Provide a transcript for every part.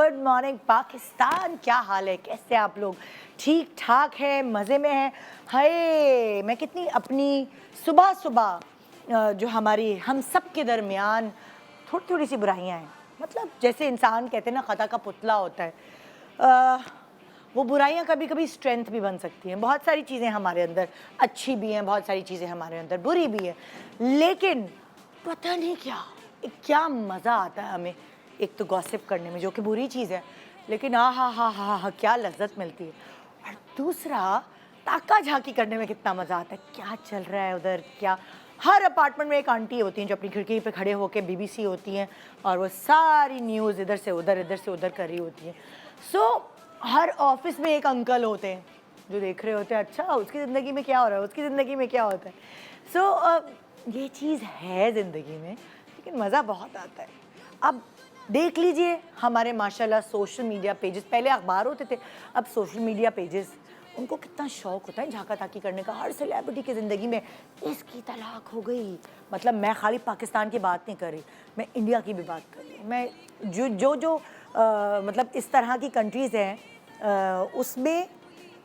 Good morning Pakistan. क्या हाल है, कैसे आप लोग? ठीक ठाक है, मज़े में हैं? हाय, मैं कितनी अपनी सुबह सुबह जो हमारी हम सब के दरमियान थोड़ी थोड़ी सी बुराइयां हैं, मतलब जैसे इंसान कहते हैं ना खता का पुतला होता है, वो बुराइयां कभी कभी स्ट्रेंथ भी बन सकती हैं। बहुत सारी चीज़ें हमारे अंदर अच्छी भी हैं, बहुत सारी चीज़ें हमारे अंदर बुरी भी हैं, लेकिन पता नहीं क्या मज़ा आता है हमें एक तो गॉसिप करने में, जो कि बुरी चीज़ है, लेकिन हा क्या लज्जत मिलती है। और दूसरा, ताका झाकी करने में कितना मज़ा आता है, क्या चल रहा है उधर, क्या। हर अपार्टमेंट में एक आंटी होती हैं जो अपनी खिड़की पे खड़े होकर बीबीसी होती हैं और वो सारी न्यूज़ इधर से उधर कर रही होती हैं। हर ऑफिस में एक अंकल होते हैं जो देख रहे होते हैं, अच्छा उसकी ज़िंदगी में क्या हो रहा है, उसकी ज़िंदगी में क्या होता है। ये चीज़ है ज़िंदगी में, लेकिन मज़ा बहुत आता है। अब देख लीजिए हमारे माशाल्लाह सोशल मीडिया पेजेस, पहले अखबार होते थे, अब सोशल मीडिया पेजेस, उनको कितना शौक़ होता है झाका ताकी करने का। हर सेलिब्रिटी की ज़िंदगी में इसकी तलाक हो गई, मतलब मैं खाली पाकिस्तान की बात नहीं कर रही, मैं इंडिया की भी बात कर रही हूँ। मैं जो मतलब इस तरह की कंट्रीज़ हैं उसमें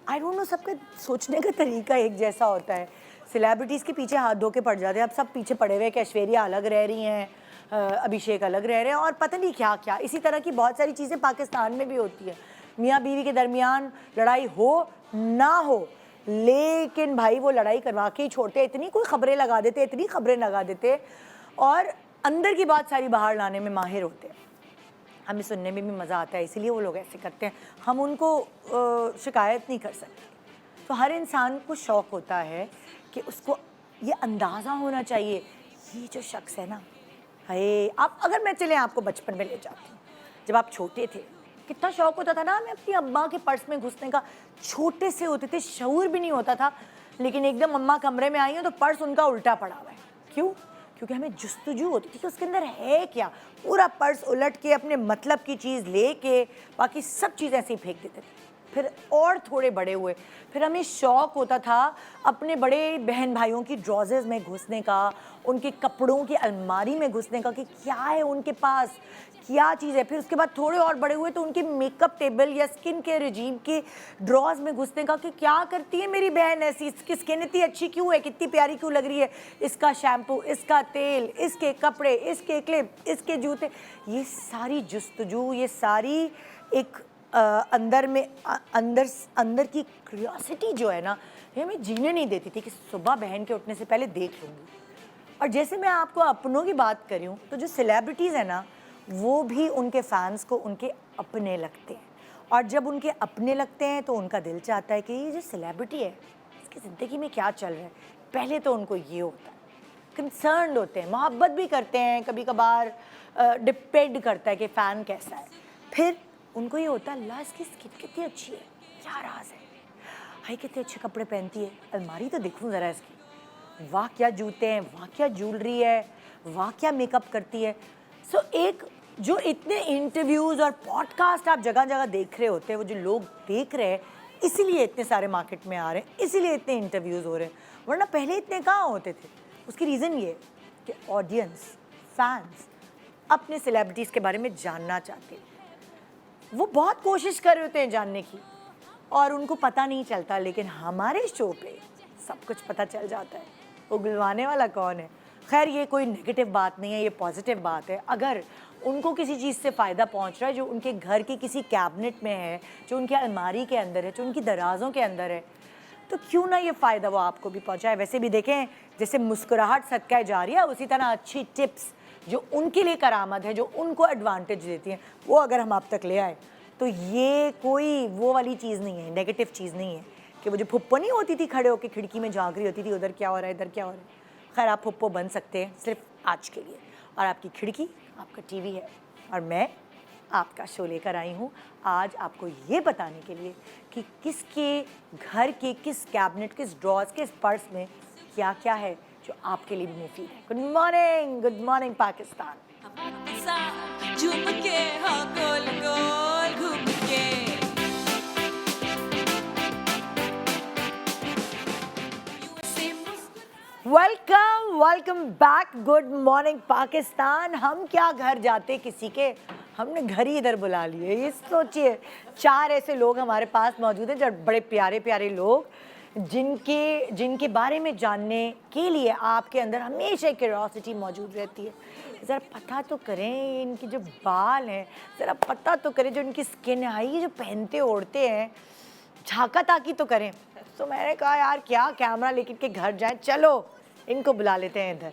आई डोंट नो, सबका सोचने का तरीका एक जैसा होता है। सेलिब्रिटीज़ के पीछे हाथ धो के पड़ जाते हैं, अब सब पीछे पड़े हुए हैं कि ऐश्वर्या अलग रह रही हैं, अभिषेक अलग रह रहे हैं, और पता नहीं क्या क्या। इसी तरह की बहुत सारी चीज़ें पाकिस्तान में भी होती है। मियाँ बीवी के दरमियान लड़ाई हो ना हो, लेकिन भाई वो लड़ाई करवा के ही छोड़ते, इतनी कोई खबरें लगा देते, इतनी खबरें लगा देते, और अंदर की बात सारी बाहर लाने में माहिर होते हैं। हमें सुनने में भी मज़ा आता है, इसीलिए वो लोग ऐसे करते हैं, हम उनको शिकायत नहीं कर सकते। तो हर इंसान को शौक़ होता है कि उसको ये अंदाज़ा होना चाहिए, ये जो शख्स है ना, हाय, आप अगर मैं चले आपको बचपन में ले जाती हूँ, जब आप छोटे थे कितना शौक़ होता था ना हमें अपनी अम्मा के पर्स में घुसने का। छोटे से होते थे, शऊर भी नहीं होता था, लेकिन एकदम अम्मा कमरे में आई हो तो पर्स उनका उल्टा पड़ा हुआ है। क्यों? क्योंकि हमें जुस्तजू होती थी कि उसके अंदर है क्या। पूरा पर्स उलट के अपने मतलब की चीज़ लेके बाकी सब चीज़ ऐसे ही फेंक देते थे। फिर और थोड़े बड़े हुए, फिर हमें शौक़ होता था अपने बड़े बहन भाइयों की ड्रॉज़र्स में घुसने का, उनके कपड़ों की अलमारी में घुसने का कि क्या है उनके पास, क्या चीज़ है। फिर उसके बाद थोड़े और बड़े हुए तो उनके मेकअप टेबल या स्किन केयर रिजीम के ड्रॉज में घुसने का कि क्या करती है मेरी बहन ऐसी, इसकी स्किन इतनी अच्छी क्यों है, कितनी प्यारी क्यों लग रही है, इसका शैम्पू, इसका तेल, इसके कपड़े, इसके क्लिप, इसके जूते। ये सारी जुस्तजू, ये सारी एक अंदर की क्यूरियोसिटी जो है ना, ये हमें जीने नहीं देती थी कि सुबह बहन के उठने से पहले देख लूँगी। और जैसे मैं आपको अपनों की बात करी हूँ, तो जो सेलिब्रिटीज़ है ना, वो भी उनके फैंस को उनके अपने लगते हैं, और जब उनके अपने लगते हैं तो उनका दिल चाहता है कि ये जो सेलिब्रिटी है इसकी ज़िंदगी में क्या चल रहा है। पहले तो उनको ये होता है, कंसर्न्ड होते हैं, मोहब्बत भी करते हैं, कभी कभार डिपेंड करता है कि फ़ैन कैसा है। फिर उनको ये होता है, अल्लाह इसकी स्किन कितनी अच्छी है, क्या राज है, हाय कितने अच्छे कपड़े पहनती है, अलमारी तो देखूँ ज़रा इसकी, वाह क्या जूते हैं, वाह क्या ज्वेलरी है, वाह क्या मेकअप करती है। एक जो इतने इंटरव्यूज़ और पॉडकास्ट आप जगह जगह देख रहे होते हैं, वो जो लोग देख रहे हैं, इसीलिए इतने सारे मार्केट में आ रहे हैं, इसीलिए इतने इंटरव्यूज़ हो रहे हैं, वरना पहले इतने कहाँ होते थे। उसकी रीज़न ये कि ऑडियंस, फैंस अपने सेलिब्रिटीज़ के बारे में जानना चाहते हैं, वो बहुत कोशिश कर रहे होते हैं जानने की, और उनको पता नहीं चलता, लेकिन हमारे शो पे सब कुछ पता चल जाता है। वो गुलवाने वाला कौन है। खैर, ये कोई नेगेटिव बात नहीं है, ये पॉजिटिव बात है। अगर उनको किसी चीज़ से फ़ायदा पहुंच रहा है जो उनके घर की किसी कैबिनेट में है, जो उनके अलमारी के अंदर है, जो उनकी दराज़ों के अंदर है, तो क्यों ना ये फ़ायदा वो आपको भी पहुंचाए। वैसे भी देखें, जैसे मुस्कुराहट सदका जारिया, उसी तरह अच्छी टिप्स जो उनके लिए करामत है, जो उनको एडवांटेज देती हैं, वो अगर हम आप तक ले आए, तो ये कोई वो वाली चीज़ नहीं है, नेगेटिव चीज़ नहीं है कि वो जो फुप्पो नहीं होती थी खड़े होकर खिड़की में झाँक रही होती थी, उधर क्या हो रहा है, इधर क्या हो रहा है। खैर, आप फुप्पो बन सकते हैं सिर्फ आज के लिए, और आपकी खिड़की आपका टीवी है, और मैं आपका शो लेकर आई हूँ आज आपको ये बताने के लिए कि किसके घर के किस कैबिनेट, किस ड्रॉज, किस पर्स में क्या क्या है जो आपके लिए भी मुफीद है। Good morning Pakistan. Welcome back, good morning Pakistan. हम क्या घर जाते किसी के, हमने घर ही इधर बुला लिए। ये सोचिए 4 ऐसे लोग हमारे पास मौजूद हैं जो बड़े प्यारे प्यारे लोग, जिनके बारे में जानने के लिए आपके अंदर हमेशा क्यूरियोसिटी मौजूद रहती है। ज़रा पता तो करें इनके जो बाल हैं, ज़रा पता तो करें जो इनकी स्किन है, ये जो पहनते ओढ़ते हैं, झांका ताकी तो करें। तो मैंने कहा यार क्या कैमरा लेकर के घर जाएं, चलो इनको बुला लेते हैं इधर।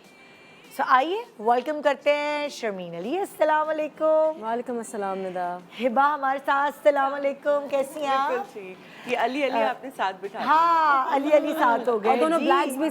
सो आइए वेलकम करते हैं शर्मीन अली। अस्सलाम वालेकुम। वालेकुम अस्सलाम निदा। हिबा हमारे साथ। अस्सलाम वालेकुम, कैसी हैं आप? ये अली आपने साथ बिठा हाँ, अली साथ हो गए और दोनों जी। ब्लैक्स भी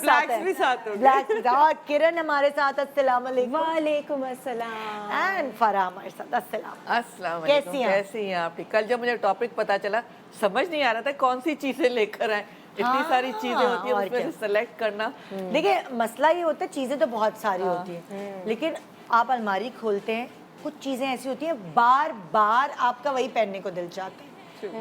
साथ हैं। ब्लैक और किरण हमारे साथ। अस्सलाम वालेकुम। वालेकुम अस्सलाम। एंड फरा हमारे साथ। अस्सलाम। अस्सलाम कैसी हैं? कैसी हैं आप? कल जब मुझे टॉपिक पता चला समझ नहीं आ रहा था कौन सी चीजें लेकर आए। इतनी सारी चीजें होती है, उसमें से सेलेक्ट करना। देखिए मसला ये होता है, चीजें तो बहुत सारी होती हैं, लेकिन आप अलमारी खोलते हैं, कुछ चीजें ऐसी होती हैं बार बार आपका वही पहनने को दिल चाहता है,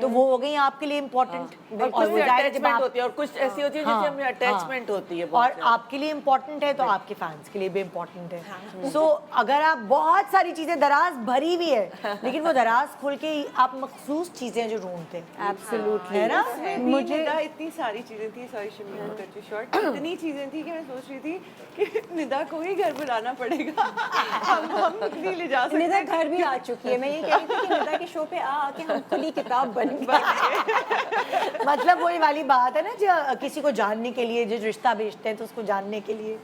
तो वो हो गई आपके लिए इम्पोर्टेंट। और कुछ अटैचमेंट होती है और कुछ ऐसी होती है जिससे हमें अटैचमेंट होती है और आपके लिए इम्पोर्टेंट है तो आपके फैंस के लिए भी इम्पोर्टेंट है। सो अगर आप बहुत सारी चीजें दराज भरी हुई है, लेकिन वो दराज खोल के आप मखसूस चीजें जो ढूंढते हैं। एब्सोल्युटली है ना? मुझे इतनी सारी चीजें थी, sorry Sharmeen cut you short, इतनी चीजें थी कि मैं सोच रही थी कि निदा को ही घर बुलाना पड़ेगा। हम नहीं ले जा सकते। निदा घर भी आ चुकी है। मैं ये कह रही थी कि निदा के शो पे आके हम खुद ही किताब बन गए। मतलब वही वाली बात है ना, जो किसी को जानने के लिए जो रिश्ता भेजते हैं तो उसको जानने के लिए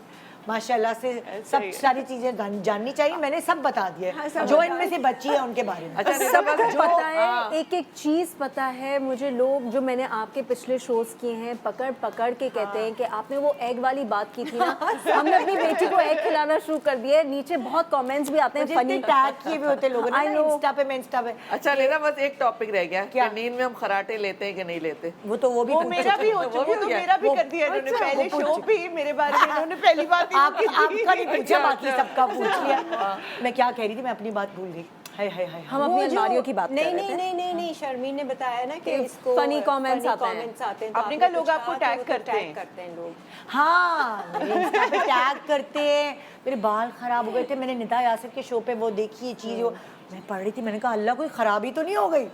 माशाल्लाह से सब सारी चीजें जाननी चाहिए। मैंने सब बता दिया जो इनमें से बची है उनके बारे में। अच्छा, सब पता है, एक एक चीज पता है मुझे। लोग जो मैंने आपके पिछले शोज किए हैं पकड़ पकड़ के कहते हैं कि आपने वो एग वाली बात की थी ना, हमने अपनी बेटी को एग खिलाना शुरू कर दिया है। नीचे बहुत कमेंट्स भी आते हैं, फनी टैग किए भी होते लोगों ने इंस्टा पे, मैं इंस्टा पे। अच्छा लेना, बस एक टॉपिक रह गया क्या? नींद में हम खराटे लेते हैं कि नहीं लेते? वो भी मेरा भी हो चुका है, मेरा भी कर दिया इन्होंने। पहले शो पे मेरे बारे में इन्होंने पहली बात आपका नहीं पूछा, बाकी सबका पूछ लिया। मैं क्या कह रही थी, मैं अपनी बात भूल गई। हाय हाय हाय। हम अपनी अलमारियों की बात कर रहे थे। नहीं शर्मीन ने बताया ना कि इसको फनी कमेंट्स आते हैं। आपने कहा लोग आपको टैग करते हैं लोग। हाँ, मेरे इंस्टा पे टैग करते हैं। मेरे बाल खराब हो गए थे, मैंने निदा यासिर के शो पे वो देखी ये चीज, वो मैं पढ़ रही थी, मैंने कहा अल्लाह कोई खराबी तो नहीं हो गई।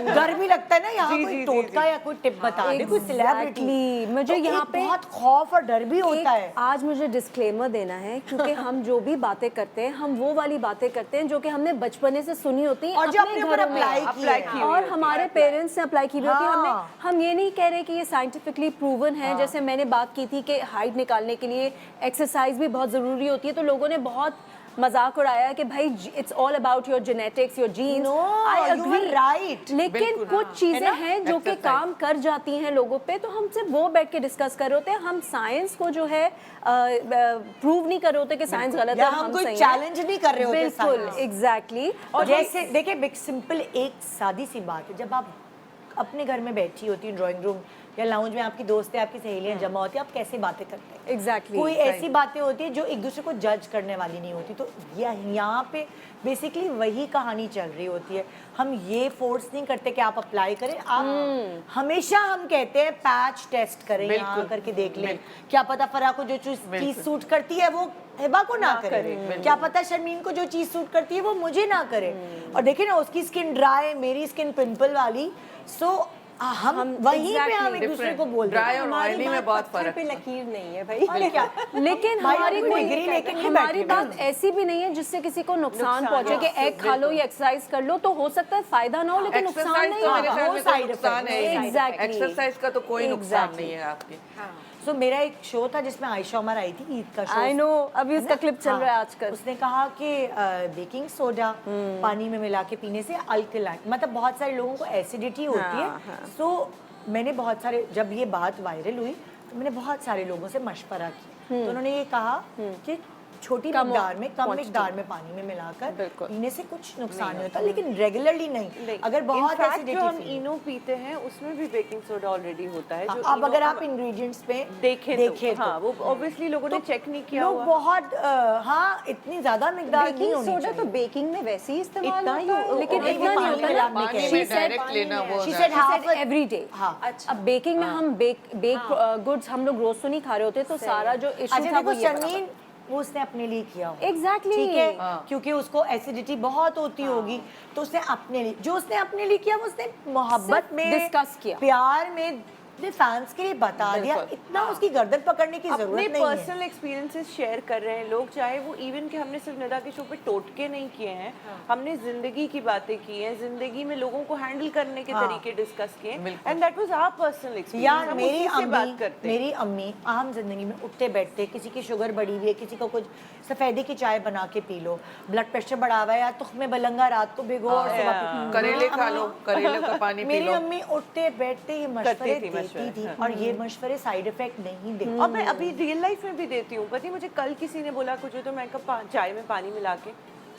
डर भी लगता है ना, यहाँ कोई टोटका या कोई टिप बता दे, कोई सेलिब्रिटी। मुझे यहाँ पे बहुत खौफ और डर भी होता है। आज मुझे डिस्क्लेमर देना है, क्योंकि हम जो भी बातें करते हैं हम वो वाली बातें करते हैं जो कि हमने बचपने से सुनी होती है और जो अपने ऊपर अप्लाई की और हमारे पेरेंट्स ने अप्लाई की हुई होती है। हम ये नहीं कह रहे कि ये साइंटिफिकली प्रूवन है। जैसे मैंने बात की थी कि हाइट निकालने के लिए एक्सरसाइज भी बहुत ज़रूरी होती है, तो लोगों ने बहुत मजाक उड़ाया कि भाई it's all about your genetics, your genes. I agree, right. लेकिन कुछ चीजें हैं जो कि काम कर जाती हैं लोगों पे, तो हम सिर्फ वो बैठ के डिस्कस कर रहे होते हैं। हम साइंस को जो है प्रूव नहीं कर रहे होते कि साइंस गलत है, हम कोई चैलेंज नहीं कर रहे होते। बिल्कुल, एग्जैक्टली। और जैसे देखिए सिंपल एक सादी सी बात है, जब आप अपने घर में बैठी होती हैं ड्राइंग रूम या लाउंज में, आपकी दोस्तें आपकी सहेलियां जमा होती हैं, आप कैसे बातें करते हैं? एग्जैक्टली। कोई ऐसी बातें होती है जो एक दूसरे को जज करने वाली नहीं होती। तो यहाँ पे बेसिकली वही कहानी चल रही होती है। हम ये फोर्स नहीं करते कि आप अप्लाई करें, आप हमेशा हम कहते हैं पैच टेस्ट करें, यहाँ करके देख लें, क्या पता फरा को जो चीज सूट करती है वो हिबा को ना करे, क्या पता शर्मीन को जो चीज सूट करती है वो मुझे ना करे। और देखिए ना, उसकी स्किन ड्राई, मेरी स्किन पिंपल वाली, सो हम वहीं पे हम एक दूसरे को बोल रहे हैं। हमारी में बहुत फर्क पे लकीर नहीं है भाई। क्या? लेकिन हमारी हमारी बात ऐसी भी नहीं है जिससे किसी को नुकसान पहुंचे कि एग खा लो या एक्सरसाइज कर लो, तो हो सकता है फायदा ना हो, लेकिन नुकसान नहीं होगा। एक्सरसाइज का तो कोई नुकसान नहीं है आपके। सो मेरा एक शो था जिसमें आयशा उमर आई थी, ईद का शो। आई नो, अभी उसका क्लिप चल रहा है आजकल। उसने कहा कि बेकिंग सोडा पानी में मिला के पीने से अल्कलाइन, मतलब बहुत सारे लोगों को एसिडिटी होती है। सो मैंने बहुत सारे, जब ये बात वायरल हुई तो मैंने बहुत सारे लोगों से मशवरा किया, तो उन्होंने ये कहा कि छोटी मिकदार में, कम मिकदार में पानी में मिलाकर पीने से कुछ नुकसान नहीं होता, लेकिन रेगुलरली नहीं। अगर बहुत जो हम इनो पीते हैं उसमें भी बेकिंग सोडा ऑलरेडी होता है। अब अगर आप इंग्रेडिएंट्स पे देखें हाँ, वो ऑब्वियसली लोगों ने चेक नहीं किया हुआ। बहुत हाँ, इतनी ज्यादा मिकदार नहीं होनी चाहिए। सोडा तो बेकिंग में वैसे ही इस्तेमाल होता है, लेकिन इतना नहीं होता ना। पानी में डायरेक्ट लेना वो एवरी डे। अब बेकिंग में हम बेक गुड्स हम लोग रोज तो नहीं खा रहे होते, तो सारा जो इशू था वो ये वो उसने अपने लिए किया हो। Exactly. ठीक है, क्योंकि उसको एसिडिटी बहुत होती होगी, तो उसने अपने लिए, जो उसने अपने लिए किया वो उसने मोहब्बत में, discuss किया। प्यार में, अपने फैंस के लिए बता दिया। इतना उसकी गर्दन पकड़ने की अपने जरूरत नहीं है। पर्सनल एक्सपीरियंसेस शेयर कर रहे हैं लोग, चाहे वो इवन कि हमने सिर्फ निदा के शो पे टोटके नहीं किए हैं, हमने जिंदगी की बातें की हैं, जिंदगी में लोगों को हैंडल करने के तरीके डिस्कस किए, and that was our personal experience. यार हम मेरी उसी से बात अम्मी, करते हैं। मेरी अम्मी आम जिंदगी में उठते बैठते, किसी की शुगर बढ़ी हुई है, किसी को कुछ सफेदी की चाय बना के पी लो, ब्लड प्रेशर बढ़ा हुआ है यार, तुख्मे बलंगा रात को भिगो और सुबह पी। करेले खा लो, करेले का पानी पी मेरी लो। अम्मी उठते बैठते ये मशवरे थी देती थी, और ये मशवरे साइड इफेक्ट नहीं देते। और मैं अभी रियल लाइफ में भी देती हूँ। पता है मुझे कल किसी ने बोला कुछ हो, तो मैं कहा चाय में पानी मिला के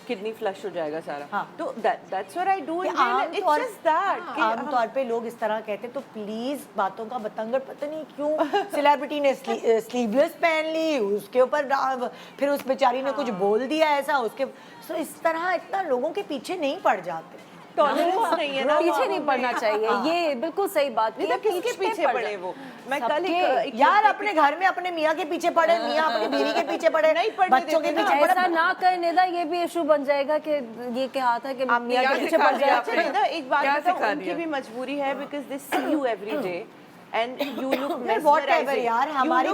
किडनी फ्लश हो जाएगा सारा। हाँ। तो that's what I do in आम इट्स तौर जस्ट दैट। आम तौर पे लोग इस तरह कहते, तो प्लीज बातों का बतंगड़ पता नहीं क्यों सेलिब्रिटी ने स्लीवलेस पहन ली, उसके ऊपर फिर उस बेचारी ने कुछ बोल दिया ऐसा, उसके सो इस तरह इतना लोगों के पीछे नहीं पड़ जाते। टॉलरेंस नहीं है ना, पीछे नहीं पड़ना चाहिए, ये बिल्कुल सही बात नहीं की तो है, किसके पीछे पड़ पड़े जाए। वो। मैं कल एक यार अपने घर में अपने मियाँ के पीछे पड़े, मियाँ अपनी बीवी के पीछे पड़े, नहीं पड़ने बच्चों के देते ना। पीछे पड़े। ऐसा ना कर निदा, ये भी इशू बन जाएगा कि ये कहा था कि मियाँ क्या के पीछे सिखा पड़ दिया जाए। आपने? अच्छा निदा, एक बात क्या बताओ, सिखा उनकी दिया? भी मजबूरी है because they see you every day and you look whatever यार, हमारी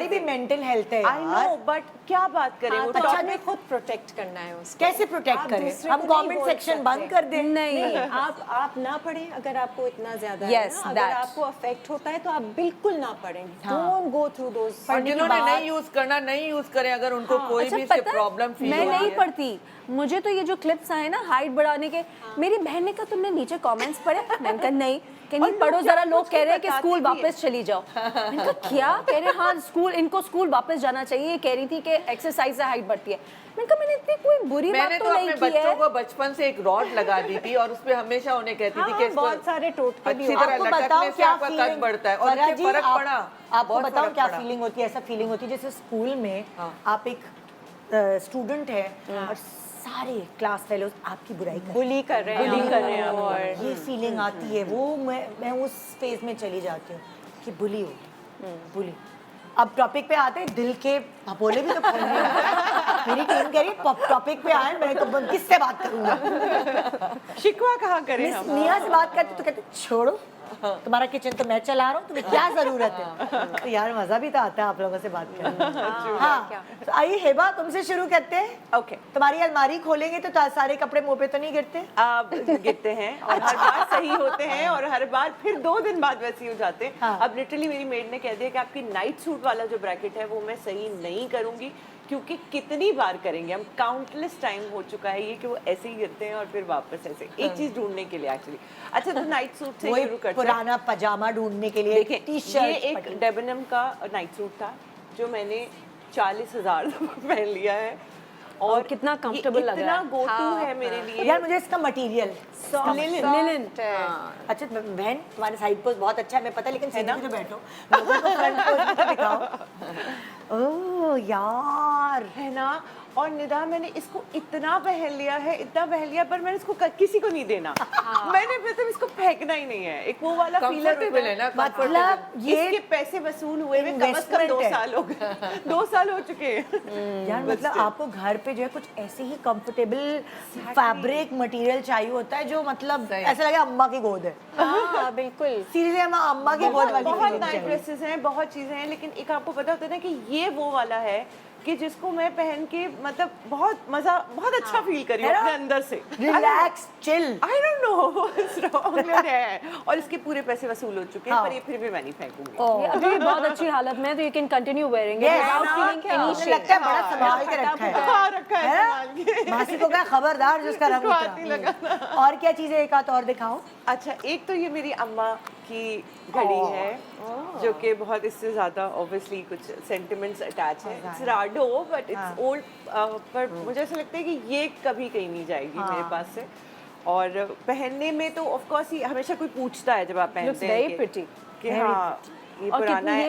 भी मेंटल हेल्थ है आई नो, यार। बट क्या बात करें, वो तो अच्छा, हमें खुद प्रोटेक्ट करना है उसको। कैसे प्रोटेक्ट आप करें? दूसरे हम को नहीं कमेंट बोल सेक्शन सकते। बंद कर दें? नहीं, आप ना पढ़ें अगर आपको इतना ज्यादा है Yes, ना, अगर that. आपको अफेक्ट होता है तो आप बिल्कुल ना पढ़ें। डोंट गो थ्रू दोस। और जिन्होंने नहीं यूज करना नहीं यूज करें, अगर उनको कोई अच्छा भी इससे पता है, प्रॉब्लम फील मैं हो नहीं रही है। पढ़ती, मुझे तो ये जो क्लिप्स आए ना हाइट बढ़ाने के, मेरी बहन ने कहा तुमने नीचे कमेंट्स पढ़े? मैंने कहा नहीं, कह नहीं पढ़ो जरा, लोग कह रहे हैं कि स्कूल वापस चली जाओ। मैंने कहा क्या कह रहे हैं? हाँ स्कूल, इनको स्कूल वापस जाना चाहिए, ये कह रही थी कि एक्सरसाइज से हाइट बढ़ती है। मैंने कहा मैंने इतनी कोई बुरी बात मैंने तो तो नहीं अपने की है। बच्चों को बचपन से एक रॉड लगा दी थी और उसपे हमेशा उन्हें कहती थी कि इसको बहुत सारे टोटके भी अच्छी होते तरह आपको लटकने बताऊं से क्या आपका कद फीलिंग बढ़ता है, और फराह इससे जी, फर्क पड़ा। आपको बहुत बताऊं फर्क क्या पड़ा। फीलिंग होती है? ऐसा फीलिंग होती है जैसे स्कूल में आप एक स्टूडेंट है और सारे क्लास फेलोज आपकी बुराई कर बुली कर रहे हैं, bully कर रहे हैं और ये फीलिंग आती है, वो मैं उस फेज में चली जाती हूँ कि बुली हो, बुली। अब टॉपिक पे आते हैं, दिल के भपोले भी तो खोलने हैं। मेरी टीम कह रही है टॉपिक पे आए, मैं तो किससे बात करूंगा? शिकवा कहाँ करें हम? मियाँ से बात करते तो कहते छोड़ो, तुम्हारा किचन तो मैं चला रहा हूँ, तुम्हें क्या जरूरत है? तो यार मजा भी तो आता है आप लोगों से बात करने। हाँ, तो आइए हेबा तुमसे शुरू करते हैं। ओके, तुम्हारी अलमारी खोलेंगे तो सारे कपड़े मुंह पे तो नहीं गिरते? आप गिरते हैं और हर बार सही होते हैं और हर बार फिर 2 दिन बाद वैसे ही हो जाते हैं। हाँ। अब लिटरली मेरी मेड ने कह दिया कि आपकी नाइट सूट वाला जो ब्रैकेट है वो मैं सही नहीं करूंगी, क्योंकि कितनी बार करेंगे हम, काउंटलेस टाइम हो चुका है ये कि वो ऐसे ही गिरते हैं और फिर वापस ऐसे एक चीज ढूंढने के लिए एक्चुअली। अच्छा, तो नाइट सूट से वही शुरू करते हैं। पुराना पजामा ढूंढने के लिए देखिए, टी ये शर्ट एक डेबनम का नाइट सूट था जो मैंने 40,000 दफा पहन लिया है और कितना comfortable लग रहा है। इतना गो टू है मेरे लिए। यार मुझे इसका मटीरियल लिनन। अच्छा बहन तुम्हारे साइड पोज बहुत अच्छा है, मैं पता है, लेकिन सीधे जो बैठो लोगों को फ्रंट पोज भी तो दिखाओ। ओह यार, है ना। और निदा मैंने इसको इतना पहन लिया है, इतना पहन लिया, पर मैंने इसको किसी को नहीं देना। मैंने मतलब इसको फेंकना ही नहीं है। एक वो वाला फीलर कंफर्टेबल है ना, मतलब ये इसके पैसे वसूल हुए कम से कम investment 2 है। साल हो गए। 2 साल हो चुके हैं। यार मतलब आपको घर पे जो है कुछ ऐसे ही कंफर्टेबल फैब्रिक मटेरियल चाहिए होता है जो मतलब ऐसा लगे अम्मा की गोद है। हाँ बिल्कुल। सीरियसली हम अम्मा की गोद वाली बहुत feeling नाइट चाहिए। ड्रेसेस हैं, बहुत चीजें हैं, लेकिन एक आपको पता होता है ना कि ये वो वाला है कि जिसको मैं पहन के मतलब बहुत मजा, बहुत अच्छा फील करी हूँ है ना? अपने अंदर से। Relax chill. I don't know what's wrong है, और इसके पूरे पैसे वसूल हो चुके हैं, हाँ। पर ये फिर भी मैं नहीं फेंकूंगी। ये अभी भी बहुत अच्छी हालत में है, तो you can continue wearing it Yes, without ना, फीलिंग क्या? एनी मुझे शेम। लगता है बड़ा संभाल के रखा है। हाँ, रखा है है संभाल के। ना? मासी को क्या खबरदार जिसका रंग इसको हाथ नहीं उतरा। और क्या चीजें एक आध और दिखाओ। अच्छा, एक तो ये मेरी अम्मा की घड़ी है जो कि बहुत, इससे ज्यादा ऑब्वियसली कुछ सेंटिमेंट्स अटैच है। It's Rado but it's old, पर मुझे ऐसा लगता है कि ये कभी कहीं नहीं जाएगी मेरे पास से। और पहनने में तो ऑफ कोर्स ही हमेशा कोई पूछता है जब आप Looks पहनते हैं very pretty. कि हाँ ये और पुराना है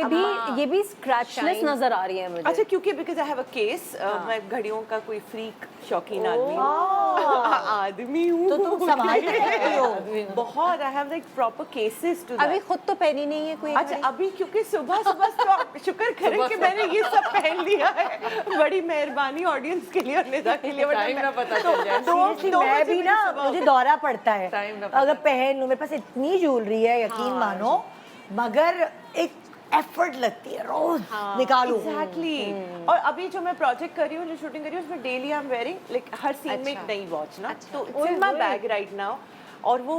ये भी स्क्रैचलेस नजर आ रही है मुझे। अच्छा, क्योंकि because I have a case, मैं घड़ियों का कोई फ्रीक शौकीन आदमी हूँ। तो तुम संभाल के रखती हो। बहुत, I have like proper cases too अभी खुद तो पहनी नहीं है कोई अच्छा, अभी क्योंकि सुबह सुबह तो आप शुक्र करें कि मैंने ये सब पहन लिया है। बड़ी मेहरबानी ऑडियंस के लिए और निदा के लिए। टाइम ना पता चल जाए। Seriously, मैं भी ना, मुझे दौरा पड़ता है Time ना अगर पहन लूं। मेरे पास इतनी ज्वेलरी है, यकीन मानो, मगर एक एफर्ट लगती है रोज निकालूं। एग्जैक्टली। और अभी जो मैं प्रोजेक्ट कर रही हूँ, जो शूटिंग कर रही हूँ, उसमें daily I am wearing like हर सीन में एक नई वॉच ना, तो it's in my bag right now. और वो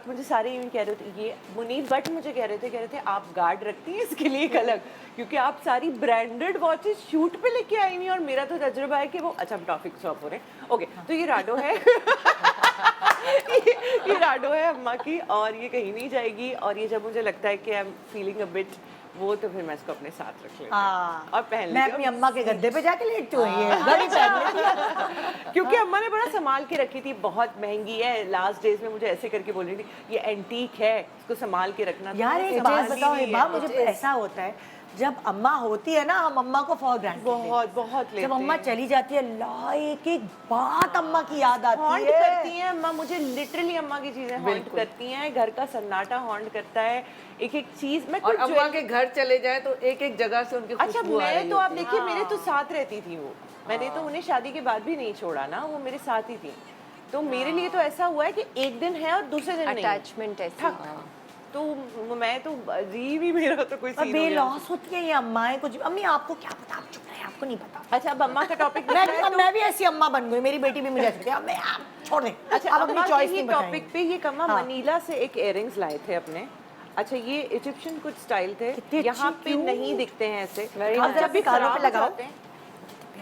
मुझे सारे यूँ कह रहे थे, ये मुनीर बट मुझे कह रहे थे आप गार्ड रखती हैं इसके लिए एक अलग, क्योंकि आप सारी ब्रांडेड वॉचेस शूट पे लेके आई हुई हैं। और मेरा तो तजुर्बा है कि वो, अच्छा हम टॉपिक स्टॉप हो रहे हैं, ओके। तो ये राडो है ये राडो है अम्मा की, और ये कहीं नहीं जाएगी। और ये जब मुझे लगता है कि I am feeling a bit वो, तो फिर मैं इसको अपने साथ रख लेती हूँ और पहन मैं लेती अपनी हूँ। अम्मा के गद्दे पे जाके लेटती हूँ, ये घड़ी पहन लेती हूँ। क्योंकि अम्मा ने बड़ा संभाल के रखी थी, बहुत महंगी है। लास्ट डेज में मुझे ऐसे करके बोल रही थी, ये एंटीक है, इसको संभाल के रखना। तो यार मैंने एक संभाल बात ली बताओ हुई है। हिबा, मुझे ऐसा होता है जब अम्मा होती है ना, हम अम्मा को फॉर ग्रांटेड बहुत बहुत लेते जब अम्मा हैं। चली जाती है, ला एक एक बात अम्मा की याद आती हॉन्ट है। करती हैं अम्मा मुझे, लिटरली अम्मा की चीजें हॉन्ट करती हैं। घर का सन्नाटा हॉन्ट करता है, एक एक चीज। मैं और कुछ अम्मा के घर चले जाए तो एक एक जगह से उनकी अच्छा, खुशबू आ रही मैं तो आप होती है। देखिए मेरे तो साथ रहती थी वो, मैंने तो उन्हें शादी के बाद भी नहीं छोड़ा ना, वो मेरे साथ ही थी। तो मेरे लिए तो ऐसा हुआ है कि एक दिन है और दूसरे दिन नहीं। अटैचमेंट ऐसी ठक। तो मैं तो अजीब ही, मेरा तो कोई और सीन हो गया। बेलौस होती है ये अम्माएं कुछ। अम्मी आपको क्या पता, आप चुप रहे, आपको नहीं पता। अच्छा, अब अम्मा का टॉपिक मैं भी ऐसी अम्मा बन गई, मेरी बेटी भी मुझे ऐसे कहती है, अम्मी आप छोड़ दे। अच्छा, अब अपनी अम्मा के चॉइस ही नहीं टॉपिक बताएंगे। पे ये कम्मा हाँ। मनीला से एक इयररिंग्स लाए थे अपने। अच्छा, ये इजिप्शियन कुछ स्टाइल थे, कितने यहाँ अच्छे, पे cute। नहीं दिखते हैं ऐसे। Very अब nice। जब भी कानों खराब पे हो लगाओ। जाते हैं,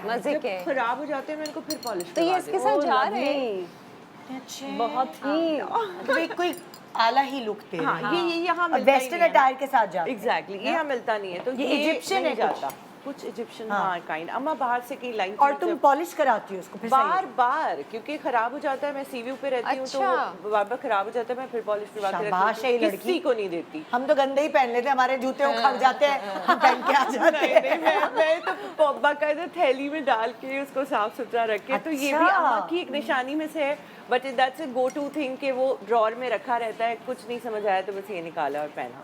मजे के। जब खराब हो जाते हैं मैं इनको फिर पॉलिश तो ये करवा इसके देती साथ हूँ। जा रहे हैं अच्छे बहुत ही कोई आला ही लुक दे रहे हाँ, हैं। ये यहाँ मिलता ही वेस्टर्न नहीं है ना। अटायर के साथ जाते हैं। एग्जैक्टली, ये यहाँ मिलता नहीं है, तो ये इजिप्शियन नहीं है कुछ। जाता कुछ इजिप्शियन, हाँ। हाँ काइंड। अम्मा बाहर से कहीं लाइन और तुम पॉलिश कराती हो उसको फिर? बार बार, क्योंकि खराब हो जाता है, मैं सीव्यू पे रहती हूँ, अच्छा। तो बार बार खराब हो जाता है, मैं फिर पॉलिश करवा के शाबाश है ये रखती हूँ, लड़की। किसी को नहीं देती। हम तो गंदे ही पहन लेते हैं, हमारे जूते उखड़ जाते हैं, हम पहन के आ जाते हैं। नहीं, मैं तो बाकायदा थैली में डाल के उसको साफ सुथरा रख के, तो ये भी अच्छा। अम्मा की एक निशानी में से है। But that's a go to thing कि वो ड्रॉर में रखा रहता है, कुछ नहीं समझ आया तो बस ये निकाला और पहना।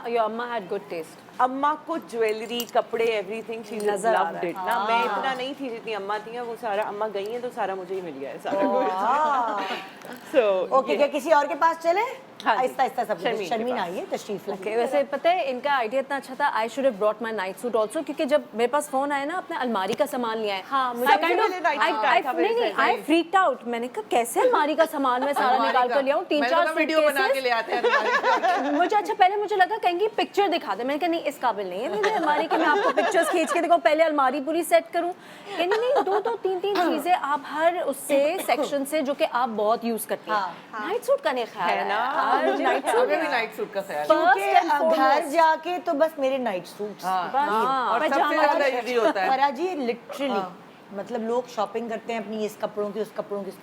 your अम्मा had good taste। अम्मा को ज्वेलरी, कपड़े, एवरीथिंग शी नजर आ लव्ड रहा है। इट ना। मैं इतना नहीं थी जितनी अम्मा थी, वो सारा अम्मा गई हैं तो सारा मुझे ही मिल गया है सारा कुछ। सो ओके, क्या किसी और के पास चले? हाँ जी। आहिस्ता आहिस्ता सब शर्मीन के शर्मीन पास। आई है, तशरीफ ओके, लाइए। वैसे पता है इनका आइडिया इतना अच्छा था, I should have brought my night suit also, क्योंकि जब मेरे पास फोन आया ना, अपने अलमारी का सामान लिया है। हाँ, मुझे I सबसे kind of- पहले night suit I- आया था मेरे नहीं, साथ। I freaked out। मैंने कहा कैसे अलमारी का सामान मैं सारा निकाल कर लिया हूँ, 3-4 वीडियो बना के ले आते हैं अलमारी। मुझे अच्छा, पहले मुझे लगा कहेंगी पिक्चर दिखा दे, मैंने कहा नहीं इस काबिल नहीं है मेरी अलमारी के मैं आपको पिक्चर्स खींच के दिखाऊं, पहले अलमारी पूरी सेट करूं। नहीं नहीं, दो 3 चीजें आप हर उससे सेक्शन से जो कि आप बहुत यूज करती हैं। नाइट सूट का नहीं ख्याल है ना? आज नाइट सूट हमें भी नाइट सूट का ख्याल है। क्योंकि First and घर foremost। जाके तो बस मेरे नाइट सूट्स। और सबसे ज्यादा इजी होता है। फराजी लिटरली, मतलब लोग शॉपिंग करते हैं अपनी इस कपड़ों की, उस कपड़ों की।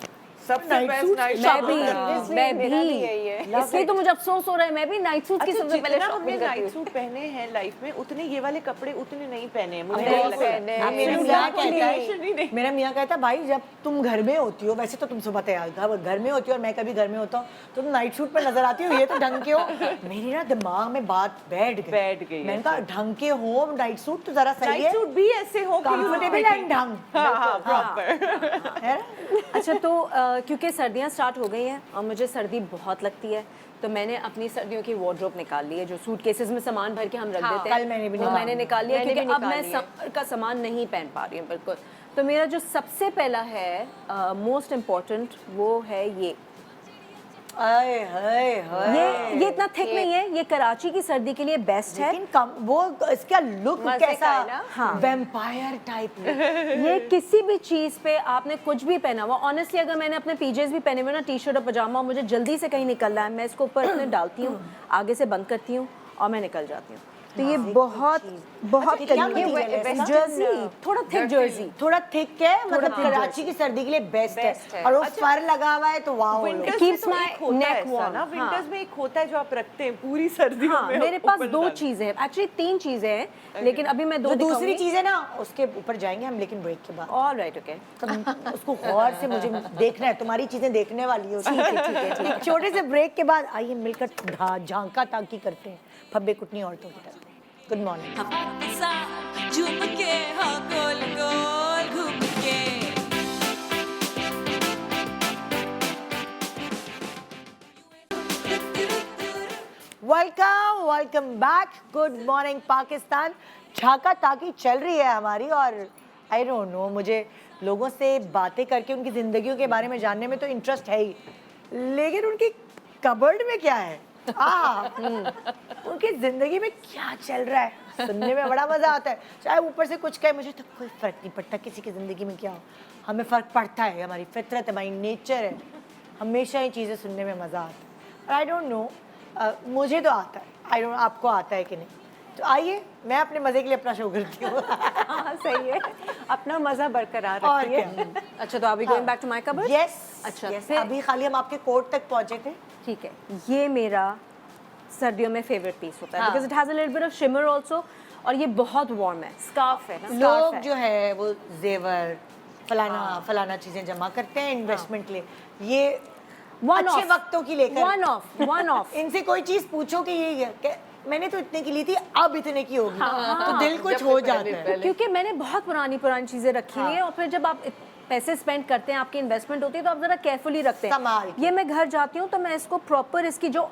सबसे बेस्ट नाइट मैं भी Obviously, मैं मेरा भी यही भी है। इसलिए तो मुझे अफसोस हो रहा है, मैं भी नाइट सूट की अच्छा, सबसे पहले जितना हमने शॉपिंग करती नाइट हूँ। सूट पहने हैं लाइफ में, उतने ये वाले कपड़े उतने नहीं पहने हैं मुझे नहीं नहीं लगता। पहने। हाँ, मेरा Absolutely मियाँ नहीं। कहता नहीं, नहीं। है, मेरा मियाँ कहता है भाई जब तुम घर में होती हो, वैसे तो तुम सुबह तैयार घर में होती हो और मैं कभी घर में होता हूँ, तो तुम नाइट सूट पे नजर आती हो, ये तो ढंग के हो। मेरी ना दिमाग में बात बैठ गई। मैंने कहा ढंग के हो नाइट सूट तो जरा सही नाइट है, सूट भी ऐसे हो कि कंफर्टेबल एंड ढंग। हाँ प्रॉपर। है ना? अच्छा, तो क्योंकि सर्दियाँ स्टार्ट हो गई हैं और मुझे सर्दी बहुत लगती है, तो मैंने अपनी सर्दियों की वार्डरोब निकाल ली है, जो सूटकेसेस में सामान भर के हम रख देते हैं। कल मैंने भी वो निकाला। मैंने निकाल लिया, मैंने भी क्योंकि अब निकाल मैं लिया। समर का सामान नहीं पहन पा रही हूँ बिल्कुल। तो मेरा जो सबसे पहला है मोस्ट इम्पोर्टेंट, वो है ये आए हाय हाय। ये इतना थिक नहीं है, ये कराची की सर्दी के लिए बेस्ट है। लेकिन वो इसका लुक मजे का कैसा, है ना? हाँ। Vampire type. ये किसी भी चीज पे आपने कुछ भी पहना हुआ, ऑनेस्टली अगर मैंने अपने पीजेस भी पहने हुए ना, टी शर्ट और पजामा, मुझे जल्दी से कहीं निकलना है, मैं इसको ऊपर अपने डालती हूँ, आगे से बंद करती हूँ और मैं निकल जाती हूँ। तो ये बहुत बहुत अच्छा, क्या करीबी मटेरियल है? जर्सी, थोड़ा थिक जर्सी। थोड़ा थिक है, मतलब thick कराची की सर्दी के लिए बेस्ट Best है। है। और वो फर लगा हुआ है तो वाह। विंटर्स keeps में तो my एक होता neck है ऐसा ना, warm, विंटर्स हाँ। में एक होता है जो आप रखते हैं पूरी सर्दियों हाँ, में। मेरे पास open 2 डाल। चीजें हैं, एक्चुअली 3 चीजें हैं, लेकिन अभी मैं 2 जो दूसरी दिखाऊंगी। चीज है ना उसके ऊपर जाएंगे हम, लेकिन ब्रेक के बाद। Alright, okay. तुम उसको गौर से मुझे देखना है, तुम्हारी चीजें देखने वाली हो। ठीक है। एक छोटे से ब्रेक के बाद आइए मिलकर झांका ताकी करते हैं फब्बे कुटनी औरतों की तरफ। Good morning. आपके साथ झूम के हाँ गोल गोल घूम के welcome back. Good morning Pakistan. झांका ताकी चल रही है हमारी, और आई डोंट नो, मुझे लोगों से बातें करके उनकी जिंदगियों के बारे में जानने में तो इंटरेस्ट है ही, लेकिन उनकी कबर्ड में क्या है, उनकी जिंदगी में क्या चल रहा है सुनने में बड़ा मजा आता है। चाहे ऊपर से कुछ कहे, मुझे तो कोई फर्क नहीं पड़ता किसी की जिंदगी में क्या हो, हमें फर्क पड़ता है, हमारी फितरत है, हमारी नेचर है, हमेशा ये चीज़ें सुनने में मज़ा आता है। आई डोंट नो, मुझे तो आता है, आई डोंट, आपको आता है कि नहीं। तो आइए, मैं अपने मज़े के लिए अपना शो करती हूँ। हाँ, सही है, अपना मजा बरकरार और रखिए। क्या। अच्छा, तो अभी going back to my cupboard. Yes, अच्छा, yes, फिर- अभी खाली हम आपके कोर्ट तक पहुंचे थे। ठीक है, ये मेरा सर्दियों में फेवरेट पीस होता है, हाँ। Because it has a little bit of shimmer also, और ये बहुत वार्म है। स्कार्फ है ना। लोग जो है वो जेवर फलाना चीजें जमा करते हैं इन्वेस्टमेंट के लिए, ये अच्छे वक्तों की लेकर वन ऑफ इनसे कोई चीज पूछो कि ये मैंने तो इतने की ली थी, अब इतने की होगी, तो दिल कुछ हो जाता है। क्योंकि मैंने बहुत पुरानी चीजें रखी हुई हैं, और फिर जब आप पैसे स्पेंड करते हैं, आपकी इन्वेस्टमेंट होती है, तो आप जरा केयरफुली रखते संभाल हैं। के। ये मैं घर जाती हूँ तो मैं इसको प्रॉपर, इसकी जो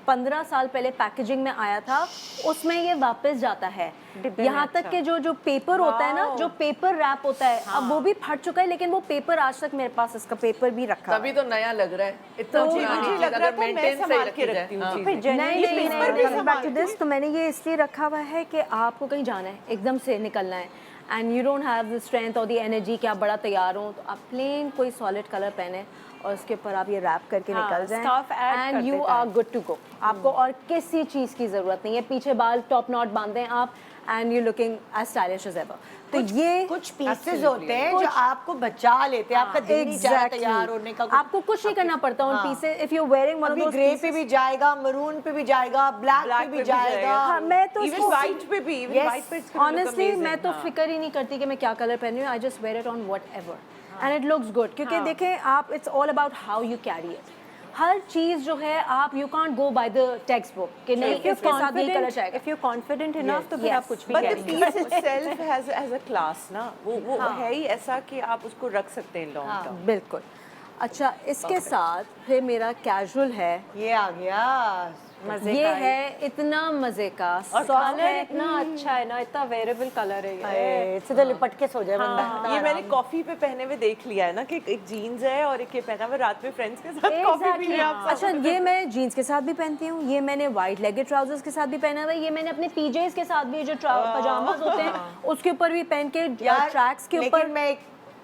15 साल पहले पैकेजिंग में आया था उसमें ये वापस जाता है। डिब्बे में, यहाँ तक के जो पेपर होता है ना, जो पेपर रैप होता है, अब वो भी फट चुका है, लेकिन वो पेपर आज तक मेरे पास इसका पेपर भी रखा तभी है। तो नया लग रहा है, इतना मुझे पुरानी चीज लग रहा अगर था मैं मेंटेन सही संभाल रखी के जाए। रखती हूँ हाँ। चीजें। फिर नहीं genuinely नहीं पेपर भी नहीं, बैक संभाल टू के। दिस, तो मैंने ये इसलिए रखा हुआ है कि आपको कहीं जाना है, एकदम से निकलना है, and you don't have the strength और द एनर्जी कि आप बड़ा तैयार हो, तो आप प्लेन कोई सॉलिड कलर पहने और उसके ऊपर आप ये रैप करके हाँ, निकल scarf add जाएं, कर एंड यू देता आर है। Good to go. आपको और किसी चीज़ की ज़रूरत नहीं है, पीछे बाल टॉप नॉट बांधें आप, and you looking as stylish as ever. तो ये कुछ पीसेस होते हैं जो आपको बचा लेते हैं, आपका दिल नहीं चाहता तैयार होने का। आपको कुछ नहीं करना पड़ता उन pieces. If you wearing one of अभी दोस ग्रे पे भी जाएगा, मरून पे भी जाएगा, ब्लैक पे भी जाएगा। हाँ, मैं तो इवन इसको- व्हाइट पे भी, इवन Yes. व्हाइट पे it's gonna look honestly amazing, मैं तो हाँ। फिक्र ही नहीं करती कि मैं क्या कलर पहन रही हूँ, I just wear it on whatever and it looks good. क्योंकि देखें आप, it's all about how you carry it. हर चीज जो है, आप you can't go by the textbook कि नहीं If you're इसके साथ ये कलर confident, जाएगा। if you're confident enough, तो फिर Yes. आप कुछ भी But the कैरी कर piece itself has a class ना, वो है ही ऐसा कि आप उसको रख सकते हैं लॉन्ग टर्म। बिल्कुल। अच्छा, इसके साथ फिर मेरा कैजुअल है, ये आ गया मजे ये का है इतना मजे का, और soft कलर है, इतना अच्छा है ना, इतना वेरेबल कलर है ये। सीधे लिपट के सो जाए बंदा। ये मैंने कॉफी पे पहने हुए देख लिया है ना, कि एक जीन्स है और एक ये पहना हुआ रात में फ्रेंड्स के साथ कॉफी पी रहे हैं आप सब। अच्छा, ये मैं जीन्स के साथ भी पहनती हूँ, ये मैंने वाइट लेगेड ट्राउजर्स के साथ भी पहना हुआ है, ये मैंने अपने पीजेस के साथ भी, जो पजामाज होते हैं उसके ऊपर भी पहन के, ट्रैक्स के ऊपर। लेकिन मैं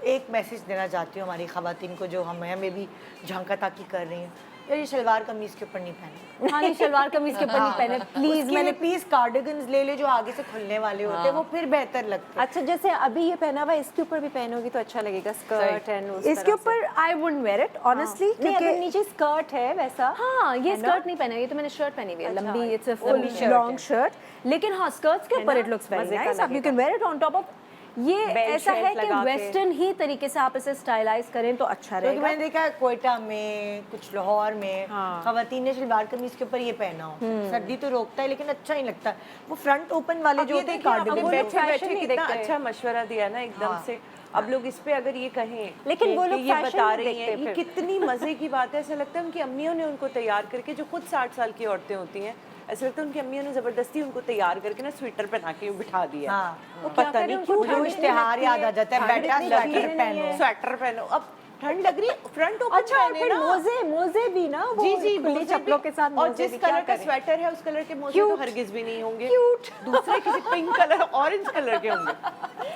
एक मैसेज देना चाहती हूँ हमारी खवातीन को जो हमें भी झांका ताकी कर रही हैं, यार ये शलवार कमीज के ऊपर नहीं पहने। हाँ, नहीं, सलवार कमीज के ऊपर नहीं पहने प्लीज। मैंने मैंने पीस कार्डिगन्स ले जो आगे से खुलने वाले होते हैं, वो फिर बेहतर लगते हैं। अच्छा, जैसे अभी ये पहना हुआ है, इसके ऊपर भी पहनोगी तो अच्छा लगेगा, स्कर्ट एंड उस इसके तरह से। ऊपर I wouldn't wear it honestly, नहीं, अगर क्योंकि नीचे स्कर्ट है वैसा। हाँ, ये है ना? स्कर्ट नहीं पहना, ये तो मैंने शर्ट पहनी हुई है, अच्छा, लंबी, it's a full shirt long है। शर्ट। लेकिन हाँ, स्कर्ट्स के है ऊपर ना? इट लुक्स वेरी मजे का नाइस, आप यू लगेगा। Can wear it on top of. ये Belt ऐसा है shelf कि लगा के। वेस्टर्न ही तरीके से आप इसे स्टाइलाइज करें तो अच्छा क्योंकि रहेगा। मैंने देखा है कोयटा में, कुछ लाहौर में खवातीन ने शलवार कमीज के ऊपर ये पहना हो, सर्दी तो रोकता है लेकिन अच्छा नहीं लगता। वो फ्रंट ओपन वाले जो ये होते हैं देखिए, आपने कार्डिगन, बैठे fashion बैठे नहीं कितना देखते। अच्छा मशवरा दिया ना एकदम से। अब लोग इस पे अगर ये कहें लेकिन वो कि लोग ये fashion बता नहीं रही हैं, देखते ये फिर। कितनी मजे की बात है। ऐसा लगता है उनकी अम्मियों ने उनको तैयार करके, जो खुद 60 साल की औरतें होती हैं, ऐसा लगता है उनकी अम्मियों ने जबरदस्ती उनको तैयार करके ना स्वेटर पहना के बिठा दिया। हाँ। वो क्या पता करें, नहीं उनको क्यों मुझे वो ठंड इश्तेहार याद आ जाता है, ठंड बेटा इतनी स्वेटर चीज़ें नहीं पहनो। है। स्वेटर पहनो। अब ठंड लग रही है, फ्रंट ओपन अच्छा, और पहने फिर ना। मोजे भी ना, वो जी जी, खुली मोजे चप्पलों भी। के साथ और मोजे जिस भी, क्या कलर का करें? स्वेटर है उस कलर के मोजे तो Cute. हरगिज भी नहीं होंगे, Cute. दूसरे किसी पिंक कलर ऑरेंज कलर के होंगे।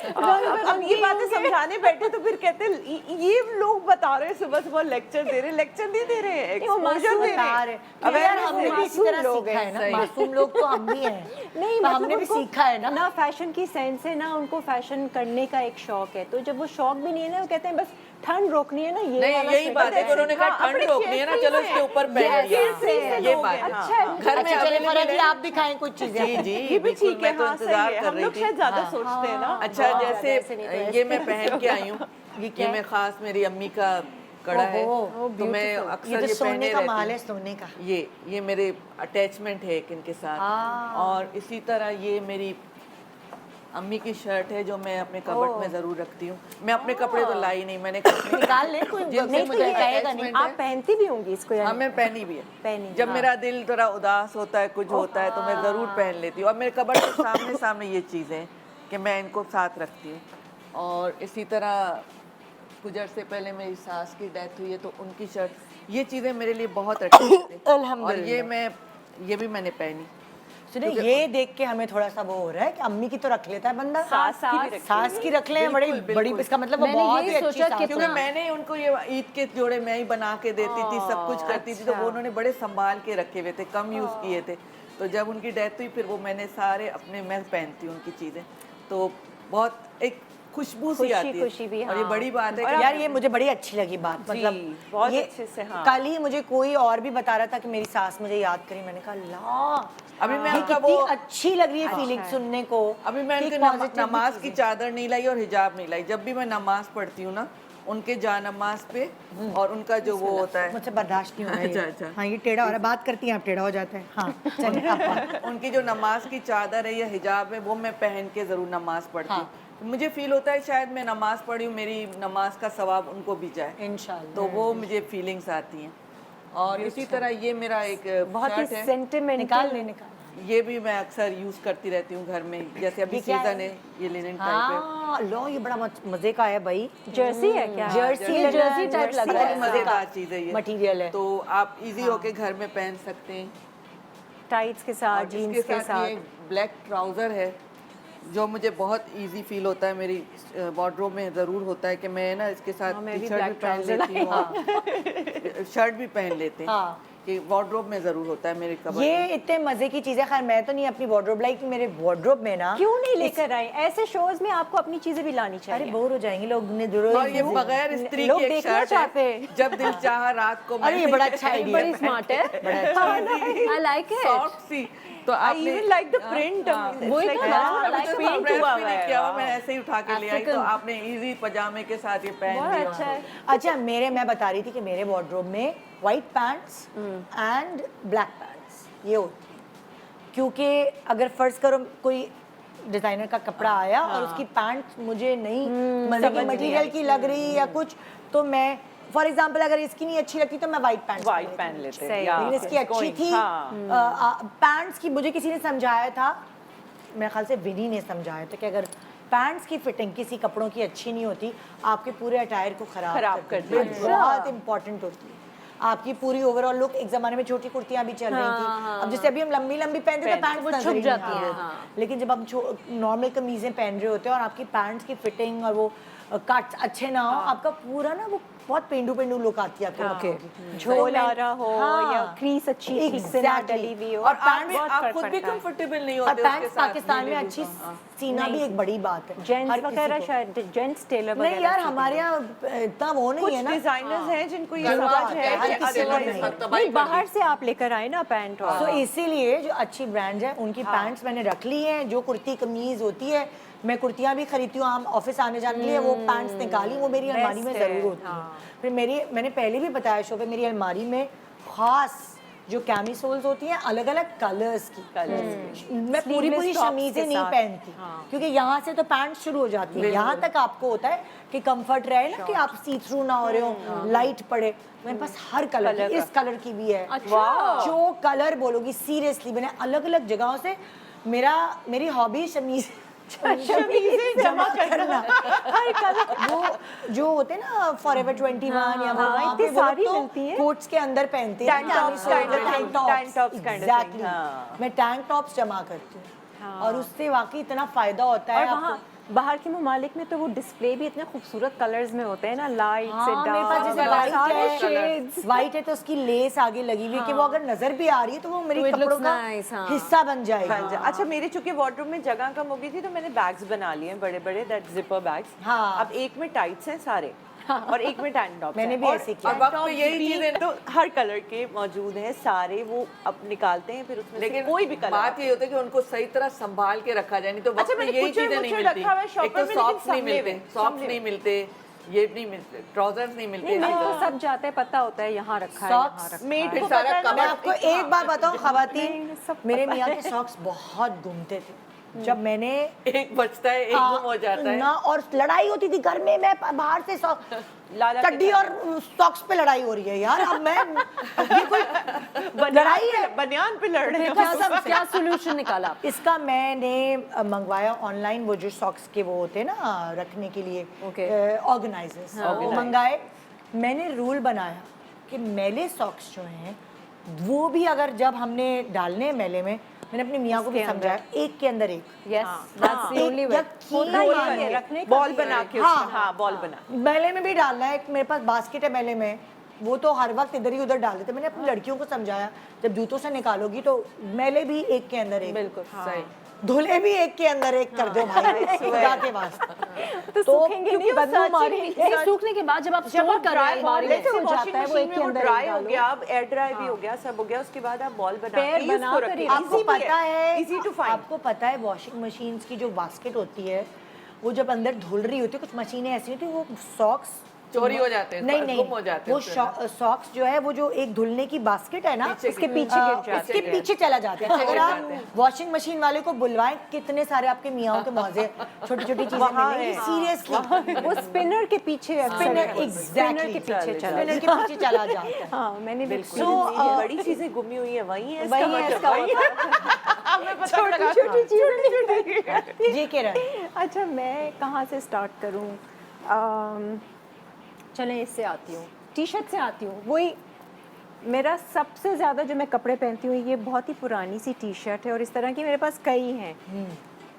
अब ये बातें समझाने बैठे तो फिर कहते हैं ये लोग बता रहे हैं सुबह सुबह लेक्चर दे रहे हैं, लेक्चर नहीं दे रहे हैं, वो एक्सपोजर दे रहे बता हैं। रहे अब यार हमने भी इसी तरह लोग सीखा हैं, है ना, मासूम लोग तो हम भी हैं। नहीं तो मतलब हमने भी उनको सीखा है ना। फैशन की सेंस है ना, उनको फैशन करने का एक शौक है, तो जब वो शौक भी नहीं है ना, वो कहते हैं बस ठंड रोकनी है ना, ये नहीं वाला यही स्वेटर बात है, पहन। उन्होंने कहा हाँ, ठंड अपने रोकनी है ना, carefree चलो से। इसके ऊपर पहन लिया। carefree से ये लोग बात हैं, है। अच्छा, घर में अच्छा चलिए available फरहत जी, है। आप दिखाएं कुछ चीजें। जी जी ये भी बिल्कुल, ठीक है, मैं तो हाँ सही इंतजार है, कर हम रही लोग थी। शायद ज्यादा सोचते हैं ना। अच्छा जैसे ऐसे नहीं तो ये मैं पहन के आई हूँ, ये मैं खास मेरी अम्मी का कड़ा है, ओहो, तो मैं ये अक्सर तो ये सोने पहने का रहती माल है, हूँ। सोने का। ये मेरे अटैचमेंट है एक इनके साथ। और इसी तरह ये मेरी अम्मी की शर्ट है जो मैं अपने कबर्ड में जरूर रखती हूँ। मैं अपने कपड़े तो लाई नहीं, मैंने निकाल ले, कोई जिनसे नहीं तो मुझे ये कहेगा नहीं। attachment आप है। पहनती भी होंगी इसको हाँ यानी? मैं पहनी भी है। पहनी जब मेरा दिल थोड़ा उदास होता है, कुछ होता है, तो मैं ज़रूर पहन लेती हूँ। और मेरे कबर्ड के सामने सामने ये चीज़ें हैं कि मैं इनको साथ रखती हूँ। और इसी तरह कुछ अर्से पहले मेरी सास की डेथ हुई है, तो उनकी शर्ट, ये चीज़ें मेरे लिए बहुत अच्छी थी। और अल्हम्दुलिल्लाह। ये भी मैंने पहनी। सुनिए, ये देख के हमें थोड़ा सा वो हो रहा है कि अम्मी की तो रख लेता है बंदा, सास की रख ले, बड़ी बड़ी, इसका मतलब वो मैंने बहुत यही ही अच्छी सोचा सास कि क्योंकि होगी। मैंने उनको ये ईद के जोड़े मैं ही बना के देती थी, सब कुछ करती थी, तो वो उन्होंने बड़े संभाल के रखे हुए थे, कम यूज़ किए थे। तो जब उनकी डेथ हुई फिर वो मैंने सारे अपने, मैं पहनती हूँ उनकी चीज़ें, तो बहुत एक खुशबू सी आती है। खुशी भी, और ये बड़ी बात है और कि यार ये मुझे बड़ी अच्छी लगी बात, मतलब बहुत ये अच्छे से, हाँ। कल ही मुझे कोई और भी बता रहा था कि मेरी सास मुझे याद करी, मैंने कहा ला अभी मैं ये उनका कितनी वो अच्छी लग रही है फीलिंग सुनने को। अभी मैं कि उनके positive भी नमाज की चीज़ें। चादर नहीं लाई और हिजाब नहीं लाई। जब भी मैं नमाज पढ़ती हूँ ना, उनके जा नमाज पे और उनका जो वो होता है, मुझसे बर्दाश्त नहीं हो रहा है ये। अच्छा। हाँ ये टेढ़ा हो रहा है, बात करती हैं आप टेढ़ा हो जाते हैं। हाँ चलिए आप उनकी जो नमाज की चादर है या हिजाब है, वो मैं पहन के ज़रूर नमाज पढ़ती हूँ। मुझे फील होता है शायद मैं नमाज पढ़ी हूँ, मेरी नमाज का सवाब उनको भी जाए, इंशाल्लाह। तो वो मुझे फीलिंग्स आती हैं। और इसी तरह ये मेरा एक बहुत ही शर्ट है, सेंटिमेंटल। निकाल ये भी मैं अक्सर यूज़ करती रहती हूँ घर में, जैसे अभी ये क्या सीज़न है? है, ये लिनन टाइप है। हाँ लो, ये बड़ा मजे का है भाई। जर्सी है क्या? जर्सी ये जर्सी टाइप लग रहा है। मज़ेदार चीज़ है ये, मटेरियल है। तो आप इजी होके घर में पहन सकते हैं। टाइट्स के साथ, और जीन्स इसके के साथ ये साथ। ब्लैक ट्राउज़र है जो मुझे बहुत इजी फील होता है। मेरी वार्डरोब में ज़रूर होता है कि मैं ना इसके साथ मैं भी टी शर्ट भी black पहन trouser लेती हूँ और शर्ट भी पहन लेते हैं, हाँ। कि वार्डरोब में ज़रूर होता है मेरे कबर्ड ये में। इतने मजे की चीजें, खैर मैं तो नहीं अपनी वार्डरोब लाई, कि मेरे वार्डरोब में ना क्यों नहीं लेकर आए? ऐसे शोज में आपको अपनी चीजें भी लानी अरे चाहिए। बोर हो जाएंगे लोग ने और ये बगैर स्त्री लोग की एक देखना शर्ट चाहते है, हैं। जब दिल चाहा रात को अरे ये बड़ा अच्छा आइडिया बड़ी स्मार्ट है, आई लाइक इट। सॉफ्ट सी, तो I आपने even like the print. वही तो हाँ, like अभी तो print print हुआ भी नहीं है, किया हुआ, हाँ। मैंने ऐसे ही उठा के ले आई, तो आपने इजी पजामे के साथ ये पहन बहुत लिया। अच्छा है। अच्छा मैं बता रही थी कि मेरे वार्डरोब में white pants and black pants ये होती है, क्योंकि अगर फर्ज करो कोई डिजाइनर का कपड़ा आया और उसकी पैंट मुझे नहीं मजे की मटेरियल की लग रही या कुछ, तो मैं फॉर एग्जांपल अगर इसकी नहीं अच्छी लगती तो मैं वाइट पैंट्स वाइट पहन लेते हैं, सही। yeah, लेकिन इसकी it's अच्छी going, थी। हाँ। पैंट्स की मुझे किसी ने समझाया था, मेरे ख्याल से विनी ने समझाया था कि अगर पैंट्स की फिटिंग किसी कपड़ों की अच्छी नहीं होती, आपके पूरे अटायर को खराब कर देती है। बहुत इंपॉर्टेंट होती है आपकी पूरी ओवरऑल लुक। एक जमाने में छोटी कुर्तियां भी चल रही थी, अब जैसे अभी हम लंबी लंबी पहनते तो पैंट्स वो नजर छुप ही नहीं जाती आती। हैं, लेकिन जब हम नॉर्मल कमीजें पहन रहे होते हैं और आपकी पैंट्स की फिटिंग और वो कट अच्छे ना हो, आपका पूरा ना वो बहुत पेंडू पेंडू लुक आती है आपके कपड़ों की। झोल आ रहा हो हाँ। या क्रीज अच्छी ठीक से ना Exactly. डली हुई हो, और आप बहुत आप फर्क खुद भी पड़ता है। कंफर्टेबल नहीं और होते उसके पैंट्स साथ, पाकिस्तान में नीले अच्छी ब्लू, हाँ। सीना भी एक बड़ी बात है। जेंट्स हर किसी वगैरह को। शायद जेंट्स टेलर वगैरह नहीं यार सीते हमारे हैं। यहाँ इतना वो नहीं कुछ है ना। डिजाइनर्स हैं जिनको ये जिनको समझ आता है है, हर कि किसी को otherwise नहीं। नहीं, बाहर से आप लेकर आए ना पैंट और तो इसीलिए जो अच्छी ब्रांड्स हैं उनकी पैंट्स मैंने रख ली हैं। जो कुर्ती कमीज होती है, मैं कुर्तियां भी खरीदती हूँ आम ऑफिस आने जाने के लिए, वो पैंट्स निकाली, वो मेरी अलमारी में Best है, ज़रूर होती है। फिर मैंने पहले भी बताया शो पे, मेरी अलमारी में खास जो कैमिसोल्स होती हैं अलग अलग कलर्स की, मैं पूरी Sleeveless tops शमीजें के नहीं साथ। पहनती, क्योंकि यहाँ से तो पैंट शुरू हो जाती है, यहाँ तक आपको होता है कि कंफर्ट रहे ना, कि आप सी थ्रू ना हो रहे हो, लाइट पड़े। मेरे पास हर कलर की, इस कलर की भी है। जो कलर बोलोगी सीरियसली, मैंने अलग अलग जगहों से, मेरी हॉबी शमीज शमीज़ें जमा करना। हर कलर वो जो होते हैं ना फॉरएवर 21 या वो वहाँ इतनी पे वो सारी तो मिलती हैं। कोट्स के अंदर पहनते हैं Tank tops kind of thing, tank tops kind of thing, exactly हाँ। मैं टैंक टॉप्स जमा करती हूँ और उससे वाकई इतना फायदा होता और है वहाँ आपको। बाहर के ममालिक में तो वो डिस्प्ले भी इतने खूबसूरत कलर्स में होते हैं ना, लाइट से हाँ, मेरे पास जैसे डार्क, वाइट सारे है शेड्स। वाइट है तो उसकी लेस आगे लगी हुई है कि वो अगर नजर भी आ रही है तो वो मेरी तो it कपड़ों looks का nice, हाँ। हिस्सा बन जाएगी। बन जाए। अच्छा मेरे चूंकि वार्डरोब में जगह कम हो गई थी तो मैंने बैग्स बना लिए हैं बड़े बड़े, दैट जिपर बैग्स। हाँ। अब एक में टाइट्स हैं सारे और एक में टैंक टॉप्स मैंने हैं। भी और ऐसे किया। और वक्त पे यही भी चीजें तो हर कलर के मौजूद हैं सारे, वो अब निकालते हैं फिर उसमें से लेकिन कोई भी कलर। बात ये होती है कि उनको सही तरह संभाल के रखा जाए, नहीं तो वक्त अच्छा, पे मैंने यही कुछ चीजें नहीं मुझे मिलती। रखा हुआ है शॉपर एक तो में, लेकिन सॉक्स नहीं संभले मिलते, हुए, सॉक्स संभले नहीं मिलते, ये नहीं मिलते, ट्राउजर्स नहीं मिलते। नहीं मेरे हाँ। को सब जाता है, पता होता है यहाँ रखा है, Socks, यहाँ रखा मेड है। को फिर सारा पता है ना, मैं आपको एक बात बताऊं नहीं, खवातीन, सब मेरे पता मियाँ के सॉक्स बहुत घूमते थे जब मैंने एक बचता है, एक गुम हो जाता है। ना, और लड़ाई होती थी घर में, मैं बाहर से लाला के चड्डी और सॉक्स पे लड़ाई हो रही है यार। अब मैं ये कोई लड़ाई है? बनियान पे लड़ रहे क्या हैं। सब क्या सोल्यूशन निकाला आपने? इसका मैंने मंगवाया ऑनलाइन, वो जो सॉक्स के वो होते हैं ना रखने के लिए Okay. ऑर्गेनाइजर्स, वो मंगाए। मैंने रूल बनाया कि मैले सॉक्स जो हैं वो भी अगर जब हमने डालने हैं मैले में, मैंने अपने मियाँ को भी समझाया, एक के अंदर एक। Yes that's the only way. होता ही है, रखने का बॉल भी बना है। के हाँ, उसमें, हाँ बॉल बना। मैले में भी डालना है। एक मेरे पास बास्केट है मैले में, वो तो हर वक्त इधर ही उधर डाल देते। मैंने अपनी लड़कियों को समझाया जब जूतों से निकालोगी तो मैले भी एक के अंदर एक, बिल्कुल सही। धुले भी एक के अंदर एक कर दो भाई, खुदा के वास्ते। तो सूखेंगे क्योंकि नहीं, वो बदबू सर्च ही मारेंगे। नहीं- नहीं, सूखने के बाद जब आप जब स्टोर आप कर रहे हैं ड्राई अलमारी हो में, हो वॉशिंग जाता है, वो एक मशीन के में वो अंदर ड्राई एक हो डालो। गया, अब एयर ड्राई भी हो गया, सब हो गया, उसके बाद आप बॉल बना पैर के बना उसको कर ही रखिए। आपको Easy भी पता है, इजी टू फाइंड। आपको पता है वॉशिंग मशीन्स की जो बास्केट होती है वो जब अंदर धुल रही होती है, कुछ मशीनें ऐसी होती है वो सॉक्स चोरी हो जाते हैं, नहीं गुम हो जाते हैं वो उससे। सॉक्स जो है वो जो एक धुलने की बास्केट है ना, पीछे उसके की- पीछे गिर जाते उसके हैं। पीछे चला जाता है। अगर गिर आप जाते हैं। वॉशिंग मशीन वाले को बुलवाएं, कितने सारे आपके मियाओं के मौजे छोटी छोटी चीजें वहाँ मिलेंगी। है। सीरियसली वो स्पिनर के पीछे स्पिनर स्पिनर एग्जैक्टली के पीछे चला स्पिनर के पीछे चला जाता है। हाँ मैंने बिल्कुल So, ये बड़ी चीजें गुमी हुई है, वही है वही है इसका छोटी चीजें। जी किरण, अच्छा मैं कहाँ से स्टार्ट करूँ? चलें इससे आती हूँ, टी शर्ट से आती हूँ। वही मेरा सबसे ज़्यादा जो मैं कपड़े पहनती हूँ ये बहुत ही पुरानी सी टी शर्ट है और इस तरह की मेरे पास कई हैं।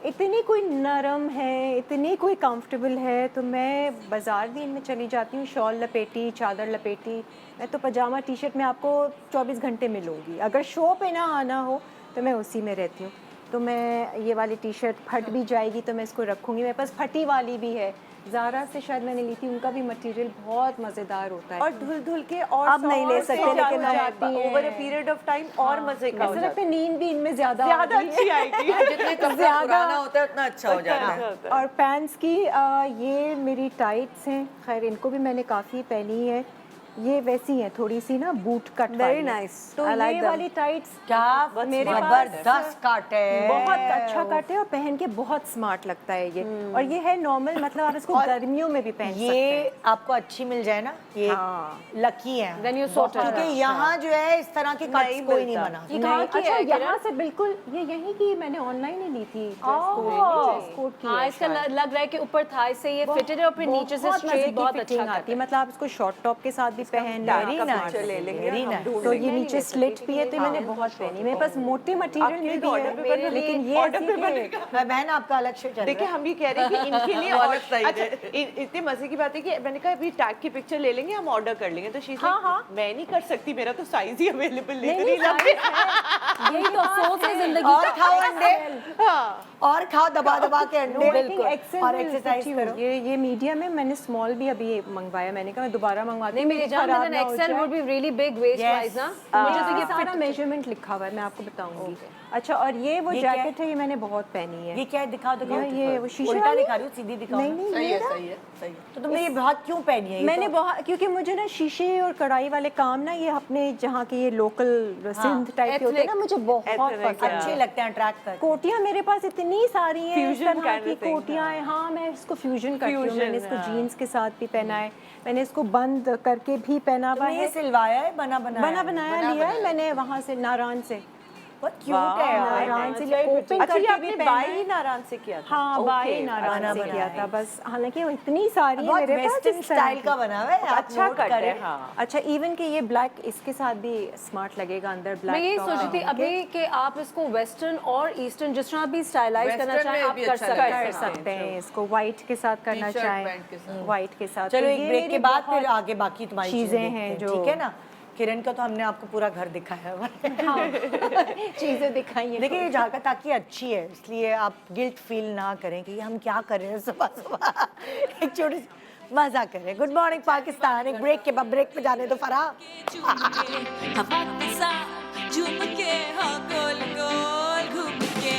इतनी कोई नरम है, इतनी कोई कंफर्टेबल है, तो मैं बाज़ार भी इनमें चली जाती हूँ, शॉल लपेटी, चादर लपेटी। मैं तो पजामा टी शर्ट में आपको 24 घंटे मिलूँगी। अगर शो पे ना आना हो तो मैं उसी में रहती हूँ। तो मैं ये वाली टी शर्ट फट भी जाएगी तो मैं इसको रखूँगी। मेरे पास फटी वाली भी है, ज़ारा से शायद मैंने ली थी, उनका भी मटेरियल बहुत मज़ेदार होता है। और धुल धुल के और अब नहीं ले सकते, लेकिन अब आती हैं। Over a period of time और मजे का हो ऐसा जाता लगता है नींद भी इनमें ज़्यादा ज्यादा आती है। अच्छी आएगी। जितने कपड़ा पुराना होता है उतना अच्छा हो जाता है। और पैंट्स की ये मेरी टाइट्स हैं, खैर इनको भी मैंने काफ़ी पहनी है। ये वैसी हैं थोड़ी सी ना बूट कट Very वाली। nice. तो I like ये them. वाली टाइट्स क्या मेरे पास जबरदस्त काट है, बहुत अच्छा कट है और पहन के बहुत स्मार्ट लगता है ये। और ये है नॉर्मल, मतलब आप इसको और गर्मियों में भी पहन सकते ये हैं। आपको अच्छी मिल जाए ना, ये हाँ। लकी है। Then you sorted क्योंकि it. यहाँ जो है इस तरह के कट्स नहीं कोई नहीं मिलता। बना। ये कहाँ की अच्छा है यहाँ से बिल्कुल ये यहीं की, मैंने ऑनलाइन ही ली थी। ड्रेस कोड की हाँ है इसका शायद। लग रहा है कि ऊपर थाई से ये फिटेड है और फिर नीचे से बहुत मजे स्ट्रेट की बहुत फिटिंग अच्छा आती है, कट मतलब आप इसको शॉर्ट टॉप के साथ भी पहन Very लें। nice, ले लेंगे, very हम nice। ढूंढ तो लेंगे। ये नीचे स्लिट भी है, तो मैंने बहुत पहनी। मेरे पास मोटे मटेरियल में भी order पे है, बना- लेकिन ये order ऐसी पे कि- बनेगा। बहन आपका अलग से चल देखिए रहा है। हम ये कह रहे हैं कि इनके लिए वो अलग और- साइड अच्छा है। इतने मजे की बात है कि मैंने कहा अभी टैग की पिक्चर ले लेंगे, हम ऑर्डर कर लेंगे। तो शी हाँ, हाँ। मैं नहीं कर सकती, मेरा तो साइज ही अवेलेबल नहीं, नहीं नहीं, size है। यही तो अफसोस है जिंदगी और का। खाओ अंडे, हाँ और खाओ दबा दबा के अंडे, और एक्सरसाइज करो। ये मीडियम है, मैंने स्मॉल भी अभी मंगवाया। मैंने कहा मैं दोबारा मंगवाती नहीं हूँ, मेरी मेरी जान खराब देन ना हो एक्सेल जाए। Would be really big waste Yes. Wise ना। मुझे तो ये सारा मेजरमेंट लिखा हुआ है, मैं आपको बताऊंगी। अच्छा, और ये वो ये क्या जैकेट है, ये मैंने बहुत पहनी है। ये क्या है, दिखाओ दिखाओ। ये वो शीशे उल्टा वाली? दिखा रही हो, सीधी दिखाओ नहीं ना। नहीं सही है, मेरा- सही है, सही है। तो तुमने ये बहुत क्यों पहनी है? ये मैंने तो- बहुत, क्योंकि मुझे ना शीशे और कढ़ाई वाले काम ना, ये अपने जहाँ के ये लोकल सिंध टाइप के होते हैं ना, मुझे बहुत Ethnic, पसंद है। अच्छे लगते हैं, अट्रैक्ट करते कोटियाँ मेरे पास इतनी सारी हैं, इस Fusion तरह kind की of thing, कोटियाँ हैं। हाँ, मैं इसको फ्यूजन करती हूँ। Fusion, मैंने इसको हाँ। जीन्स के साथ भी पहना है, मैंने इसको बंद करके भी पहना हुआ तुमने ये है। सिलवाया है, बना बनाया बना बनाया लिया है मैंने वहाँ से, नारायण से। बहुत क्यूट है यार। नारायण से अच्छा, open अच्छा, ये करके आपने भी पहना बाई है। ही नारायण से किया था? हाँ Okay, बाई नारायण बना से किया बनाया था है। बस, हालांकि वो इतनी सारी है बहुत मेरे पास वेस्टर्न इस तरह स्टाइल की। का बना हुआ है, आप अच्छा नोट कट है, करें। हाँ। अच्छा इवन कि ये ब्लैक इसके साथ भी स्मार्ट लगेगा अंदर ब्लैक। मैं यही सोच रही थी अभी कि आप इसको वेस्टर्न और ईस्टर्न जिस तरह भी स्टाइलाइज करना Western चाहें में आप भी कर अच्छा सकते लगेगा। हैं। कर सकते हैं इसको व्हाइट के साथ करना T-shirt, चाहें pant के साथ। व्हाइट के साथ। चलो तो एक ये ब्रेक के मेरी बाद फिर बहुत आगे बाकी तुम्हारी चीजें चीजें हैं हैं, जो- ठीक है ना। किरण का तो हमने आपको पूरा घर दिखाया हुआ है। चीजें दिखाई देखिए ये झाका ताकि अच्छी है, इसलिए आप गिल्ट फील ना करें कि हम क्या कर रहे हैं सुबह सुबह। एक छोटी सी मजा करें। Good morning Pakistan. एक ब्रेक के बाद ब्रेक पे जाने तो फरा। झूम के हवा के साथ झूम के हाँ गोल गोल घूम के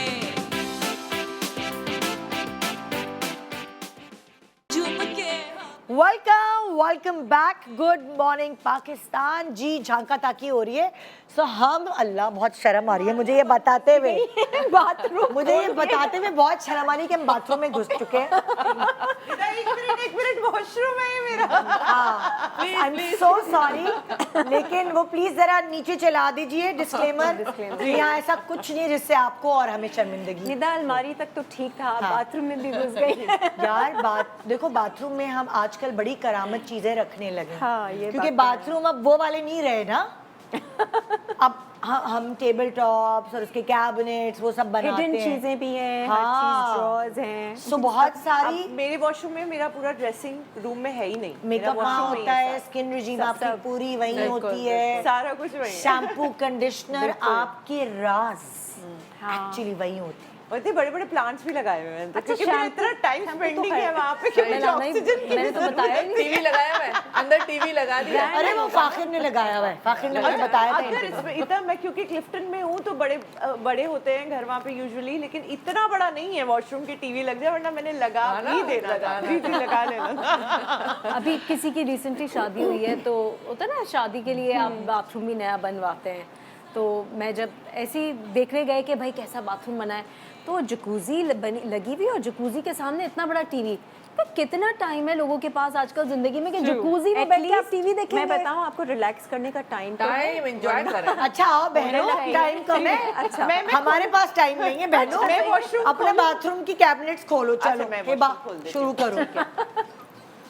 झूम के हाँ welcome back. Good morning Pakistan. जी झांका ताकी हो रही है। सो हम अल्लाह बहुत शर्म आ रही है मुझे ये बताते हुए, बाथरूम मुझे ये बताते हुए बहुत शर्म आ रही है कि हम बाथरूम में घुस चुके हैं। एक मिनट वॉशरूम है ये मेरा। आई एम सो सॉरी, लेकिन वो प्लीज जरा नीचे चला दीजिए डिस्क्लेमर। यहाँ ऐसा कुछ नहीं है जिससे आपको और हमें शर्मिंदगी। निदा अलमारी तक तो ठीक था, आप बाथरूम में भी घुस गई। यार बात देखो, बाथरूम में हम आजकल बड़ी करामत चीजें रखने लगे। हाँ, ये क्योंकि बात तो है। बाथरूम अब वो वाले नहीं रहे ना। अब हम टेबल टॉप्स और उसके कैबिनेट्स वो सब बनाते हिडन हैं। चीजें भी हैं, हाँ। हर चीज ड्रॉर्स हैं। सो बहुत सारी अब मेरे वॉशरूम में मेरा पूरा ड्रेसिंग रूम में है ही नहीं। मेकअप मेरा वहाँ washroom में होता ही है, स्किन रिजीम सब- आपकी सब। पूरी वहीं होती है, सारा कुछ वही है। शैम्पू कंडीशनर आपके राज एक्चुअली वहीं होते हैं। और इतने बड़े बड़े प्लांट्स भी लगाए हुए हैं, तो अच्छा, क्योंकि मेरा shampoo- इतना टाइम shampoo स्पेंडिंग तो है है। वहाँ पे कि मुझे मैंने नहीं- ऑक्सीजन की मैंने भी तो जरूरत बताया है। टीवी लगाया हुआ है, अंदर टीवी लगा दिया। अरे वो फाखिर ने लगाया हुआ है, फाखिर ने मुझे बताया था अगर interview में। इसमें इतना, मैं क्योंकि क्लिफ्टन में हूँ तो बड़े होते हैं घर वहाँ पे यूजुअली, लेकिन इतना बड़ा नहीं है वॉशरूम की टीवी लग जाए, वरना मैंने लगा हाँ ना, भी देना था, लगाना भी लगा लेना था। अभी किसी की रिसेंटली शादी हुई है तो होता है ना शादी के लिए आप बाथरूम भी नया बनवाते हैं। तो मैं जब ऐसे ही देखने गए कि भाई कैसा बाथरूम बना है तो जकूज़ी लगी हुई और जकूज़ी के सामने इतना बड़ा टीवी। तो कितना टाइम है लोगों के पास आजकल जिंदगी में कि जकूज़ी में बैठ के आप टीवी देखेंगे। मैं बताऊं आपको रिलैक्स करने का टाइम तो है। टाइम एंजॉय करें। अच्छा आओ बहनों, टाइम कम है। अच्छा। हमारे पास टाइम नहीं है बहनों। मैं washroom अपने बाथरूम की कैबिनेट्स खोलो, चलो मैं हिबा, washroom खोल देती शुरू करो।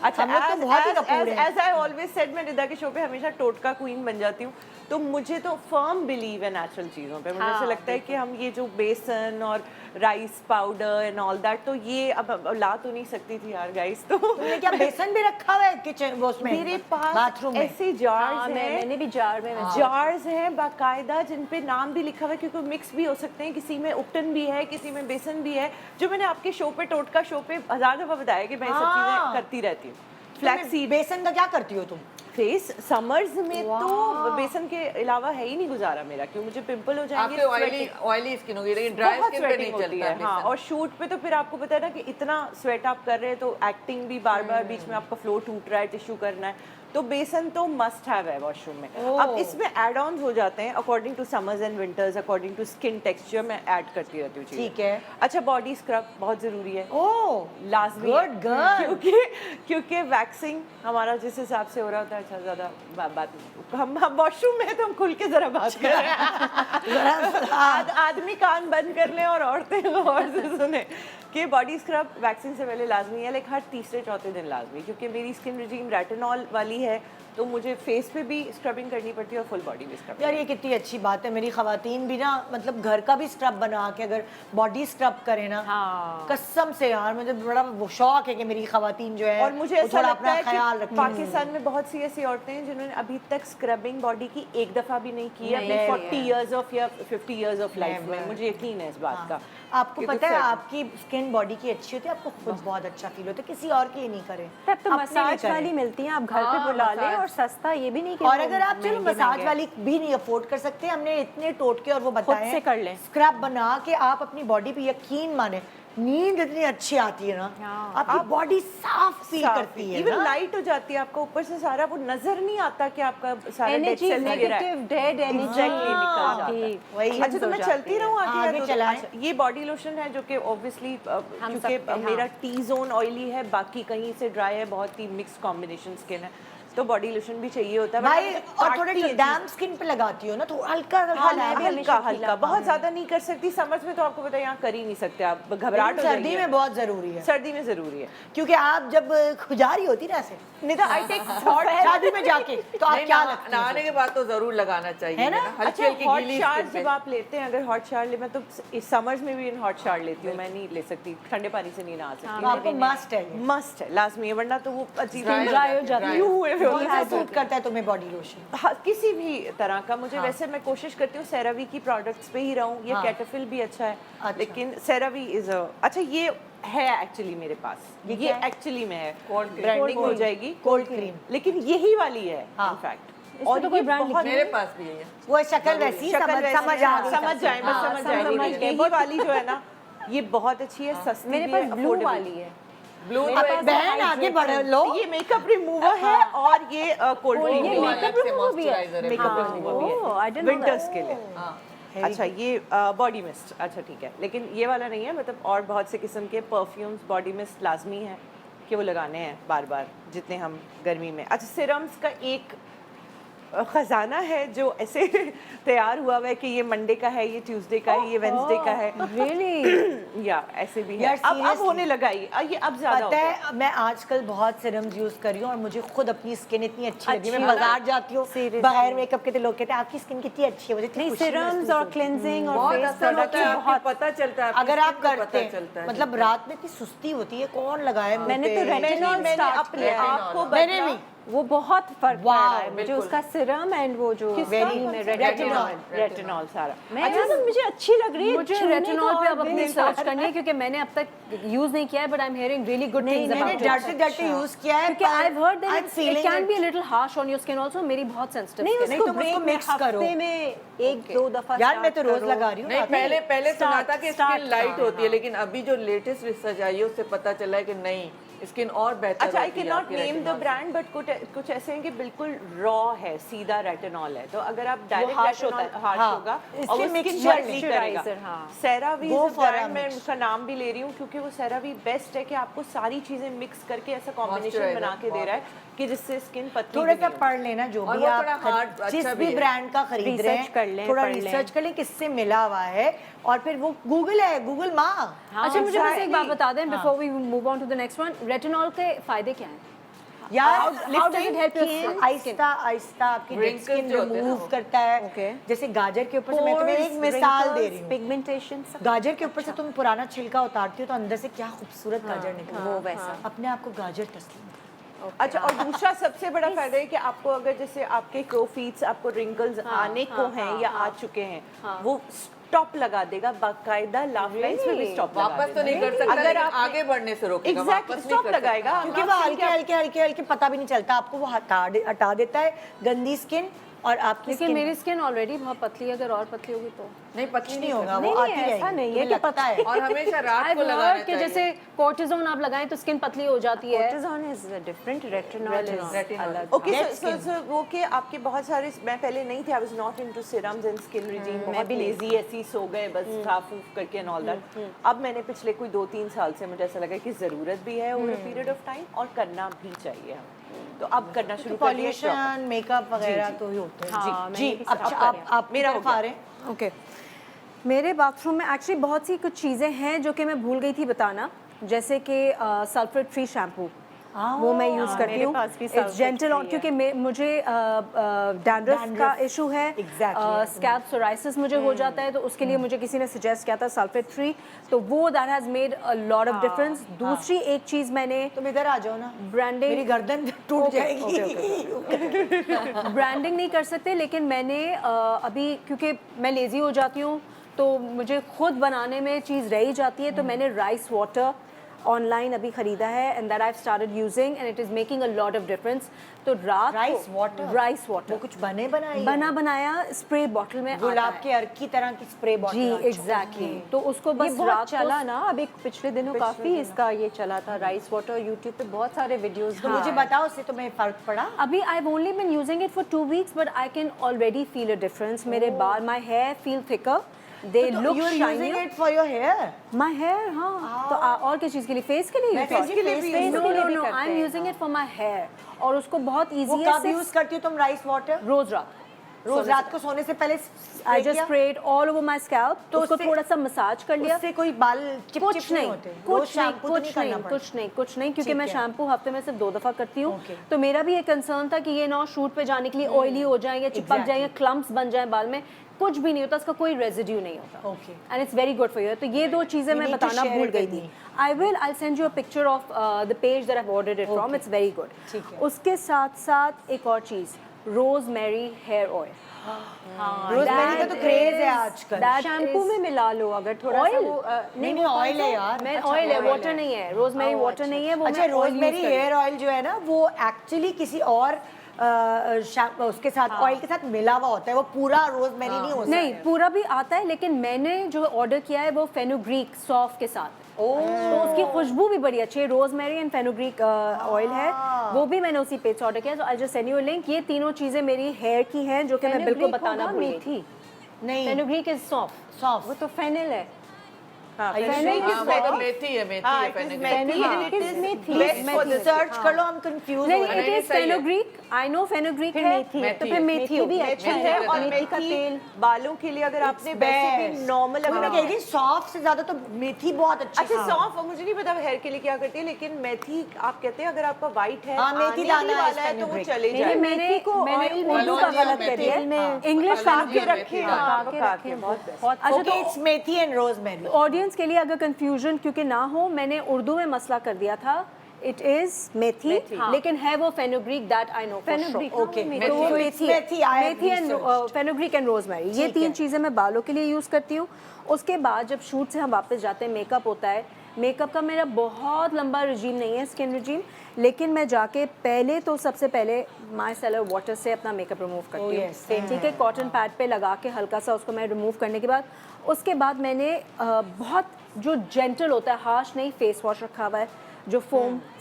अच्छा, हम लोग तो बहुत ही कपूर हैं। as I always said, मैं निदा के शो पे हमेशा टोटका क्वीन बन जाती हूँ। तो मुझे तो फर्म बिलीव है नेचुरल चीज़ों पे। मुझे ऐसा लगता है कि हम ये जो बेसन और rice powder and all that, तो ये अब ला तो नहीं सकती थी यार गाइस। तो तुमने क्या बेसन भी रखा हुआ है किचन वो उसमें मेरे पास बाथरूम में? ऐसे हाँ, जार्स मैंने भी जार में जार्स हैं बाकायदा जिन पे नाम भी लिखा हुआ है, क्योंकि मिक्स भी हो सकते हैं, किसी में उपटन भी है, किसी में बेसन भी है, जो मैंने आपके शो पे टोटका शो पे 1000 दफा बताया कि मैं ये सब हाँ। चीजें करती रहती हूँ। फ्लैक्स फ्लैक्स बेसन का क्या करती हो तुम? फेस समर्स में तो बेसन के अलावा है ही नहीं गुजारा मेरा, क्यों मुझे पिंपल हो जाएंगे, आपके ऑयली स्किन होगी, लेकिन ड्राई बहुत स्किन पे स्वेटिंग नहीं होती चलता है। हाँ, और शूट पे तो फिर आपको पता है ना कि इतना स्वेट आप कर रहे हैं तो एक्टिंग भी बार बार बीच में आपका फ्लो टूट रहा है, टिश्यू करना है, तो बेसन तो मस्ट हैव है वॉशरूम में। अब इसमें एड ऑन हो जाते हैं according to summers and winters, according to skin texture मैं ऐड करती रहती हूँ चीज़ें। ठीक है। अच्छा, बॉडी स्क्रब बहुत जरूरी है, ओह लाजमी है। Good girl. क्योंकि वैक्सिंग हमारा जिस हिसाब से हो रहा होता है, अच्छा ज़्यादा बात हम वॉशरूम में है तो हम खुल के ज़रा बात कर रहे हैं। आदमी कान बंद कर लें और औरतें गौर से सुने कि बॉडी स्क्रब वैक्सिंग से पहले लाजमी है, लाइक हर तीसरे चौथे दिन लाजमी, क्योंकि मेरी स्किन रिजीम रेटिनॉल वाली है, तो मुझे फेस पे भी स्क्रबिंग करनी पड़ती है और फुल बॉडी भी स्क्रब। यार ये कितनी अच्छी बात है, मेरी खवातीन भी ना मतलब घर का भी स्क्रब बना के अगर बॉडी स्क्रब करे ना, कसम से यार मुझे बड़ा वो शौक है कि मेरी खवातीन जो है और मुझे वो ऐसा थोड़ा लगता अपना है ख्याल कि रखें। पाकिस्तान में बहुत सी ऐसी औरतें हैं जिन्होंने अभी तक स्क्रबिंग बॉडी की एक दफा भी नहीं की है अपने 40 इयर्स ऑफ या 50 इयर्स ऑफ लाइफ में। मुझे यकीन है इस बात का। आपको क्योंकि पता है certain- आपकी स्किन बॉडी की अच्छी होती है, आपको खुद बहुत अच्छा फील होता है, किसी और के लिए नहीं करें। तब तो अपने लिए मसाज करें। वाली मिलती हैं, आप घर पे हाँ, बुला लें, मसाज। और सस्ता ये भी नहीं कि और वो अगर आप चलो महंगे मसाज महंगे। वाली भी नहीं अफोर्ड कर सकते, हमने इतने टोटके और वो बताए से कर लें। स्क्रब बना के आप अपनी बॉडी पे यकीन माने, नींद इतनी अच्छी आती है ना, हाँ। आपकी बॉडी साफ फील करती है इवन ना। लाइट हो जाती है आपका ऊपर से, सारा वो नजर नहीं आता कि आपका सारा डेड एनर्जी सेल नहीं गिरा है। नेगेटिव डेड एनर्जी Exactly, निकल जाता है। वही अच्छा, तो मैं चलती रहूँ आगे? आगे या चलाएं। अच्छा, ये बॉडी लोशन है जो कि ऑब्वियसली क्योंकि सब पे, हाँ। मेरा टी जोन ऑयली है, बाकी कहीं से ड्राई है, बहुत ही मिक्स कॉम्बिनेशन स्किन है, तो बॉडी लोशन भी चाहिए होता है भाई वरना और थोड़े काटती है डैम स्किन पे लगाती हो ना तो हल्का हल्का हल्का बहुत ज्यादा नहीं कर सकती। समर्स में तो आपको पता है यहाँ कर ही नहीं सकते आप, घबराहट हो सर्दी जाएगी। में बहुत जरूरी है, सर्दी में जरूरी है। क्योंकि आप जब खुजारी होती ना ऐसे नहीं तो आई टेक हॉट शादी में जाके तो आप नहीं, क्या लगती है नहाने के बाद तो जरूर लगाना चाहिए है ना? हल्की अच्छा हल्की हॉट गीली शावर skin पे। जब आप लेते हैं, अगर हॉट शावर ले, मैं तो इस समर्स में भी हॉट शावर लेती हूँ, मैं नहीं ले सकती ठंडे पानी से नहीं नहा तो सकती। आपको मस्ट है ये। मस्ट है, लाजमी है, वरना तो वो अजीब Dry हो जाती है। यूं हुए हुए कौन सा होते हैं। सूट करता है तुम्हें बॉडी लोशन? हाँ, किसी भी तरह का मुझे वैसे मैं कोशिश करती हूँ सेरावी की प्रोडक्ट्स पे ही रहूँ। ये कैटाफिल भी अच्छा है, अच्छा। लेकिन सेरावी इज अच्छा ये है एक्चुअली मेरे पास, ये ये क्या है? एक्चुअली में है, Cold cream। ब्रांडिंग हो जाएगी, कोल्ड क्रीम लेकिन यही वाली है हाँ। इनफैक्ट। और तो कोई ब्रांड मेरे पास भी है ये। वो शक्ल वैसी शक्ल समझ वैसी समझ है, आ गई समझ जाए बस हाँ, समझ जाएगी। यही वाली जो है ना ये बहुत अच्छी है, सस्ती मेरे भी पास है, ब्लू affordable। वाली है। ब्लू अब बहन आगे बढ़ लो। ये मेकअप रिमूवर है और ये कोल्ड ये क्रीम makeup अलग से remover भी है। moisturizer है। मेकअप हाँ। रिमूवर भी Oh, I है didn't know विंटर्स that. के लिए। अच्छा ये बॉडी मिस्ट, अच्छा ठीक है, लेकिन ये वाला नहीं है, मतलब और बहुत से किस्म के परफ्यूम्स बॉडी मिस्ट लाजमी है कि वो लगाने हैं बार बार जितने हम गर्मी में। अच्छा सिरम्स का एक खजाना है जो ऐसे तैयार हुआ हुआ है कि ये मंडे का है, ये ट्यूसडे का है, ये वेंसडे का है, Really? या ऐसे भी है। यार, अब seriously? होने लगा ये अब ज्यादा हो पता गया। है मैं आजकल बहुत सिरम्स यूज कर रही हूँ और मुझे खुद अपनी स्किन इतनी अच्छी लगी है। मैं अच्छी बाजार जाती हूँ Seriously? बगैर मेकअप के तो लोग कहते हैं आपकी स्किन कितनी अच्छी है, मुझे इतनी नहीं खुशी सिरम्स महसूस और होती है। क्लेंजिंग और बहुत फेस असर होता है, प्रोडक्ट आपको पता चलता है आपकी अगर आप skin को करते पता चलता हैं है। मतलब रात में इतनी सुस्ती होती है, कौन लगाए मुंह मैंने पे? तो रेटिनॉल मैंने स्टार्ट अपने किया है। आप को मैंने बदला। भी वो बहुत फर्क पड़ रहा है मुझे बिल्कुल। उसका सिरम एंड वो जो रेटिनॉल रेटिनॉल सारा। अच्छा मुझे अच्छी लग रही है मुझे छूने रेटिनॉल का पे और अब अपनी दिल सर्च का। करनी है क्योंकि मैंने अब तक यूज नहीं किया है but I am hearing really good things मैंने अबाउट डरते डरते यूज किया है क्योंकि I have heard I'm that it feeling can be a it. Little harsh on your skin also. मेरी बहुत सेंसिटिव नहीं स्किन है। उसको तुम उसको ब्रेक में mix करो। हफ्ते में एक दो दफा यार मैं तो start रोज करो। लगा रही हूँ नहीं रात में। पहले सुना था कि start स्किन लाइट होती है, लेकिन अभी जो लेटेस्ट रिसर्च आई है उससे पता चला है कि नहीं स्किन और बेहतर अच्छा आई होती कैन है नॉट आपकी नेम द retinol से। ब्रांड बट कुछ ऐसे हैं कि बिल्कुल रॉ है, सीधा रेटिनॉल है, तो अगर आप डायरेक्ट harsh होता रेटिनॉल है। हार्श हाँ, होगा इसके और वो mix स्किन कर नहीं moisturizer, करेगा। हाँ। सेरावी Go for a ब्रांड मैं mix. उसका नाम भी ले रही हूँ क्योंकि वो सेरावी बेस्ट है कि आपको सारी चीजें मिक्स करके ऐसा कॉम्बिनेशन Moisturizer, बना के दे रहा है कि जिससे स्किन पतली थोड़ा भी सा नहीं पढ़ लेना जो और भी वो आप थोड़ा hard, जिस अच्छा भी भी है। ब्रांड का खरीद रहे Research कर हैं लें, थोड़ा पढ़ लें। रिसर्च कर लें किससे मिला हुआ है और फिर वो गूगल है, गूगल माँ। अच्छा मुझे बस एक बात बता दें हाँ। Before we move on to the next one, retinol के फायदे क्या हैं? यार how does it help your skin? Aahista Aahista आपकी डेड Wrinkles स्किन जो होते हैं ना रिमूव वो। करता है। Okay. जैसे गाजर के ऊपर से मैं तुम्हें एक मिसाल दे रही हूँ। पिगमेंटेशन गाजर के ऊपर से तुम पुराना छिलका उतारती हो तो अंदर से क्या खूबसूरत गाजर निकलता है। वो वैसा अपने आप को गाजर तस्लीम करो। अच्छा और दूसरा सबसे बड़ा फायदा है कि आपको अगर जैसे आपके क्रोफीट्स आपको रिंकल्स आने को हैं या आ चुके हैं वो स्टॉप लगा देगा, बाकायदा लाफ लाइंस में भी स्टॉप लगा वापस तो नहीं कर सकता, अगर लेकिन आप आगे बढ़ने से रोकेगा, एग्जैक्टली वापस नहीं स्टॉप कर सकता। लगाएगा क्योंकि वो हल्के हल्के पता भी नहीं चलता आपको, वो हटा देता है गंदी स्किन और आपकी लेकिन स्किन मेरी स्किन ऑलरेडी बहुत पतली है, अगर और पतली होगी तो नहीं पतली नहीं होगा, वो नहीं, आती ऐसा रहेगी, नहीं है तुम्हें कि लगता है। और हमेशा रात I've को लगाना heard कि चाहिए। जैसे कोर्टिजोन आप लगाएं तो स्किन पतली हो जाती है। cortisone is different, retinol is Retinol. अलग। ओके Dead सो वो कि आपके बहुत सारे, मैं पहले नहीं थी, I was not into serums and skin regime, बहुत लेजी ऐसी सो गए बस साफ ऊफ करके एंड ऑल दैट। अब मैंने पिछले कोई 2-3 साल से मुझे ऐसा लगा कि ज़रूरत भी है over a period of time और करना भी चाहिए हमें, तो अब करना शुरू कर दिया proper। पॉल्यूशन मेकअप वगैरह तो ही होते हैं। हाँ, जी मैंने भी अब start आप मेरा आ रहे हैं। ओके मेरे बाथरूम में एक्चुअली बहुत सी कुछ चीज़ें हैं जो कि मैं भूल गई थी बताना, जैसे कि सल्फेट फ्री शैम्पू वो मैं यूज़ करती मेरे हूँ। पास भी it's sulfate gentle on free क्योंकि मुझे डैंड्रफ का Dandruff, इशू है, exactly. स्कैल्प सोराइसिस मुझे हो जाता है, तो उसके लिए मुझे किसी ने सजेस्ट किया था सल्फेट फ्री, तो वो that has made a lot of difference. दूसरी एक चीज़ मैंने तुम इधर आ जाओ ना, ब्रांडिंग मेरी गर्दन टूट जाएगी। ब्रांडिंग नहीं कर सकते, लेकिन मैंने अभी क्योंकि मैं लेज़ी हो जाती हूँ तो मुझे खुद बनाने में चीज़ रह ही जाती है, तो मैंने राइस वाटर ऑनलाइन अभी ख़रीदा है and that I have started using and it is making a lot of difference. तो रात राइस वाटर, राइस वो वाटर कुछ बने बनाई है? बना बनाया स्प्रे बॉटल में आता गुलाब है। के अर्क की तरह की स्प्रे बॉटल। जी अच्छा। एग्जैक्टली, तो उसको ये बस बहुत रात चला को ना, अब एक पिछले दिनों काफी इसका ये चला था राइस वाटर, यूट्यूब पे बहुत सारे वीडियोस। तो मुझे बताओ उससे तुम्हें फर्क पड़ा? अभी I have only been using it for 2 weeks but I can already feel a difference. मेरे बाल, my hair feel thicker, they तो look you're using shinier. it for your hair? My hair, हाँ. तो और किस चीज़ के लिए? फेस के लिए? face के लिए भी use No, करते no, हैं. no. I'm using it for my hair. और उसको बहुत वो easy है. कब यूज करती हो तुम राइस वाटर? रोज रात. रोज रात को सोने से पहले I just sprayed all over my scalp. तो उसको उससे- थोड़ा सा मसाज कर लिया. उससे कोई बाल चिप कुछ नहीं, होते? रोज कुछ नहीं, shampoo तो कुछ करना नहीं, पड़ता? कुछ नहीं, क्योंकि ठीक मैं है। शैम्पू हफ्ते में सिर्फ 2 दफा करती हूँ. Okay. तो मेरा भी ये कंसर्न था कि ये ना शूट पे जाने के लिए ऑयली हो जाएंगे, चिपक Exactly. जाएंगे, क्लम्प्स बन जाए बाल में. कुछ भी नहीं होता, इसका कोई रेजिड्यू नहीं होता. Okay. And it's very good for you. तो ये 2 चीजें You मैं need to बताना share भूल it गई with थी. me. I'll send you a picture of the page that I've ordered it from. Okay. It's very good. ठीक है. उसके साथ साथ एक और चीज, रोजमेरी हेयर ऑयल. रोजमेरी का तो क्रेज है आजकल। शैम्पू में मिला लो अगर थोड़ा सा Oil? वो नहीं वो ऑयल है यार। मैं अच्छा, ऑयल है, oil वाटर नहीं है. रोजमेरी वाटर नहीं है, वो अच्छा मैं oil use रोजमेरी कर रही हूँ. हेयर ऑयल जो है ना वो एक्चुअली किसी और उसके साथ ऑयल के साथ मिला हुआ होता है, वो पूरा रोजमेरी नहीं होता नहीं, है। पूरा भी आता है, लेकिन मैंने जो ऑर्डर किया है वो फेनुग्रीक सॉफ्ट के साथ. तो उसकी खुशबू भी बड़ी अच्छी है. रोजमेरी एंड फेनुग्रीक ऑयल है, वो भी मैंने उसी पेज से ऑर्डर किया. तो I just send you a link. ये तीनों चीजें मेरी हेयर की हैं जो कि मैं बिल्कुल Fenugreek बताना होगा भूल गई. मेथी. नहीं फेनुग्रीक इज सॉफ्ट. सॉफ्ट वो तो फेनिल है. हाँ, Are you fennel sure? is हाँ, methi. वो मेथी है, मेथी हाँ, है it is fennel. methi हाँ, and it it is is methi. best for खुद the सर्च कर लो, हम कंफ्यूज नहीं, हो रहे इट हैं। Is fenugreek. I know fenugreek फिर है, मेथी है. तो फिर मेथी भी होगी. अच्छा मेथी है. है और मेथी का मेथी तेल. बालों के लिए अगर आपने वैसे भी Best. नॉर्मल वही मैं कह रही सॉफ्ट से ज्यादा तो मेथी बहुत अच्छी अच्छा है। सॉफ्ट मुझे नहीं पता हेयर के लिए क्या करती है, लेकिन मेथी आप कहते हैं अगर आपका वाइट है हाँ, मेथी आने दाना भी है वाला है तो वो fenugreek. चले नहीं, जाए मैंने को मैंने oil में उर्दू का कलौंजी और गलत कर मेथी दिया है। है. इंग्लिश कलौंजी पका के और रखे मेथी, हाँ हाँ। पका के बहुत best। अच्छा, ओके तो it's methi and rosemary. Audience के लिए अगर कंफ्यूजन क्योंकि ना हो, मैंने उर्दू में मसला कर दिया था. इट इज मेथी, लेकिन है वो fenugreek. That I know. Fenugreek, हाँ, Okay. वो तो वो मेथी, मेथी I have methi and researched. Fenugreek and rosemary, ये ठीक है। 3 चीज़ें मैं बालों के लिए यूज़ करती हूँ. उसके बाद जब शूट से हम वापस जाते हैं, मेकअप होता है. मेकअप का मेरा बहुत लंबा रिजीम नहीं है, स्किन रिजीम, लेकिन मैं जाके पहले तो सबसे पहले माइसेलर वाटर से अपना मेकअप रिमूव करती हूँ. yes, same ठीक है, कॉटन पैड पे लगा के हल्का सा उसको मैं रिमूव करने के बाद उसके बाद मैंने बहुत जो जेंटल होता है, हार्श नहीं, फेस वॉश रखा हुआ है, जो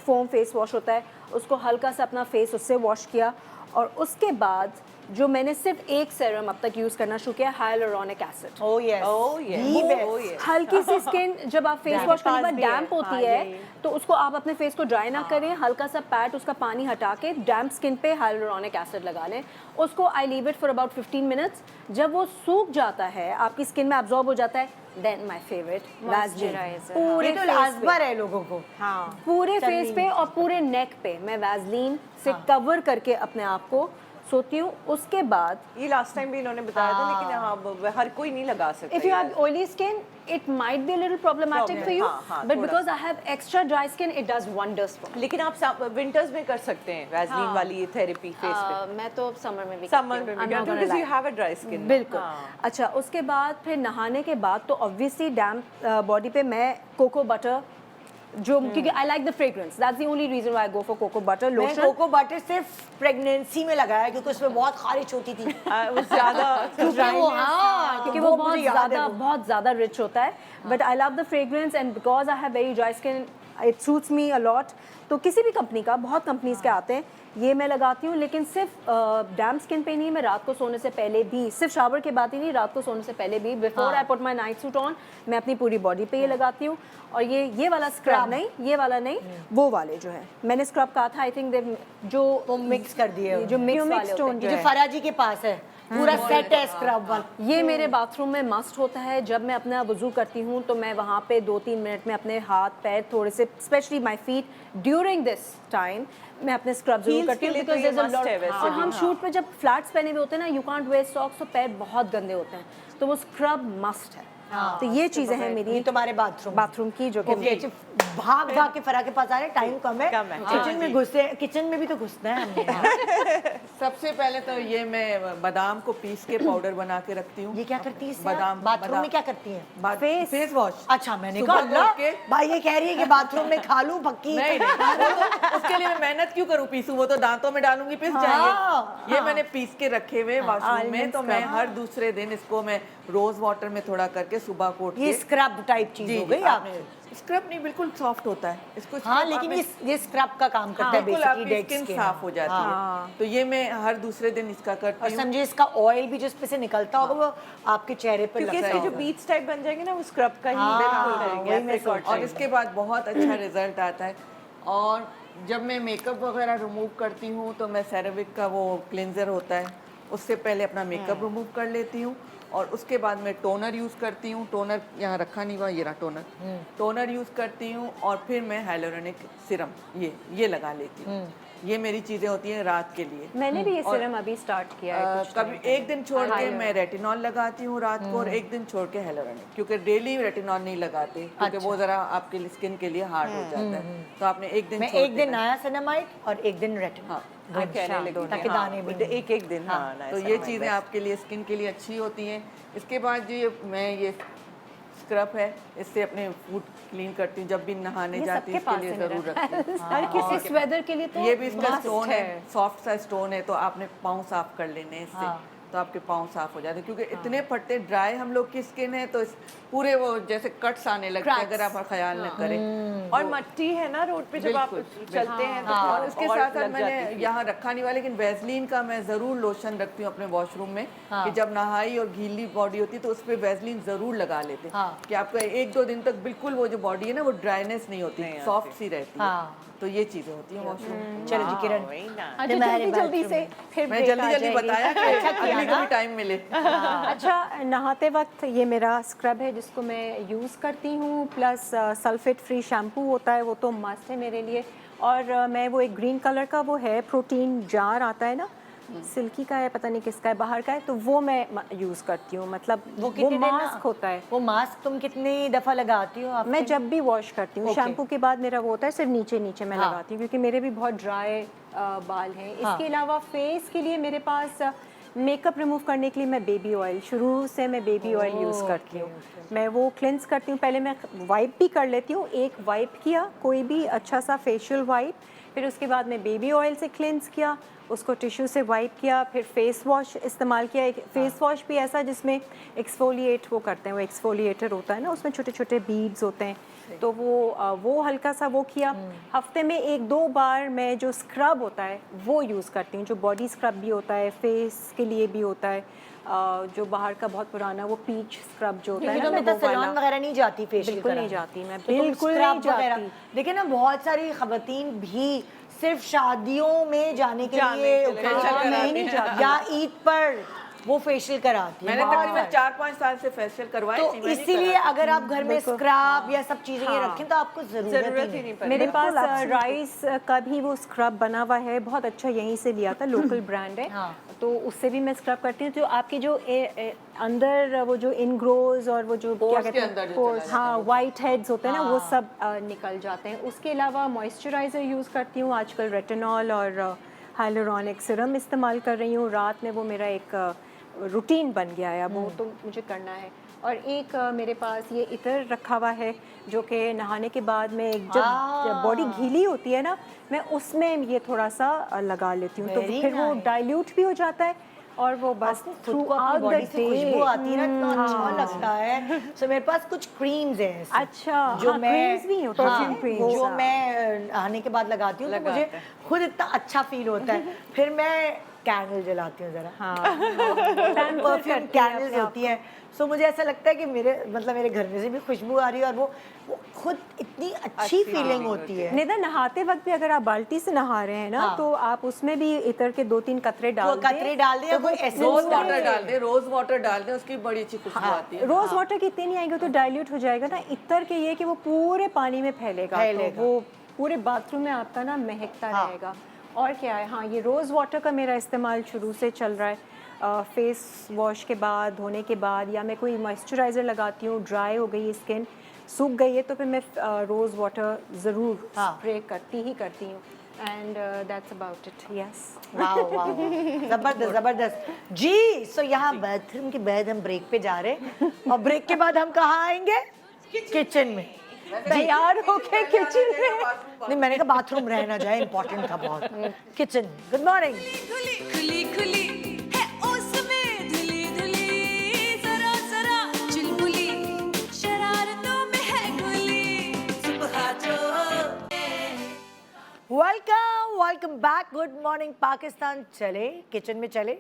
फोम फेस वॉश होता है, उसको हल्का सा अपना फेस उससे वॉश किया. और उसके बाद जो मैंने सिर्फ एक सेरम अब तक यूज़ करना शुरू किया, hyaluronic acid. Oh yes Oh, yes. दी Oh, बेस्ट। yes. हल्की सी स्किन जब आप फेस वॉश करने के बाद भी है। डैम्प होती हाँ, है, यही। तो उसको आप अपने फेस को ड्राई ना करें, हल्का सा पैट उसका पानी हटा के डैम्प स्किन पे हाइलुरोनिक एसिड लगा लें. उसको I leave it for about 15 minutes. जब वो सूख जाता है, आपकी स्किन में एब्जॉर्ब हो जाता है, then my favourite Vaseline. Moisturizer. पूरे ये तो face पे, लाजबर है लोगों को। हाँ. पूरे फेस पे और पूरे नेक पे मैं वैसलीन से कवर करके अपने आप को सोती हूँ. उसके बाद ये लास्ट टाइम भी इन्होंने बताया था, लेकिन हाँ हर कोई नहीं लगा सकता if you ये। have oily skin, it might be a little problematic Problem, for you, हाँ, हाँ, but थोड़ा because I have extra dry skin, it does wonders for me. लेकिन आप विंटर्स में कर सकते हैं वैसलीन वाली ये थेरेपी फेस पे। मैं तो समर में भी समर करती में हूँ, भी I'm not because gonna you lie. Have a dry skin. बिल्कुल. अच्छा, उसके बाद फिर नहाने के बाद तो ऑब्वियसली डैम्प बॉडी पे मैं कोको बटर, जो क्योंकि I like the fragrance, that's the only reason why I go for cocoa butter. मैं लोशन कोको बटर सिर्फ प्रेगनेंसी में लगाया क्योंकि उसमें बहुत खारिश होती थी। वो ज्यादा क्योंकि वो हाँ क्योंकि वो बहुत मुझे याद है बहुत ज़्यादा रिच होता है. But I love the fragrance and because I have very dry skin, it suits me a lot. तो किसी भी कंपनी का, बहुत कंपनीज के आते हैं, ये मैं लगाती हूँ. लेकिन सिर्फ डैम्प स्किन पे नहीं, मैं रात को सोने से पहले भी, सिर्फ शावर के बाद ही नहीं, रात को सोने से पहले भी, before I put my night suit on, मैं अपनी पूरी बॉडी पे ये लगाती हूँ. और ये वाला स्क्रब नहीं, ये वाला नहीं, वो वाले जो है मैंने स्क्रब कहा था, आई थिंक जो वो मिक्स कर दिए जो मिक्स वाले होते हैं. जो फरा जी के पास है पूरा सेट है स्क्रब वाला। ये मेरे बाथरूम में मस्ट होता है. जब मैं अपना वजू करती हूँ तो मैं वहाँ पे 2-3 मिनट में अपने हाथ पैर थोड़े से, specially my feet, during this time मैं अपने स्क्रब जरूर Heels करती के हूँ. लिए तो बिकॉज ये देयर इज अ must है वैसे और भी, हम हाँ। शूट पे जब फ्लैट्स पहने हुए होते हैं ना, यू कांट वेयर सॉक्स, तो पैर बहुत गंदे होते हैं, तो वो स्क्रब मस्ट है. तो ये चीज़ें हैं ये मेरी तुम्हारे बाथरूम की जो कि ओके भाग के फरा के पास आ रहे, टाइम कम है, कम है। किचन में घुसे, किचन में भी तो घुसना है हमने। सबसे पहले तो ये मैं बादाम को पीस के पाउडर बना के रखती हूँ. ये क्या करती है इससे? बादाम बाथरूम में क्या करती है? Face wash. अच्छा मैंने सुबह कहा अल्लाह, उठ के भाई ये कह रही है कि बाथरूम में खा लूं पक्की। नहीं तो उसके लिए मैं मेहनत क्यों करूँ, पीसूं, वो तो दांतों में डालूंगी, पिस जाएंगे. ये मैंने पीस के रखे हुए वॉशरूम में, तो मैं हर दूसरे दिन इसको मैं रोज वाटर में थोड़ा करके सुबह को उठ ये के स्क्रब टाइप चीज जी हो गई आप। स्क्रब नहीं, बिल्कुल सॉफ्ट होता है इसको। हाँ scrub लेकिन आपने- ये स्क्रब का काम करता है बिल्कुल बेसिकली आपकी डेड स्किन स्किन। साफ हो जाती है। तो ये मैं हर दूसरे दिन इसका करती और हूँ। समझे इसका ऑयल भी जो इस पे से निकलता होगा वो आपके चेहरे पर क्योंकि लगता इसके जो होगा। बीट्स टाइप बन जाएंगे ना वो स्क्रब का ही हाँ, बिल्कुल करेंगे वही मैं apricot और type। इसके बाद बहुत अच्छा रिजल्ट आता है। और जब मैं मेकअप वगैरह रिमूव करती हूँ तो मैं सेराविक का वो क्लिनजर होता है उससे पहले अपना मेकअप रिमूव कर लेती हूँ, और उसके बाद मैं टोनर यूज़ करती हूँ। टोनर यहाँ रखा नहीं हुआ, ये रहा टोनर। टोनर यूज़ करती हूँ और फिर मैं हाइलोरनिक सिरम ये लगा लेती हूँ। ये मेरी चीज़ें होती हैं रात के लिए। मैंने भी ये सीरम अभी स्टार्ट किया है कुछ कभी एक दिन छोड़ के मैं रेटिनॉल लगाती हूँ रात को, और एक दिन छोड़ के हाइलोरनिक, क्योंकि डेली रेटिनॉल नहीं लगाते क्योंकि वो जरा आपके स्किन के लिए हार्ड हो जाता है। तो आपने एक दिन मैं छोड़ एक दिन देना। नायासिनामाइड और एक दिन रेटिनॉल हाँ, कहने लगी ताकि हाँ, दाने भी एक एक दिन हाँ तो ये चीज़ें आपके लिए स्किन के लिए अच्छी होती हैं। इसके बाद जो ये स्क्रब है, इससे अपने फूड क्लीन करती हूँ। जब भी नहाने ये जाती हूँ सबके इसके लिए पास है ज़रूर मेरा। रखती हूँ। हर किसी इस वेदर के लिए तो ये भी इसका must स्टोन है, सॉफ्ट सा स्टोन है, तो आपने पाँव साफ कर लेने हैं इससे। तो आपके पाँव साफ हो जाते हैं, क्योंकि इतने फटते ड्राई हम लोग की स्किन है तो पूरे वो जैसे कट्स आने लगते हैं अगर आप ख्याल न करें। और मट्टी है ना रोड पे जब आप चलते हैं तो और उसके और साथ साथ लग मैंने जाती थी। यहाँ रखा नहीं हुआ, लेकिन वैसलीन का मैं ज़रूर लोशन रखती हूँ अपने वॉशरूम में कि जब नहाई और गीली बॉडी होती है तो उस पर वैसलीन ज़रूर लगा लेते हैं कि आपका 1-2 दिन तक बिल्कुल वो जो बॉडी है ना वो ड्राइनेस नहीं होती, सॉफ्ट सी रहती है। तो ये चीज़ें होती हैं वॉशरूम में। चलो जी किरण वही ना। अच्छा तुम्हारे जल्दी bathroom से में। फिर मैं break जल्दी आ जल्दी जाएगी। बताया कि अगली कभी टाइम मिले। अच्छा, नहाते वक्त ये मेरा स्क्रब है जिसको मैं यूज़ करती हूँ, प्लस सल्फेट फ्री शैम्पू होता है, वो तो मस्ट है मेरे लिए। और मैं वो एक ग्रीन कलर का वो है प्रोटीन जार आता है ना, सिल्की का है, पता नहीं किसका है, बाहर का है, तो वो मैं यूज़ करती हूँ। मतलब वो कितने दिन ना- मास्क होता है। वो मास्क तुम कितनी दफा लगाती हो आप? मैं जब भी वॉश करती हूँ Okay. शैम्पू के बाद मेरा वो होता है सिर्फ नीचे नीचे मैं लगाती हूँ, क्योंकि मेरे भी बहुत ड्राई बाल हैं। इसके अलावा फेस के लिए मेरे पास मेकअप रिमूव करने के लिए मैं बेबी ऑयल, शुरू से मैं बेबी ऑयल यूज़ करती हूँ। मैं वो क्लेंस करती हूँ, पहले मैं वाइप भी कर लेती हूँ, एक वाइप किया कोई भी अच्छा सा फेशियल वाइप, फिर उसके बाद मैं बेबी ऑयल से क्लेंस किया, उसको टिश्यू से वाइप किया, फिर फेस वॉश इस्तेमाल किया। एक फेस वॉश भी ऐसा जिसमें एक्सफोलिएट वो करते हैं, वो एक्सफोलिएटर होता है ना, उसमें छोटे छोटे बीड्स होते हैं, तो वो हल्का सा वो किया। हफ्ते में 1-2 बार मैं जो स्क्रब होता है वो यूज़ करती हूँ, जो बॉडी स्क्रब भी होता है, फेस के लिए भी होता है, जो बाहर का बहुत पुराना वो पीच स्क्रब जो होता है क्योंकि ना, तो मैं वो सैलून वाला। वगैरह नहीं जाती फेशियल बिल्कुल नहीं कराने। जाती मैं, तो तुम बिल्कुल scrub नहीं वगैरह- जाती। देखिए ना बहुत सारी खवातीन भी सिर्फ शादियों में जाने के जाने लिए के लिए occasion हाँ, में नहीं जाती। या ईद पर वो फेशियल कराती है। मैंने बहुत तकरीबन सारी। 4-5 साल से फेशियल करवाए तो थी, मैं नहीं इसीलिए कराती। अगर आप घर में स्क्रब या सब चीजें ये रखें तो आपको जरूरत जरूरत ही नहीं पड़ती। मेरे बिल्कुल, पास absolutely। राइस का भी वो स्क्रब बना हुआ है, बहुत अच्छा, यहीं से लिया था, लोकल ब्रांड है। हाँ। तो उससे भी मैं स्क्रब करती हूँ, तो आपकी जो अंदर वो जो इनग्रोज और वो जो क्या Pores कहते के अंदर हैं जो pores, चला जाता हाँ, वाइट हेड्स होते हैं ना, वो हाँ। सब निकल जाते हैं। उसके अलावा मॉइस्चराइज़र यूज़ करती हूँ, आजकल रेटिनॉल और हाइलोरॉनिक सिरम इस्तेमाल कर रही हूँ। रात में वो मेरा एक रूटीन बन गया है, अब वो तो मुझे करना है। और एक मेरे पास ये इतर रखा हुआ है जो कि नहाने के बाद में जब बॉडी गीली होती है ना, मैं उसमें ये थोड़ा सा लगा लेती हूँ, तो Very फिर वो nice। डाइल्यूट भी हो जाता है और वो बस खुद थ्रू को अपनी बॉडी से खुशबू आती है ना, इतना अच्छा हाँ। लगता है। सो मेरे पास कुछ क्रीम्स हैं ऐसी, अच्छा, जो हाँ, मैं creams भी होती हैं, हाँ, creams, जो हाँ। मैं नहाने के बाद लगाती हूँ तो मुझे खुद इतना अच्छा फील होता है। फिर मैं कैंडल जलाती हूँ जरा, परफ्यूम कैंडल्स होती हैं, सो मुझे ऐसा लगता है कि मेरे घर में से भी खुशबू आ रही है और वो खुद इतनी अच्छी फीलिंग होती है। निदा नहाते वक्त भी अगर आप बाल्टी से नहा रहे हैं ना, हाँ। तो आप उसमें भी इतर के 2-3 कतरे डाल वो दें। कतरे डाल दें या कोई रोज एसेंस वाटर डाल दे, रोज वाटर डाल दे, उसकी बड़ी अच्छी खुशबू आती है। रोज वाटर की इतनी नहीं आएगी तो डाइल्यूट हो जाएगा ना, इतर के ये कि वो पूरे पानी में फैलेगा, फैलेगा। तो वो पूरे बाथरूम में आपका ना महकता रहेगा। और क्या है, हाँ, ये रोज़ वाटर का मेरा इस्तेमाल शुरू से चल रहा है। फेस वॉश के बाद, धोने के बाद, या मैं कोई मॉइस्चराइज़र लगाती हूँ, ड्राई हो गई स्किन, सूख गई है, तो फिर मैं रोज़ वाटर ज़रूर स्प्रे करती हूँ। And that's about it. Yes, वाह वाह जबरदस्त जबरदस्त जी। सो यहाँ बाथरूम के बाद हम ब्रेक पे जा रहे हैं और ब्रेक के बाद हम कहाँ आएंगे? किचन में। तैयार होके किचन में। नहीं, मैंने कहा बाथरूम रहना जाए, इंपॉर्टेंट था बहुत। किचन। Good morning. खुली खुली खुली है उसमें धुली धुली जरा जरा welcome back, good morning Pakistan. चले किचन में चले।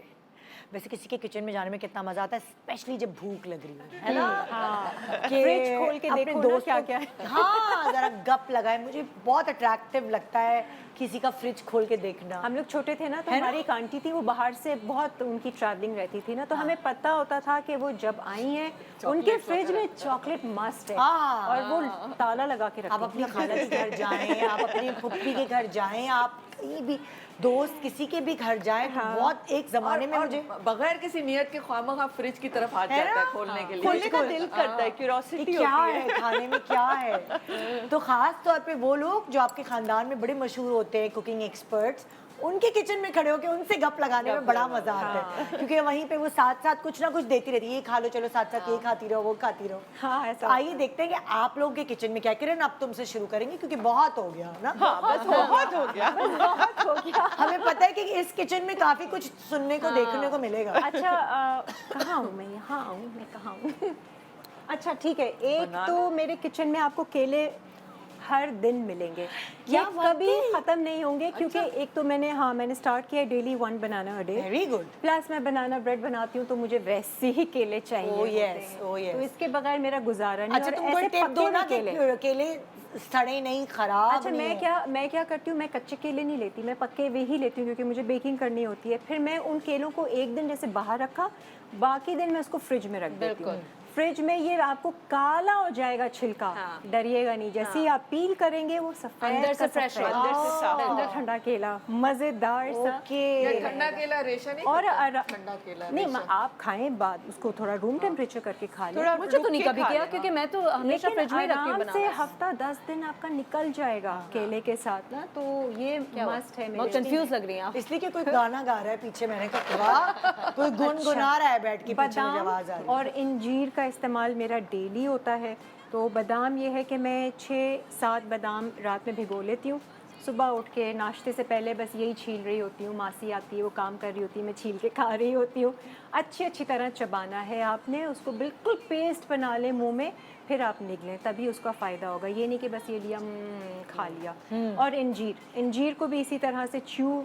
वैसे किसी के किचन में जाने में कितना मजा आता है, स्पेशली जब भूख लग रही है ना। कि फ्रिज खोल के अपने देखो ना दोस्तों- क्या-क्या है। हाँ, जरा गप लगाए। मुझे बहुत अट्रैक्टिव लगता है किसी का फ्रिज खोल के देखना। हम लोग छोटे थे ना तो है ना? हमारी एक आंटी थी, वो बाहर से बहुत उनकी ट्रैवलिंग रहती थी ना, तो हमें पता होता था कि वो जब आई हैं उनके फ्रिज में चॉकलेट मस्ट है हाँ। और वो ताला लगा के आप रखती अपनी थी। खाला के घर जाएं, आप अपनी फुप्पी के घर जाएं, आप कहीं भी दोस्त किसी के भी घर जाएं, तो बहुत एक जमाने में मुझे बगैर किसी नियत के खामखा फ्रिज की तरफ हाथ है जाता है ना? खोलने के लिए। खोलने का दिल करता है, कि क्यूरोसिटी क्या होती है खाने में, क्या है। तो खास तौर पे वो लोग जो आपके खानदान में बड़े मशहूर होते हैं, कुकिंग एक्सपर्ट्स, उनके किचन में खड़े होकर उनसे गप लगाने में बड़ा मजा आता है, क्योंकि वहीं पे वो साथ साथ कुछ ना कुछ देती रहती है। ये खा लो, चलो साथ साथ ये खाती रहो, वो खाती रहो। हाँ, ऐसा आइए देखते हैं कि आप लोगों के किचन में क्या। किरण, अब तुमसे शुरू करेंगे क्योंकि बहुत हो गया ना। हाँ, बस बहुत हो गया। हमें पता है कि इस किचन में काफी कुछ सुनने को देखने को मिलेगा। अच्छा, कहाँ हूँ मैं? यहाँ हूँ मैं, कहाँ हूँ? अच्छा ठीक है, एक तो मेरे किचन में आपको केले हर दिन मिलेंगे, ये कभी ख़त्म नहीं होंगे, क्योंकि एक तो मैंने स्टार्ट किया है daily 1 banana a day. Very good. Plus मैं बनाना ब्रेड बनाती हूँ, तो मुझे वैसे ही केले चाहिए Oh, होते yes, हैं। oh, yes. तो इसके बगैर मेरा गुजारा नहीं। अच्छा, और तुम कोई ऐसे टिप पके दो ना हुए कि केले सड़े नहीं, खराब अच्छा, नहीं मैं क्या करती हूँ, मैं कच्चे केले नहीं लेती, मैं पके हुए ही लेती हूँ, क्योंकि मुझे बेकिंग करनी होती है। फिर मैं उन केलों को एक दिन जैसे बाहर रखा, बाकी दिन मैं उसको फ्रिज में रख देती हूँ। फ्रिज में ये आपको काला हो जाएगा छिलका, डरिएगा नहीं। जैसे ही आप पील करेंगे वो सफेद अंदर से का fresh सफेद, होगा। अंदर से साफ ठंडा ठंडा केला, मजेदार सा। ओके। ठंडा केला रेशा नहीं और करता? ठंडा केला नहीं, रेशा। आप खाएं बाद उसको थोड़ा रूम टेम्परेचर करके खा लें। थोड़ा मुझे तो नहीं रुक के कभी खा किया, लेना। क्योंकि मैं तो हमेशा लेकिन फ्रिज में ही रखती हूँ आराम से बनाना। हफ्ता 10 दिन आपका निकल जाएगा केले के साथ ना, तो ये मस्ट है बहुत मेरे कंफ्यूज लग रही हैं आप। इसलिए कि कोई गाना गा रहा है पीछे, मैंने कहा वाह, कोई गुनगुना रहा है बैठ के पीछे, मुझे आवाज आ रही है। और इंजीर का इस्तेमाल मेरा डेली होता है। तो बादाम ये है कि मैं 6-7 बादाम रात में भिगो लेती हूँ, सुबह उठ के नाश्ते से पहले बस यही छील रही होती हूँ। मासी आती है, वो काम कर रही होती है, मैं छील के खा रही होती हूँ। अच्छी तरह चबाना है आपने उसको, बिल्कुल पेस्ट बना लें मुंह में, फिर आप निगलें, तभी उसका फ़ायदा होगा। ये नहीं कि बस ये लिया खा लिया। और इंजीर को भी इसी तरह से च्यू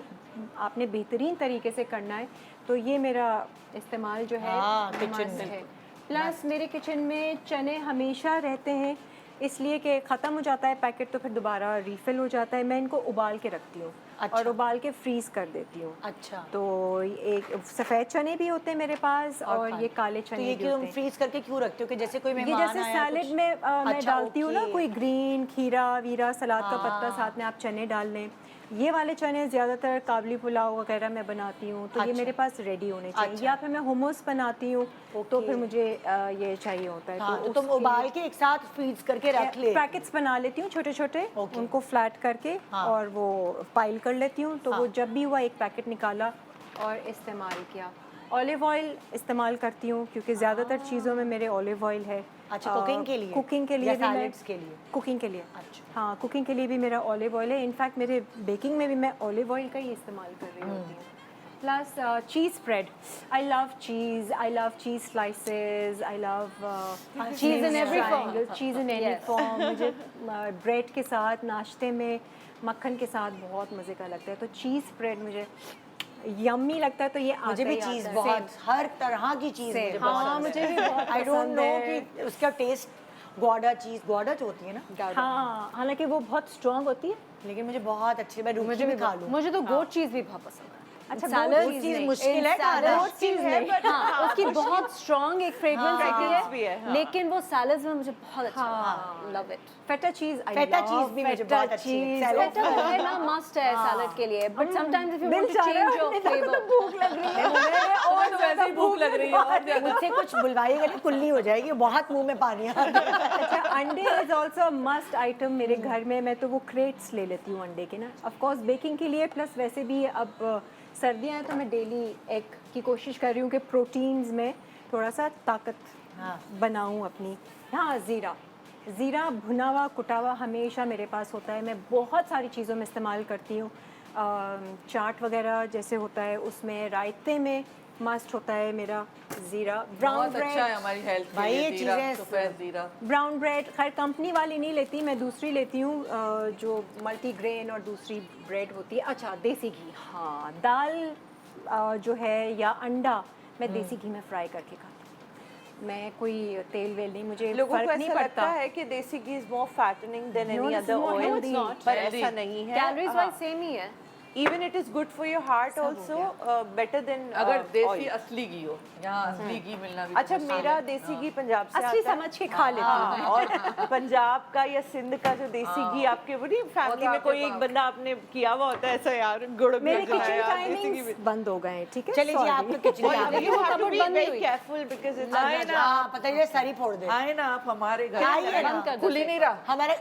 आपने बेहतरीन तरीके से करना है। तो ये मेरा इस्तेमाल जो है हाँ, किचन must में। है। प्लस मेरे किचन में चने हमेशा रहते हैं, इसलिए कि ख़त्म हो जाता है पैकेट तो फिर दोबारा रीफ़िल हो जाता है। मैं इनको उबाल के रखती हूँ और उबाल के फ्रीज़ कर देती हूँ। अच्छा, तो एक सफ़ेद चने भी होते हैं मेरे पास और ये काले तो चने ये भी क्यों होते हैं। फ्रीज करके क्यों रखते हो कि जैसे कोई ये मेहमान जैसे आया सैलेड कुछ- में मैं अच्छा, डालती हूँ ना, ओके। कोई ग्रीन खीरा वीरा सलाद का पत्ता, साथ में आप चने डाल लें। ये वाले चने ज़्यादातर काबली पुलाव वगैरह मैं बनाती हूँ, तो ये मेरे पास रेडी होने चाहिए। अच्छा। या फिर मैं हुमस बनाती हूँ, तो फिर मुझे ये चाहिए होता है। हाँ, तो तुम उसके उबाल के एक साथ फ्रीज करके रख ले। पैकेट्स बना लेती हूँ छोटे छोटे, उनको फ्लैट करके और वो पाइल कर लेती हूँ। तो वो जब भी हुआ एक पैकेट निकाला और इस्तेमाल किया। ऑलिव ऑयल इस्तेमाल करती हूँ, क्योंकि ज़्यादातर चीज़ों में मेरे ऑलिव ऑयल है। अच्छा, कुकिंग के लिए? कुकिंग के लिए या भी मैं- सैलेड्स के लिए? कुकिंग के लिए। अच्छा। हाँ, कुकिंग के लिए भी मेरा ऑलिव ऑयल है। इनफैक्ट मेरे बेकिंग में भी मैं ऑलिव ऑयल का ही इस्तेमाल कर रही होती हूँ। Plus cheese spread, I love cheese, I love cheese slices, I love Cheese in every form. Cheese in any Yes. Form. मुझे ब्रेड के साथ, नाश्ते में मक्खन के साथ बहुत मज़े का लगता है। तो चीज़ स्प्रेड मुझे यम्मी लगता है, तो ये मुझे भी चीज बहुत, हर तरह की चीज मुझे Same. बहुत हाँ, मुझे भी बहुत आई डोंट पसंद नो है। कि उसका टेस्ट गौडा चीज, गौडा जो होती है ना, हाँ, हालांकि वो बहुत स्ट्रॉन्ग होती है। लेकिन मुझे बहुत अच्छी, मैं रूखी भी खा लूँ। मुझे तो गोट चीज भी बहुत पसंद है। अच्छा, सैलड गोट चीज मुश्किल है खाना। चीज है, but हाँ, उसकी बहुत स्ट्रॉन्ग एक फ्रेग्रेंस fragrance भी आती है, है, हाँ। लेकिन वो सैलड्स में मुझे बहुत अच्छा लव इट। फेटा चीज़, फेटा चीज भी मुझे बहुत अच्छी है। सैलेड फेटा तो है ना, मस्ट है सैलड के लिए, but sometimes if you want to change your flavour. भूख लग रही है और वैसे ही भूख लग रही है और ज्यादा। मुझसे कुछ बुलवाइएगा नहीं, कुल्ली हो जाएगी, बहुत मुंह में पानी आ रहा है। अच्छा, अंडे इज ऑल्सो मस्ट आइटम मेरे घर में। मैं तो वो क्रेट्स ले लेती हूँ अंडे के ना, ऑफ कोर्स बेकिंग के लिए, प्लस वैसे भी अब सर्दियाँ हैं तो मैं डेली एग की कोशिश कर रही हूँ कि प्रोटीन्स में थोड़ा सा ताकत बनाऊँ अपनी। हाँ, ज़ीरा भुना हुआ कुटा हुआ हमेशा मेरे पास होता है। मैं बहुत सारी चीज़ों में इस्तेमाल करती हूँ। चाट वगैरह जैसे होता है उसमें, रायते में मस्ट होता है मेरा ज़ीरा, ब्राउन बहुत अच्छा है ब्रेड। हमारी हेल्थ के भाई, लिए ये जीरा, चीज़ें सफ़ेद जीरा। ब्राउन ब्रेड खैर कंपनी वाली नहीं लेती, मैं दूसरी लेती हूँ जो मल्टीग्रेन और दूसरी ब्रेड होती है। अच्छा, देसी घी, हाँ, दाल जो है या अंडा मैं देसी घी में फ्राई करके खाती हूँ। मैं कोई तेल वेल नहीं, मुझे लोगों को फर्क नहीं ऐसा लगता पड़ता। है कि desi ghee is more fattening than No, any this is other more oil, healthy. No, it's पर healthy. ऐसा नहीं है। कैलोरीज वाइज सेम ही है। Even it is good for your heart also, better than अगर देसी असली घी हो, यहाँ असली घी मिलना भी अच्छा, मुश्किल मेरा है। देसी घी पंजाब से असली आता है। समझ के खा लेती हूँ। हाँ, और पंजाब का या सिंध का जो देसी घी आपके वो नहीं फैमिली में आपके कोई एक पास। बंदा आपने किया हुआ होता है ऐसा, यार गुड़ में मेरे बनाया, किचन देसी घी टाइमिंग्स बंद हो गए हैं, ठीक है? चलिए जी, Sorry. आप तो किचन में आ गए। You have to cupboard be बंद नहीं very हुई। careful because it's आए ना। हाँ, पता है, सारी फोड़ दे आए ना आप हमारे घर, आइए ना। बंद कर दो खुल ही नहीं रहा। हमारे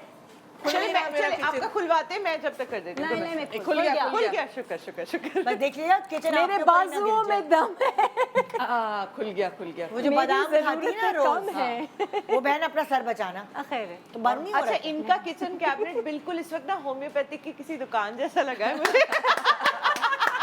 चलिए नहीं रहा मेरा चलिए, किचन। आपका खुलवाते हैं, मैं जब तक कर देती हूँ। नहीं, मैं खुल गया, खुल गया, शुक्र शुक्र शुक्र। बस देख लिया किचन मेरे आपके ऊपर ही ना बाजुओं गिर जाए। में दम है। खुल गया खुल गया। वो जो मेरी बादाम खाती है ना ज़रूरतें रोज, कम हैं। वो बहन अपना सर बचाना, खैर है। तो बंद नहीं हो अच्छा, रहा है। इनका किचन कैबिनेट बिल्कुल इस वक्त ना होम्योपैथिक की किसी दुकान जैसा लगा है मुझे।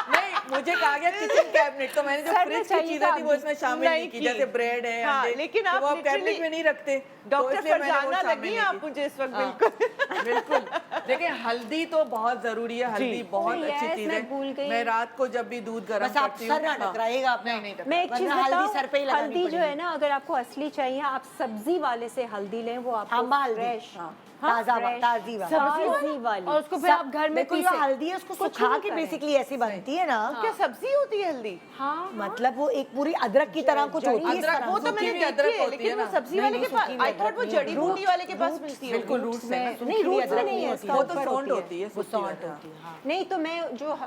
नहीं, मुझे कहा गया किचन कैबिनेट, तो मैंने जो सर में फ्रिज की चाहिए चीजें था थी वो इसमें शामिल नहीं की, जैसे ब्रेड है, हाँ, अंडे, लेकिन तो आप वो आप कैबिनेट literally में नहीं रखते। डॉक्टर इसलिए मैंने वो फरजाना शामिल लगी नहीं आप की। मुझे इस वक्त हाँ, बिल्कुल। बिल्कुल। देखिए, हल्दी तो बहुत जरूरी है, हल्दी बहुत Oh, अच्छी yes, चीज मैं भूल है। गई। मैं रात को जब भी दूध गर्म बस आप करती हूँ, सर ना हाँ। टकराइएगा अपना। नहीं नहीं मैं एक चीज वरना हल्दी सर पे ही बताऊं, लगानी हल्दी जो है पड़ेगी। ना, अगर आपको असली चाहिए आप सब्जी वाले से हल्दी लें, वो आपको अम्बा हल्दी। फ्रेश, ताज़ा fresh, ताज़ी वाली। ताज़ी वाली। और उसको फिर आप घर में देखो, जो पीसे। हल्दी है उसको कुछ सुखा नहीं के करें। बेसिकली ऐसी बनती है ना, क्या सब्जी होती है हल्दी? हाँ, मतलब वो एक पूरी अदरक की तरह कुछ होती है इस अदरक, तरह वो से। तो मैंने सूखी भी देखी अदरक है, होती है लेकिन वो ना। सब्जी वाले के पास, सूखी भी आई थॉट वो अदरक जड़ी नहीं बूटी वाले के पास मिलती है। बिल्कुल रूट्स है ना। नहीं रूट्स में नहीं है, होती है। वो स्टॉक तो पर सौंठ होती होती है, वो सूखी सौंठ है, होती है, हाँ। नहीं तो मैं जो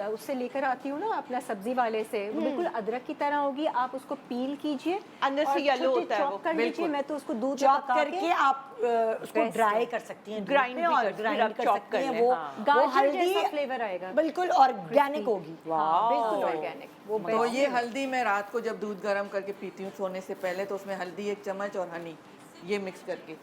उससे लेकर आती हूँ ना अपना सब्जी वाले से, वो बिल्कुल अदरक की तरह होगी। आप उसको पील कीजिए, अंदर से और yellow छोटे होता है वो। चॉप कर लीजिए। बिल्कुल। मैं तो उसको दूध में चॉप पका करके के आप उसको Best ड्राई है। कर सकती हैं, Grind भी और कर- फिर ग्राइंड आप कर chop सकती कर हैं। लें, वो हाँ। वो गाजर हल्दी जैसा फ्लेवर आएगा। बिल्कुल ऑर्गेनिक होगी। हाँ, बिल्कुल ऑर्गेनिक। वो तो best ये है। हल्दी मैं रात को जब दूध गर्म करके पीती हूँ सोने से पहले, तो उसमें हल्दी 1 चम्मच और हनी ये मिक्स करके,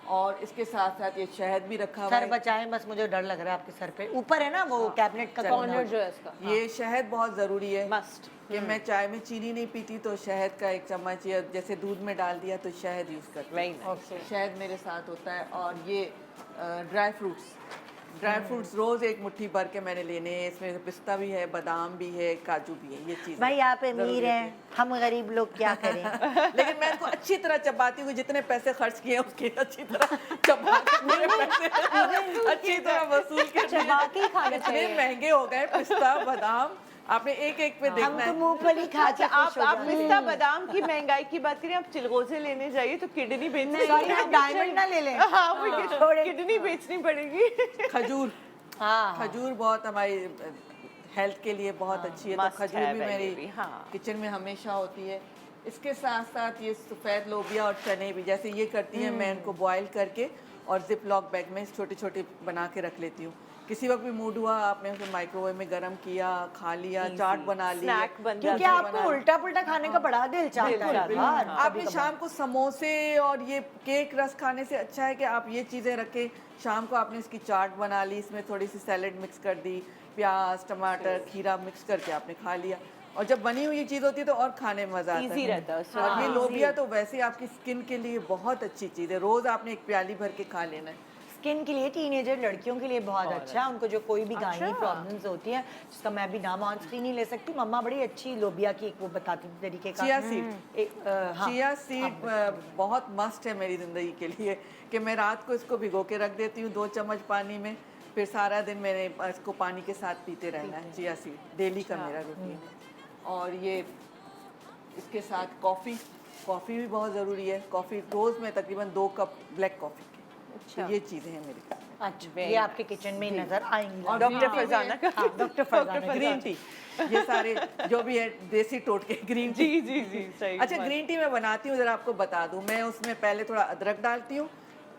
और इसके साथ साथ ये शहद भी रखा हुआ सर है। बचाएं, बस मुझे डर लग रहा है आपके सर पे ऊपर है ना वो कैबिनेट का कॉर्नर कॉर्नर। जो है इसका। ये शहद बहुत ज़रूरी है, मस्ट। कि मैं चाय में चीनी नहीं पीती तो शहद का 1 चम्मच, या जैसे दूध में डाल दिया तो शहद यूज़ करती Very हूँ। शहद मेरे साथ होता है। और ये ड्राई फ्रूट्स रोज़ 1 मुट्ठी भर के मैंने लेने हैं। इसमें पिस्ता भी है, बादाम भी है, काजू भी है, ये चीज़ भाई आप अमीर हैं, हम गरीब लोग क्या करें। लेकिन मैं इसको अच्छी तरह चबाती हूँ, जितने पैसे खर्च किए उसके अच्छी तरह चबा के मेरे पैसे अच्छी तरह वसूल के चबा के ही खाना इतने चाहिए। महंगे हो गए पिस्ता बादाम, आपने एक एक पे हम देखना तो है। मूंगफली खा के अच्छा, खुश हो आप जाते हैं। पिस्ता बादाम की महंगाई की बात करें, आप चिलगोजे लेने जाइए तो किडनी बेचनी सॉरी, हम डायमंड ना ले लें। हाँ, वो किडनी बेचनी पड़ेगी। खजूर हाँ, खजूर बहुत हमारी हेल्थ के लिए बहुत अच्छी है, तो must खजूर have भी है ये मेरी भी, हाँ। किचन में हमेशा होती है। इसके साथ साथ ये सफ़ेद लोबिया और चने भी, जैसे ये करती हैं, मैं इनको बॉईल करके और जिप लॉक बैग में छोटे छोटे बना के रख लेती हूँ। किसी वक्त भी मूड हुआ, आपने उसे माइक्रोवेव में गर्म किया, खा लिया, चाट बना ली, स्नैक बन क्योंकि जाता है। आपको उल्टा पुल्टा खाने का बड़ा दिल चाहता है चाहता है, यार, आपने शाम को समोसे और ये केक रस खाने से अच्छा है कि आप ये चीज़ें रखें। शाम को आपने इसकी चाट बना ली, इसमें थोड़ी सी सैलेड मिक्स कर दी, प्याज टमाटर खीरा मिक्स करके आपने खा लिया। और जब बनी हुई चीज़ होती है तो और खाने में मज़ा आता है। Easy रहता है उससे। और ये लोबिया तो वैसे ही आपकी स्किन के लिए बहुत अच्छी चीज़ है, रोज़ आपने 1 प्याली भर के खा लेना है। स्किन के लिए, टीनेजर लड़कियों के लिए बहुत अच्छा है। उनको जो कोई भी गायनी प्रॉब्लम्स होती हैं, जिसका मैं भी नाम ऑन स्क्रीन नहीं ले सकती, मम्मा बड़ी अच्छी लोबिया की एक वो बताती थी तरीके का। चिया सीड, हाँ, चिया सीड बहुत मस्त है मेरी ज़िंदगी के लिए, कि मैं रात को इसको भिगो के रख देती हूँ 2 चम्मच पानी में, फिर सारा दिन मैंने इसको पानी के साथ पीते रहना है। चिया सीड डेली का मेरा रूटीन है। और ये इसके साथ कॉफ़ी भी बहुत ज़रूरी है। कॉफ़ी रोज़ में तकरीबन 2 कप ब्लैक कॉफ़ी के। अच्छा। तो ये चीज़ें हैं मेरे पास। अच्छा, ये आपके किचन में नजर आएंगी। और डॉक्टर green tea फरजाना भी है। का। हाँ, डॉक्टर फरजाना ग्रीन टी, ये सारे जो भी है देसी टोटके ग्रीन टी। जी जी जी, सही अच्छा, बात। ग्रीन टी मैं बनाती हूँ, ज़रा आपको बता दूँ। मैं उसमें पहले थोड़ा अदरक डालती हूँ,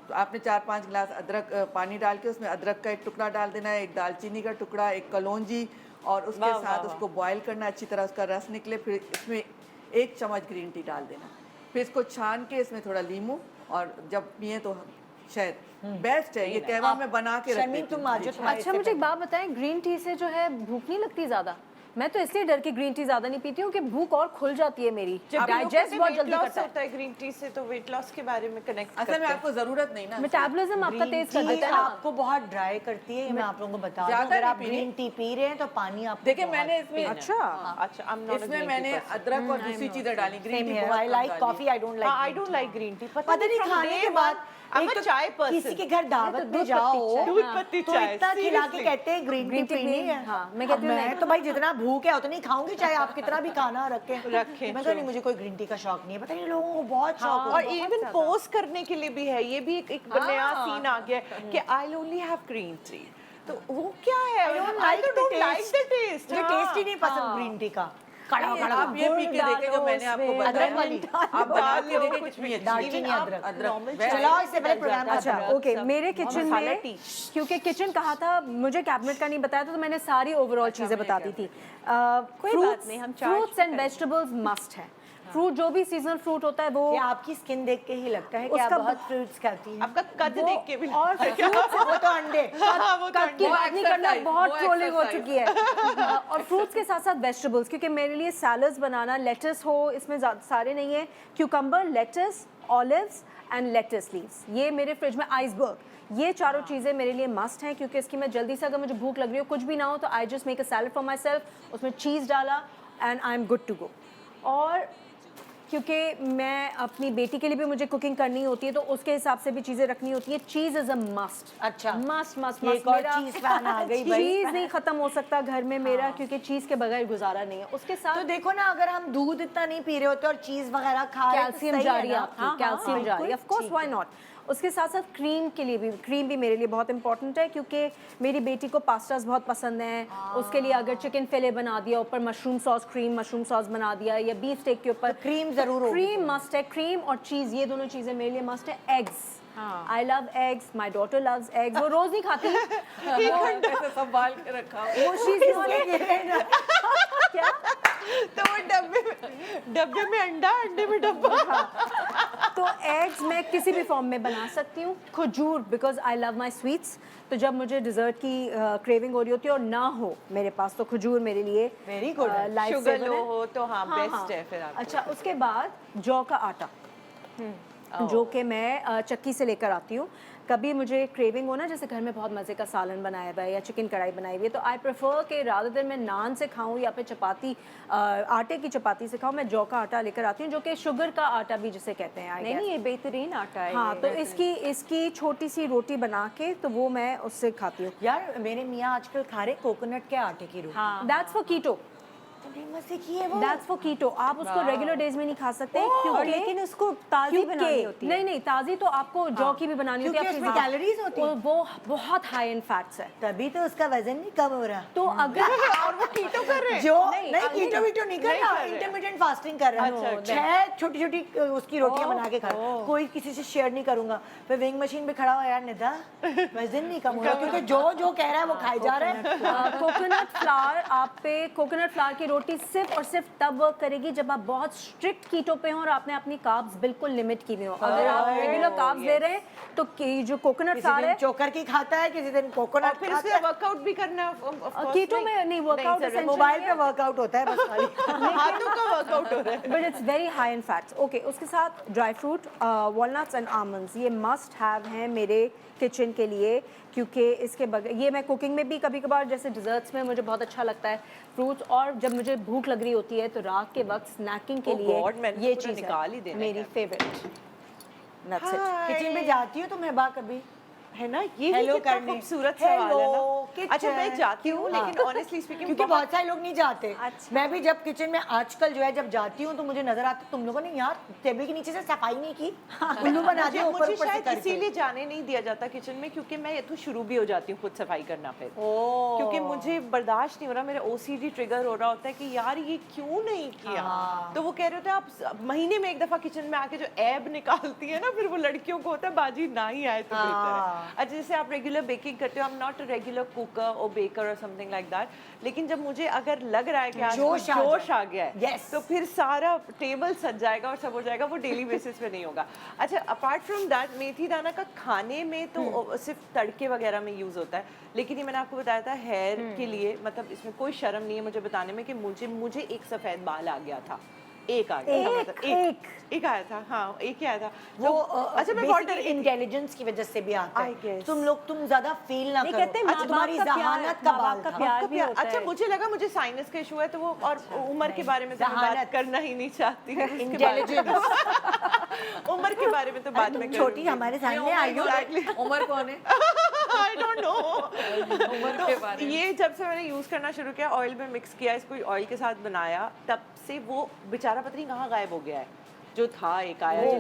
तो आपने 4-5 गिलास अदरक पानी डाल के उसमें अदरक का 1 टुकड़ा डाल देना है, 1 दालचीनी का टुकड़ा, 1 कलौंजी, और उसके वाह, साथ वाह, उसको बॉईल करना अच्छी तरह, उसका रस निकले, फिर इसमें 1 चम्मच ग्रीन टी डाल देना, फिर इसको छान के इसमें थोड़ा लीमू, और जब पिए तो शहद बेस्ट है। ये कहवा में बना के रख शर्मीन, देती तुम हूँ। आ जाओ, तुम्हारे अच्छा, मुझे एक बात बताएं, ग्रीन टी से जो है भूख नहीं लगती ज़्यादा? मैं तो इसलिए डर के ग्रीन टी ज्यादा नहीं पीती हूँ कि भूख और खुल जाती है मेरी, डाइजेस्ट बहुत जल्दी करता है। होता है ग्रीन टी से, तो वेट लॉस के बारे में कनेक्ट असल में आपको जरूरत नहीं ना। मेटाबॉलिज्म आपका तेज कर टी देता है ना। आपको बहुत ड्राई करती है, ये मैं आप लोगों को बता दूं। ज्यादा अगर आप नहीं पीनी। ग्रीन टी पी रहे हैं तो पानी आप देखिए मैंने इसमें अच्छा आई एम नॉट इसमें मैंने अदरक और दूसरी चीजें डाली, green T I like coffee, I don't like I don't like green tea. पता नहीं खाने के बाद I'm एक a तो चाय person. किसी के घर दावत में जाओ दूध पत्ती तो चाय, इतना खिला के seriously. कहते हैं ग्रीन टी Green tea पीनी पीनी, है। हाँ, मैं कहती हूँ मैं नहीं। तो भाई जितना भूख है उतनी खाऊंगी, चाहे आप कितना भी खाना रखें। रखें, मैं तो नहीं, मुझे कोई ग्रीन टी का शौक नहीं है, पता नहीं लोगों को बहुत शौक और है। इवन पोस्ट करने के लिए भी है, ये भी एक नया सीन आ गया है कि I only have green tea. तो वो क्या है? I don't I like the don't like taste. the taste. मुझे टेस्ट ही नहीं पसंद ग्रीन टी का। कड़ा कड़ा आप ये पी के देखे जो मैंने आपको उसमें बताया, अदरक वाली। आप बना के डालो, देखे कुछ कितनी भी अच्छी दालचीनी, है। अदरक। अदरक चलो इससे पहले प्रोग्राम का अच्छा चलो। ओके, मेरे किचन मसाला में टी। क्योंकि किचन कहा था, मुझे कैबिनेट का नहीं बताया था, तो मैंने सारी ओवरऑल चीजें बता दी थी। कोई बात नहीं, हम charge fruits and vegetables must है। फ्रूट जो भी सीजनल फ्रूट होता है वो ये आपकी स्किन देख के ही लगता है कि आप उसका बहुत फ्रूट्स खाती हैं। आपका कद देख के भी और वो तो अंडे। कद की वो बात नहीं करना, exercise, बहुत वो ट्रोलिंग हो exercise। चुकी है। और फ्रूट्स के साथ साथ वेजिटेबल्स, क्योंकि मेरे लिए सैलड्स बनाना, लेटस हो, इसमें सारे नहीं है, cucumber, lettuce, olives and lettuce leaves, ये मेरे फ्रिज में, आइसबर्ग, ये चारों चीज़ें मेरे लिए मस्ट हैं, क्योंकि इसकी मैं जल्दी से, अगर मुझे भूख लग रही हो कुछ भी ना हो तो I just make a salad for myself, उसमें चीज़ डाला and I am good to go. और क्योंकि मैं अपनी बेटी के लिए भी मुझे कुकिंग करनी होती है तो उसके हिसाब से भी चीज़ें रखनी होती है। चीज़ इज़ अ मस्ट। अच्छा। मस्ट मस्ट ये मस्ट। एक और चीज़ फैन आ गई भाई। चीज़ नहीं ख़त्म हो सकता घर में मेरा, क्योंकि चीज़ के बगैर गुजारा नहीं है। उसके तो साथ देखो ना, अगर हम दूध इतना नहीं पी रहे होते और चीज वगैरह खा रहे हैं तो कैल्शियम सही जा है रही है ना? आपकी, कैल्शियम जा रही है, ऑफ कोर्स, व्हाई नॉट। उसके साथ साथ क्रीम के लिए भी, क्रीम भी मेरे लिए बहुत इंपॉर्टेंट है, क्योंकि मेरी बेटी को पास्तास बहुत पसंद हैं। उसके लिए अगर चिकन फिले बना दिया, ऊपर mushroom sauce, cream mushroom sauce बना दिया, या बीफ स्टेक के ऊपर क्रीम जरूर होगी। क्रीम मस्ट है। क्रीम और चीज़, ये दोनों चीज़ें मेरे लिए मस्ट है। Eggs, I love eggs, my daughter loves eggs. वो रोज नहीं खाती, एक घंटे से संभाल के रखा हो। वो चीज़ क्या तो वो डब्बे में अंडा, अंडे में डब्बा। तो एग्स मैं किसी भी फॉर्म में बना सकती हूँ। खजूर, because I love my sweets, तो जब मुझे डिज़र्ट की क्रेविंग हो रही होती है और ना हो मेरे पास, तो खजूर मेरे लिए Very good है। लाइफ शुगर सेवर लो है। हो तो हाँ बेस्ट है फिर आपको। अच्छा, उसके बाद जौ का आटा, जो कि मैं चक्की से लेकर आती हूँ। कभी मुझे क्रेविंग हो ना, जैसे घर में बहुत मज़े का सालन बनाया हुआ है या चिकन कढ़ाई बनाई हुई है, तो आई प्रेफर कि रादर देन मैं नान से खाऊं या फिर चपाती, आटे की चपाती से खाऊं, मैं जौ का आटा लेकर आती हूँ, जो कि शुगर का आटा भी जिसे कहते हैं। नहीं, ये बेहतरीन आटा है। हाँ, ये। तो इसकी छोटी सी रोटी बना के तो वो मैं उससे खाती हूँ। यार मेरे मियाँ आजकल खा रहे कोकोनट के आटे की रोटी। हाँ, दैट्स फॉर कीटो, बड़ी मजे की है वो। दैट्स फॉर कीटो। आप उसको रेगुलर डेज में नहीं खा सकते, और क्योंकि लेकिन उसको ताज़ी बनानी होती है। नहीं नहीं, ताज़ी तो आपको जौ की भी बनानी होती है। क्योंकि अपनी उसमें कैलोरीज होती हैं। वो बहुत हाई इन फैट्स है। तभी तो उसका वजन नहीं कम हो रहा। तो अगर और वो कीटो कर रहे हैं। जो नहीं, नहीं कीटो वीटो नहीं कर रहा, इंटरमिटेंट फास्टिंग कर रहा है। अच्छा, 6 छोटी छोटी उसकी रोटियां बना के खा रहा है। कोई किसी से शेयर नहीं करूंगा। फिर वेइंग मशीन पे खड़ा हो, यार निदा वजन नहीं कम हो रहा, क्योंकि जो कह रहा है वो खाई जा रहा है। कोकोनट फ्लावर, आप पे कोकोनट फ्लावर की रोटी सिर्फ और सिर्फ तब वर्क करेगी जब आप बहुत स्ट्रिक्ट कीटो पे हो और आपने अपनी कार्ब्स बिल्कुल लिमिट की हुई हो। अगर आप रेगुलर कार्ब्स ले रहे हैं तो जो कोकोनट किसी फ्लावर दिन है, चोकर की खाता है, किसी दिन और कोकोनट फिर खाता उसमें है। वर्कआउट भी करना of course, कीटो में नहीं, वर्कआउट जरूरत। मोबाइल पे वर्कआउट होता है बस खाली। हाथों का वर्कआउट हो रहा है। But it's very high in fats. Okay, उसके साथ dry fruit, walnuts and almonds, ये मस्ट हैव हैं मेरे किचन के लिए, क्योंकि इसके बगैर, ये मैं कुकिंग में भी कभी कभार, जैसे डिज़र्ट्स में मुझे बहुत अच्छा लगता है फ्रूट्स, और जब मुझे भूख लग रही होती है तो रात के वक्त स्नैकिंग के Oh लिए God, मैंने ये पूरा चीज़ निकाल ही है देना मेरी है। फेवरेट। That's it. किचन में जाती हूँ तो मैं बा कभी है ना, ये Hello भी कितना करने। खूबसूरत सवाल है Hello, ना। अच्छा, मैं kitchen। जाती हूँ हाँ। लेकिन ऑनेस्टली स्पीकिंग क्योंकि बहुत सारे लोग नहीं जाते। अच्छा। मैं भी जब किचन में आजकल जो है जब जाती हूँ तो मुझे नजर आता तुम लोगों ने यार टेबल के नीचे से सफाई नहीं की, उल्लू बना दिया ऊपर मुझे ऊपर से शायद करके। इसीलिए जाने नहीं दिया जाता किचन में, क्योंकि मैं ये तो शुरू भी हो जाती हूँ खुद सफाई करना फिर। क्योंकि मुझे बर्दाश्त नहीं हो रहा, मेरा ओसीडी ट्रिगर हो रहा होता है कि यार ये क्यों नहीं किया। तो वो कह रहे होते हैं आप महीने में एक दफा किचन में आके जो ऐब निकालती है ना, फिर वो लड़कियों को होता है बाजी ना ही आए तो बेहतर है। अच्छा जैसे आप रेगुलर बेकिंग करते हो, I am not a regular cooker और बेकर और समथिंग लाइक दैट, लेकिन जब मुझे अगर लग रहा है कि आज जोश आ गया है Yes. तो फिर सारा टेबल सज जाएगा और सब हो जाएगा, वो डेली बेसिस पे नहीं होगा। अच्छा अपार्ट फ्रॉम दैट मेथी दाना का खाने में तो सिर्फ तड़के वगैरह में यूज होता है, लेकिन ये मैंने आपको बताया था हेयर के लिए, मतलब इसमें कोई शर्म नहीं है मुझे बताने में कि मुझे एक सफेद बाल आ गया था, एक आ गया था, मतलब एक आया था, हाँ एक ही आया था वो अच्छा मैं बहुत डर गई थी। इंटेलिजेंस की वजह से भी आता I है। guess. तुम ज्यादा फील ना नहीं, करो। कहते हैं अच्छा, माँ-बाप तुम्हारी का प्यार- जहानत का माँ-बाप बाल का था। प्यार भी होता अच्छा है। मुझे लगा मुझे साइनस का इशू है तो वो, और उम्र के बारे में तो मैं जहानत। बात करना ही नहीं चाहती उसके बारे में। इंटेलिजेंस। उम्र के बारे में तो बाद में तुम छोटी हमारे सामने आई हो। उम्र कौन है? I don't know. उम्र के बारे में। ये जब से मैंने यूज करना शुरू किया, ऑयल में मिक्स किया, इसको ऑयल के साथ बनाया, तब से वो बेचारा पता नहीं कहाँ गायब हो गया है जो था, एक आया हाँ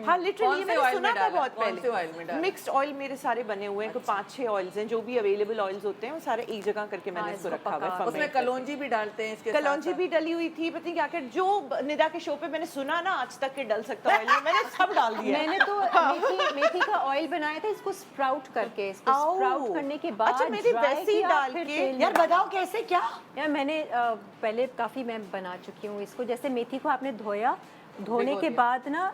कौन लिटरली से मैंने oil सुना में था डाला? बहुत कौन से oil में पहले। डाला? मिक्स्ड ऑयल मेरे सारे बने हुए हैं, कोई 5-6 ऑयल्स हैं जो भी अवेलेबल ऑयल्स होते हैं, वो सारे एक जगह करके मैंने इसको रखा हुआ है उसमें ferment कलौंजी भी डालते हैं इसके कलौंजी भी डली हुई थी, पता नहीं क्या क्या, जो निदा के शो पे मैंने सुना ना आज तक के डल सकता ऑयल में, मैंने सब डाल दिया। मैंने तो मेथी का ऑयल बनाया था इसको स्प्राउट करके, इसको आओ। स्प्राउट करने के बाद अच्छा, मेरी dry वैसे ही किया, डाल फिर के- तेल में यार डाला। बताओ कैसे क्या? यार मैंने पहले काफ़ी मैं बना चुकी हूँ इसको। जैसे मेथी को आपने धोया, धोने के बाद ना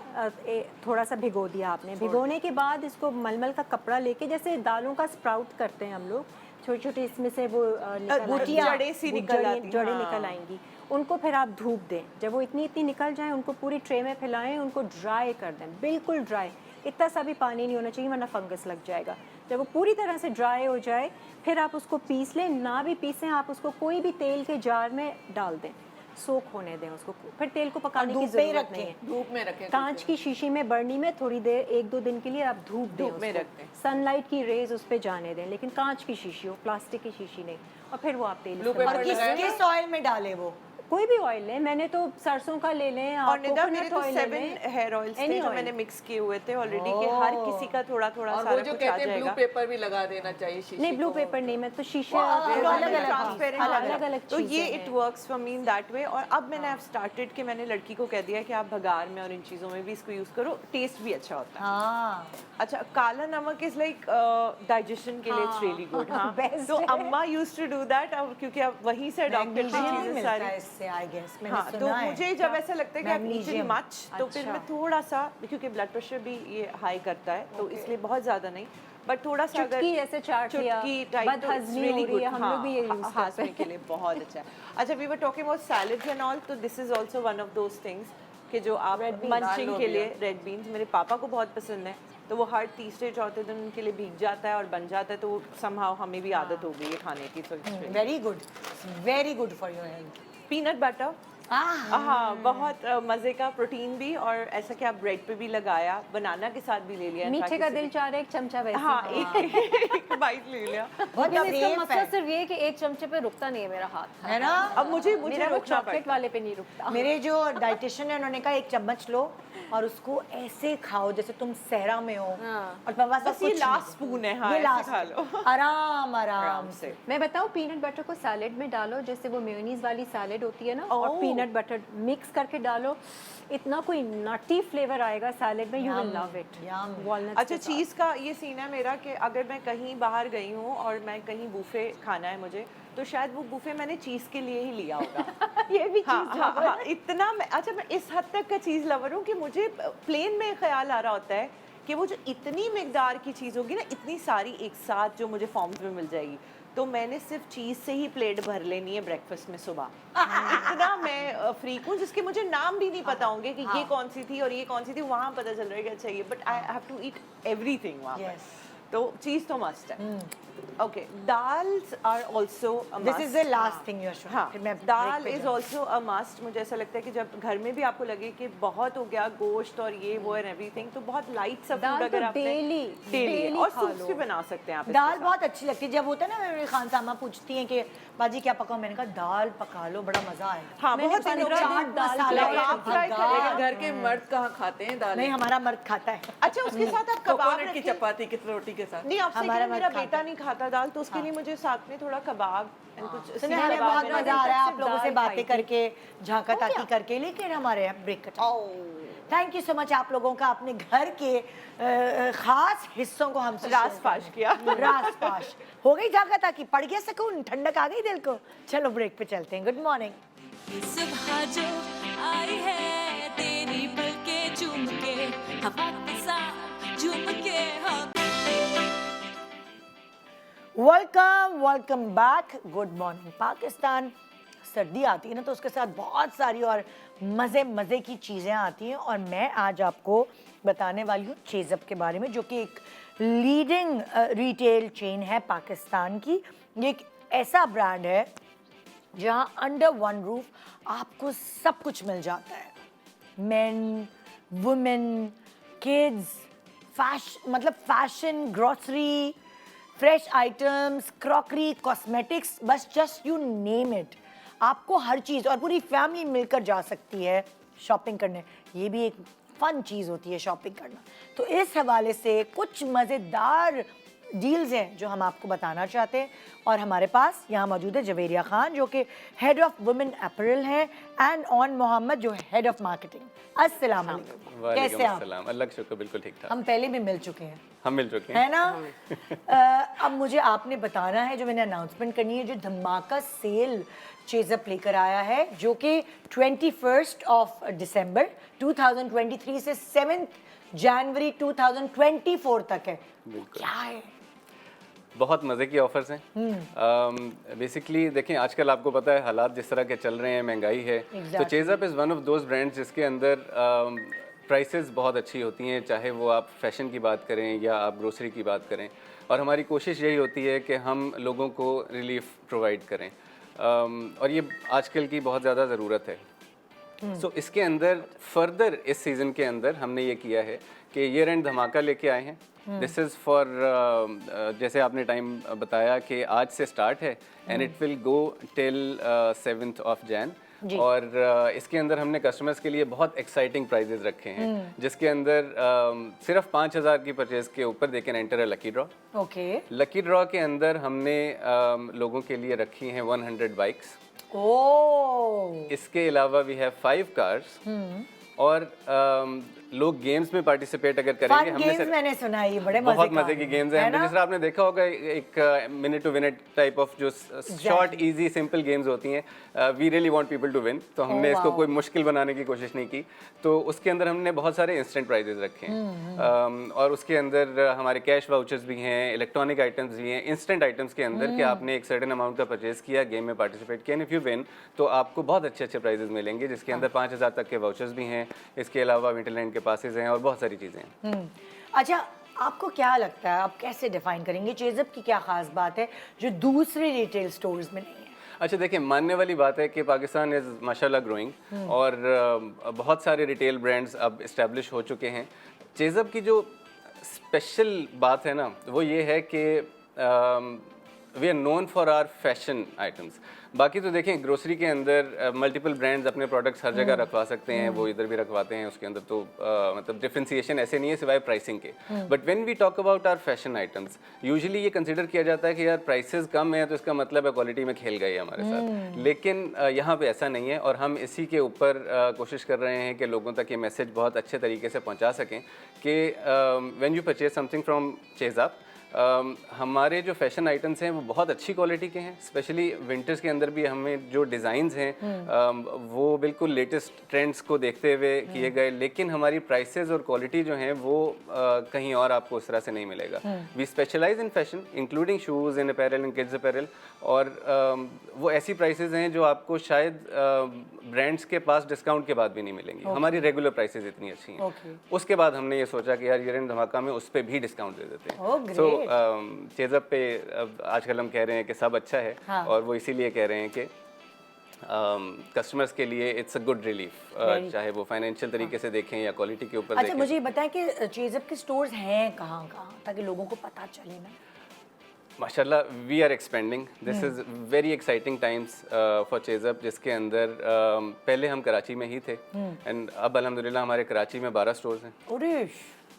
थोड़ा सा भिगो दिया आपने, भिगोने के बाद इसको मलमल का कपड़ा लेके, जैसे दालों का स्प्राउट करते हैं हम लोग, छोटे छोटे इसमें से वो निकल बूटियाँ, जड़ें सी निकल आती हैं, जड़ें हाँ। निकल आएंगी। उनको फिर आप धूप दें, जब वो इतनी इतनी निकल जाएं उनको पूरी ट्रे में फैलाएं, उनको ड्राई कर दें, बिल्कुल ड्राई, इतना सा भी पानी नहीं होना चाहिए वरना फंगस लग जाएगा। जब वो पूरी तरह से ड्राई हो जाए फिर आप उसको पीस लें, ना भी पीसें आप उसको कोई भी तेल के जार में डाल दें, सोख होने दें उसको, फिर तेल को पकाने की धूप पे ही जरूरत रखें। नहीं है। धूप में रखें। कांच की शीशी में बर्नी में थोड़ी देर 1-2 दिन के लिए आप धूप दें, धूप में उसको। रख दें। सनलाइट की रेज उस पे जाने दें, लेकिन कांच की शीशी हो, प्लास्टिक की शीशी नहीं। और फिर वो आप तेल Blue इस्तेमाल paper और किस लगाया ना? किस ऑयल में डाले वो? कोई भी ऑयल लें, मैंने तो सरसों का ले लें, और निदा कोकोनट मेरे तो ऑयल ले 7 लें, हेयर ऑयल्स थे any जो oil। मैंने मिक्स किए हुए थे ऑलरेडी, कि हर किसी का थोड़ा थोड़ा और वो सारा जो कुछ आ कहते हैं ब्लू जाएगा। पेपर भी लगा देना चाहिए शीशे नहीं ब्लू को। पेपर नहीं, मैं तो शीशे अलग-अलग ट्रांसपेरेंट अलग-अलग तो ये चीज़ें इट हैं। Works for me in that way. और अब मैंने अब स्टार्टेड कि मैंने लड़की को कह दिया कि आप भगार में और इन चीज़ों में भी इसको यूज़ करो, टेस्ट भी अच्छा होता है। हाँ अच्छा काला नमक इज लाइक डाइजेशन के लिए इट्स रियली गुड। हाँ Best तो है। अम्मा यूज्ड टू डू दैट, अब क्योंकि अब वहीं से डॉक्टर की मैग्नीशियम भी चीज़ें मिलता है सारी। इससे, आई गेस मैंने हाँ तो सुना है। मुझे जब ऐसा लगता है कि आई Magnesium। मच, तो फिर मैं थोड़ा सा, क्योंकि ब्लड प्रेशर भी ये हाई करता है तो इसलिए बहुत ज़्यादा नहीं, बट थोड़ा सा अगर चुटकी ऐसे चाट लिया, चुटकी टाइप तो बदहजमी हो रही है, हम लोग भी ये यूज़ करते हाजमे के लिए बहुत अच्छा है। अच्छा we were talking about salads and all, तो this is also one of those things कि जो आप मंचिंग दाल के लिए, लोबिया। रेड बीन्स मेरे पापा को बहुत पसंद है, तो वो हर तीसरे चौथे दिन उनके लिए भीग जाता है और बन जाता है, तो समहाउ हमें भी आदत हो गई है खाने की। तो very good for your health. Peanut butter हाँ बहुत मजे का, प्रोटीन भी, और ऐसा कि आप ब्रेड पे भी लगाया, बनाना के साथ भी ले लिया, मीठे का दिल चाह रहा है एक चमचा वैसे। हाँ एक बाइट ले लिया। बहुत लेकिन इसका safe मसला है। सिर्फ ये है कि एक चमचे पे रुकता नहीं है मेरा हाथ। है ना? अब मुझे मेरा वो रोकना चॉकलेट पड़ता। वाले पे नहीं रुकता। मेरे जो डाइटिशियन है उन्होंने कहा एक चम्मच लो और उसको ऐसे खाओ जैसे तुम सहरा में हो, और तुम्हारे पास बस ये कुछ लास्ट नहीं। स्पून है, हाँ ये ऐसे लास्ट खा लो आराम आराम आराम से। मैं बताऊं, पीनट बटर को सैलेड में डालो, जैसे वो मेयोनीज वाली सैलेड होती है ना, और ओह। पीनट बटर मिक्स करके डालो, इतना कोई नटी फ्लेवर आएगा सैलेड में, you will love it. yum। Walnut अच्छा चीज़ का ये सीन है मेरा कि अगर मैं कहीं बाहर गई हूँ और मैं कहीं बूफे खाना है मुझे, तो शायद वो बूफे मैंने चीज़ के लिए ही लिया होगा। ये भी हाँ, चीज हाँ, हाँ, इतना मैं, अच्छा मैं इस हद तक का चीज़ लवर हूँ कि मुझे प्लेन में ख्याल आ रहा होता है कि वो जो इतनी मिकदार की चीज़ होगी ना, इतनी सारी एक साथ जो मुझे फॉर्म्स में मिल जाएगी, तो मैंने सिर्फ चीज़ से ही प्लेट भर लेनी है ब्रेकफास्ट में सुबह। इतना मैं फ्रीक हूँ जिसके मुझे नाम भी नहीं पता होंगे कि ये कौन सी थी और ये कौन सी थी, वहाँ पता चल रहा है कि अच्छा ये, but I have to eat everything वहाँ पर। Yes। तो चीज़ तो मस्ट है। Okay dals are also this is the last thing you are हाँ शोइंग। मैं दाल break पे इज जाऊँ। Also a must. मुझे ऐसा लगता है कि जब घर में भी आपको लगे कि बहुत हो गया गोश्त और ये वो एंड एवरीथिंग, तो बहुत लाइट सा दाल फूड अगर तो आपने daily डेली, और खा सूप्स लो। भी बना सकते हैं आप इसके दाल साथ। बहुत अच्छी लगती है जब होता है ना, मेरी खान सामा पूछती हैं कि बाजी क्या पकाओ, मैंने कहा दाल पका लो, बड़ा मजा आएगा। हाँ मैंने बहुत 15 चाट दिन दाल मसाला खिलाई आप ट्राई थी। करें। लेकिन घर के मर्द कहाँ खाते हैं दाल? नहीं हमारा मर्द खाता है। अच्छा उसके साथ आप कबाब कोकोनट की रखें। चपाती की रोटी के साथ। नहीं आपसे हमारा कि मेरा मर्द बेटा खाता नहीं खाता दाल, तो उसके लिए मुझे साथ में थोड़ा कबाब and कुछ सुनिए सीधा हमें कबाब बहुत में मजा आ रहा है आप लोगों से दाल बातें खाई थी। करके, झांका ताकी करके, लेकिन हमारे यहाँ ब्रेक का time। Thank you so much आप लोगों का अपने घर के खास हिस्सों को हमसे रास फाश किया। रास फाश हो गई जागा ताकि पड़ गया सुकून, ठंडक आ गई दिल को। चलो ब्रेक पे चलते हैं। Good morning. सुबह जो आई है तेरी पलकें चूम के हवा के साथ झूम के हाँ welcome back. Good morning Pakistan. सर्दी आती है ना तो उसके साथ बहुत सारी और मज़े की चीज़ें आती हैं और मैं आज आपको बताने वाली हूँ चेज़अप के बारे में, जो कि एक लीडिंग रिटेल चेन है पाकिस्तान की। ये एक ऐसा ब्रांड है जहाँ अंडर वन रूफ आपको सब कुछ मिल जाता है। Main, women, kids, fashion, grocery, fresh items, crockery, cosmetics, बस जस्ट यू नेम इट। आपको हर चीज़ और पूरी फैमिली मिलकर जा सकती है शॉपिंग करने। ये भी एक फन चीज़ होती है शॉपिंग करना। तो इस हवाले से कुछ मज़ेदार डील्स हैं जो हम आपको बताना चाहते हैं और हमारे पास यहाँ मौजूद है जवेरिया खान जो कि हेड ऑफ वुमेन अपैरल हैं एंड ऑन मोहम्मद जो हेड ऑफ मार्केटिंग। अस्सलाम वालेकुम, कैसे आप? अल्लाह का शुक्र, बिल्कुल ठीक ठाक। हम पहले भी मिल चुके हैं, हम मिल चुके हैं, है ना? अब मुझे आपने बताना है, जो मैंने अनाउंसमेंट करनी है, जो धमाका सेल चेज़अप लेकर आया है जो कि 21 दिसंबर 2023 से 7 जनवरी 2024 तक है। क्या है? बहुत मज़े की ऑफर्स हैं। बेसिकली देखें, आजकल आपको पता है हालात जिस तरह के चल रहे हैं, महंगाई है। तो ChaseUp is one of those brands जिसके अंदर प्राइसेस बहुत अच्छी होती हैं, चाहे वो आप फैशन की बात करें या आप ग्रोसरी की बात करें। और हमारी कोशिश यही होती है कि हम लोगों को रिलीफ प्रोवाइड करें और ये आजकल की बहुत ज़्यादा ज़रूरत है। सो इसके अंदर फर्दर इस सीज़न के अंदर हमने ये किया है कि ईयर एंड धमाका लेके आए हैं। दिस इज़ फॉर जैसे आपने टाइम बताया कि आज से स्टार्ट है and it will go till 7 Jain. और इसके अंदर हमने कस्टमर्स के लिए बहुत एक्साइटिंग प्राइजेस रखे हैं जिसके अंदर सिर्फ 5,000 की परचेज के ऊपर they can enter a lucky draw. Okay. Lucky draw के अंदर हमने लोगों के लिए रखी हैं 100 बाइक्स। इसके अलावा वी हैव 5 कार्स और लोग गेम्स में पार्टिसिपेट अगर करेंगे, हमने मैंने सुना है, ये बड़े बहुत मजे की गेम्स हैं। जिस तरह आपने देखा होगा एक minute to win type of जो शॉर्ट इजी सिंपल गेम्स होती हैं, we really want people to win. तो हमने इसको कोई मुश्किल बनाने की कोशिश नहीं की। तो उसके अंदर हमने बहुत सारे इंस्टेंट प्राइजेस रखे हैं और उसके अंदर हमारे कैश वाउचर्स भी हैं, इलेक्ट्रॉनिक आइटम्स भी हैं, इंस्टेंट आइटम्स के अंदर कि आपने एक सर्टेन अमाउंट का परचेज किया, गेम में पार्टिसिपेट किया, इफ यू विन तो आपको बहुत अच्छे अच्छे प्राइजेस मिलेंगे जिसके अंदर 5,000 तक के वाउचर्स भी हैं। इसके अलावा विंटरलैंड के पासेस हैं और बहुत सारी चीज़ें हैं। अच्छा, आपको क्या लगता है, आप कैसे डिफाइन करेंगे चेज़अप की क्या खास बात है जो दूसरे रिटेल स्टोर्स में नहीं है? अच्छा देखिए, मानने वाली बात है कि पाकिस्तान इज़ माशाल्लाह ग्रोइंग और बहुत सारे रिटेल ब्रांड्स अब इस्टेब्लिश हो चुके हैं। चेज़अप की जो स्पेशल बात है ना, वो ये है कि we are known for our fashion items. बाकी तो देखें, ग्रोसरी के अंदर मल्टीपल ब्रांड्स अपने प्रोडक्ट्स हर जगह रखवा सकते हैं, वो इधर भी रखवाते हैं। उसके अंदर तो मतलब डिफ्रेंसिएशन ऐसे नहीं है सिवाय प्राइसिंग के। But when we talk about our fashion items, usually ये कंसिडर किया जाता है कि यार प्राइसेस कम है तो इसका मतलब है क्वालिटी में खेल गए हमारे साथ। लेकिन यहाँ पे ऐसा नहीं है और हम इसी के ऊपर कोशिश कर रहे हैं कि लोगों तक ये मैसेज बहुत अच्छे तरीके से पहुँचा सकें कि when you purchase something from ChaseUp, हमारे जो फैशन आइटम्स हैं वो बहुत अच्छी क्वालिटी के हैं। स्पेशली विंटर्स के अंदर भी हमें जो डिज़ाइंस हैं वो बिल्कुल लेटेस्ट ट्रेंड्स को देखते हुए किए गए, लेकिन हमारी प्राइसेस और क्वालिटी जो हैं वो कहीं और आपको उस तरह से नहीं मिलेगा। We specialise in fashion including shoes in apparel and kids apparel और वो ऐसी प्राइसेस हैं जो आपको शायद ब्रांड्स के पास डिस्काउंट के बाद भी नहीं मिलेंगी। हमारी रेगुलर प्राइसेस इतनी अच्छी हैं। उसके बाद हमने ये सोचा कि यार ईयर एंड धमाका में उस पर भी डिस्काउंट दे देते हैं। सो चेज़अप पे आजकल हम कह रहे हैं कि सब अच्छा है। हाँ। और वो इसीलिए कह रहे हैं कि कस्टमर्स के लिए इट्स अ गुड रिलीफ, चाहे वो फाइनेंशियल तरीके से देखें या क्वालिटी के ऊपर। अच्छा, मुझे बताएं कि चेज़अप के स्टोर्स हैं कहाँ कहाँ, ताकि लोगों को पता चले ना। माशाल्लाह we are expanding, this is very exciting times for Chase Up, जिसके अंदर पहले हम कराची में ही थे एंड अब अल्हम्दुलिल्लाह हमारे कराची में 12 स्टोर्स हैं।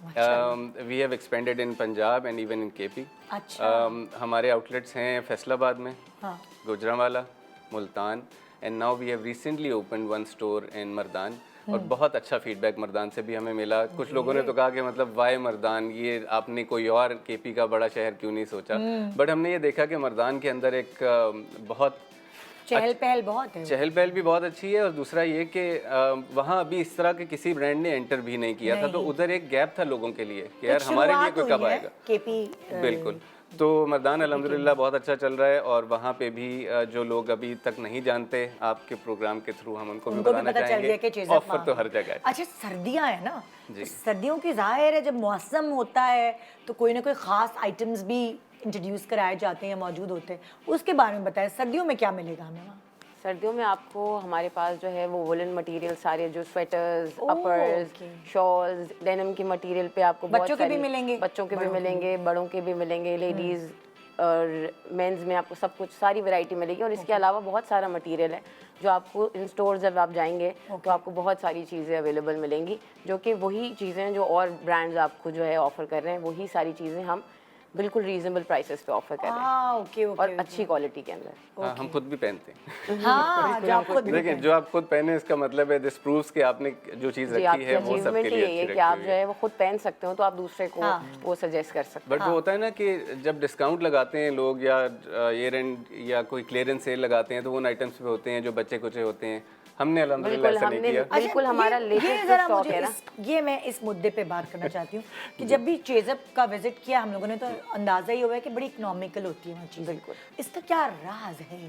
We have expanded in Punjab and even in KP. हमारे आउटलेट्स हैं फैसलाबाद में, Gujranwala, Multan, and now we have recently opened one store in Mardan. और बहुत अच्छा फीडबैक मर्दान से भी हमें मिला। कुछ लोगों ने तो कहा कि मतलब वाई मर्दान, ये आपने कोई और केपी का बड़ा शहर क्यों नहीं सोचा। बट हमने ये देखा कि मर्दान के अंदर एक बहुत चहल पहल बहुत है। चहल पहल भी बहुत अच्छी है, और दूसरा ये कि वहाँ अभी इस तरह के किसी ब्रांड ने एंटर भी नहीं किया था, तो उधर एक गैप था लोगों के लिए कि यार हमारे लिए कोई कब आएगा। केपी बिल्कुल। तो मर्दान अल्हम्दुलिल्लाह बहुत अच्छा चल रहा है, और वहाँ पे भी जो लोग अभी तक नहीं जानते, आपके प्रोग्राम के थ्रू हम उनको भी बताना पता चल गया कि चाहेंगे, चीज़ें ऑफर तो हर जगह है। अच्छा, सर्दियाँ है ना, तो सर्दियों की जाहिर है जब मौसम होता है तो कोई ना कोई ख़ास आइटम्स भी इंट्रोड्यूस कराए जाते हैं, मौजूद होते हैं, उसके बारे में बताएं। सर्दियों में क्या मिलेगा हमें वहाँ? सर्दियों में आपको हमारे पास जो है वो वुलन मटेरियल सारे, जो स्वेटर्स, ओह, अपर्स, ओके। शॉल्स, डेनिम की मटेरियल पे आपको बहुत बच्चों के भी सारी- मिलेंगे? बच्चों के भी मिलेंगे, बड़ों के भी मिलेंगे, लेडीज़ और मेंस में आपको सब कुछ सारी वैरायटी मिलेगी। और इसके अलावा बहुत सारा मटेरियल है जो आपको इन स्टोर जब आप जाएंगे तो आपको बहुत सारी चीज़ें अवेलेबल मिलेंगी, जो कि वही चीज़ें जो और ब्रांड्स आपको जो है ऑफ़र कर रहे हैं, वही सारी चीज़ें हम बिल्कुल रीजनेबल प्राइसेस पे ऑफर कर रहे हैं ओके ओके, और अच्छी क्वालिटी के अंदर। हाँ, हम खुद भी पहनते हैं। हाँ, जो आप खुद देखिए, जो आप खुद पहने इसका मतलब है दिस प्रूव्स कि आपने जो चीज़ जी, रखी आपकी है वो सबके अचीवमेंट लिए यही है अच्छी कि आप रखी जो हुई है। है वो खुद पहन सकते हो तो आप दूसरे को वो सजेस्ट कर सकते बट वो होता है ना कि जब डिस्काउंट लगाते हैं लोग, या ईयर एंड या कोई क्लियरेंस सेल लगाते हैं, तो वो उन आइटम्स पे होते हैं जो बच्चे कुचे होते हैं। हमने अल्हम्दुलिल्लाह बिल्कुल, ऐसा नहीं हमने किया। बिल्कुल अच्छा, हमारा ये लेटेस्ट जरा स्टॉक मुझे है ना। ये मैं इस मुद्दे पे बात करना चाहती हूँ कि जब भी चेज़अप का विजिट किया हम लोगों ने, तो अंदाज़ा ही हुआ है कि बड़ी इकोनॉमिकल होती है वहाँ चीज़। बिल्कुल। इसका क्या राज है,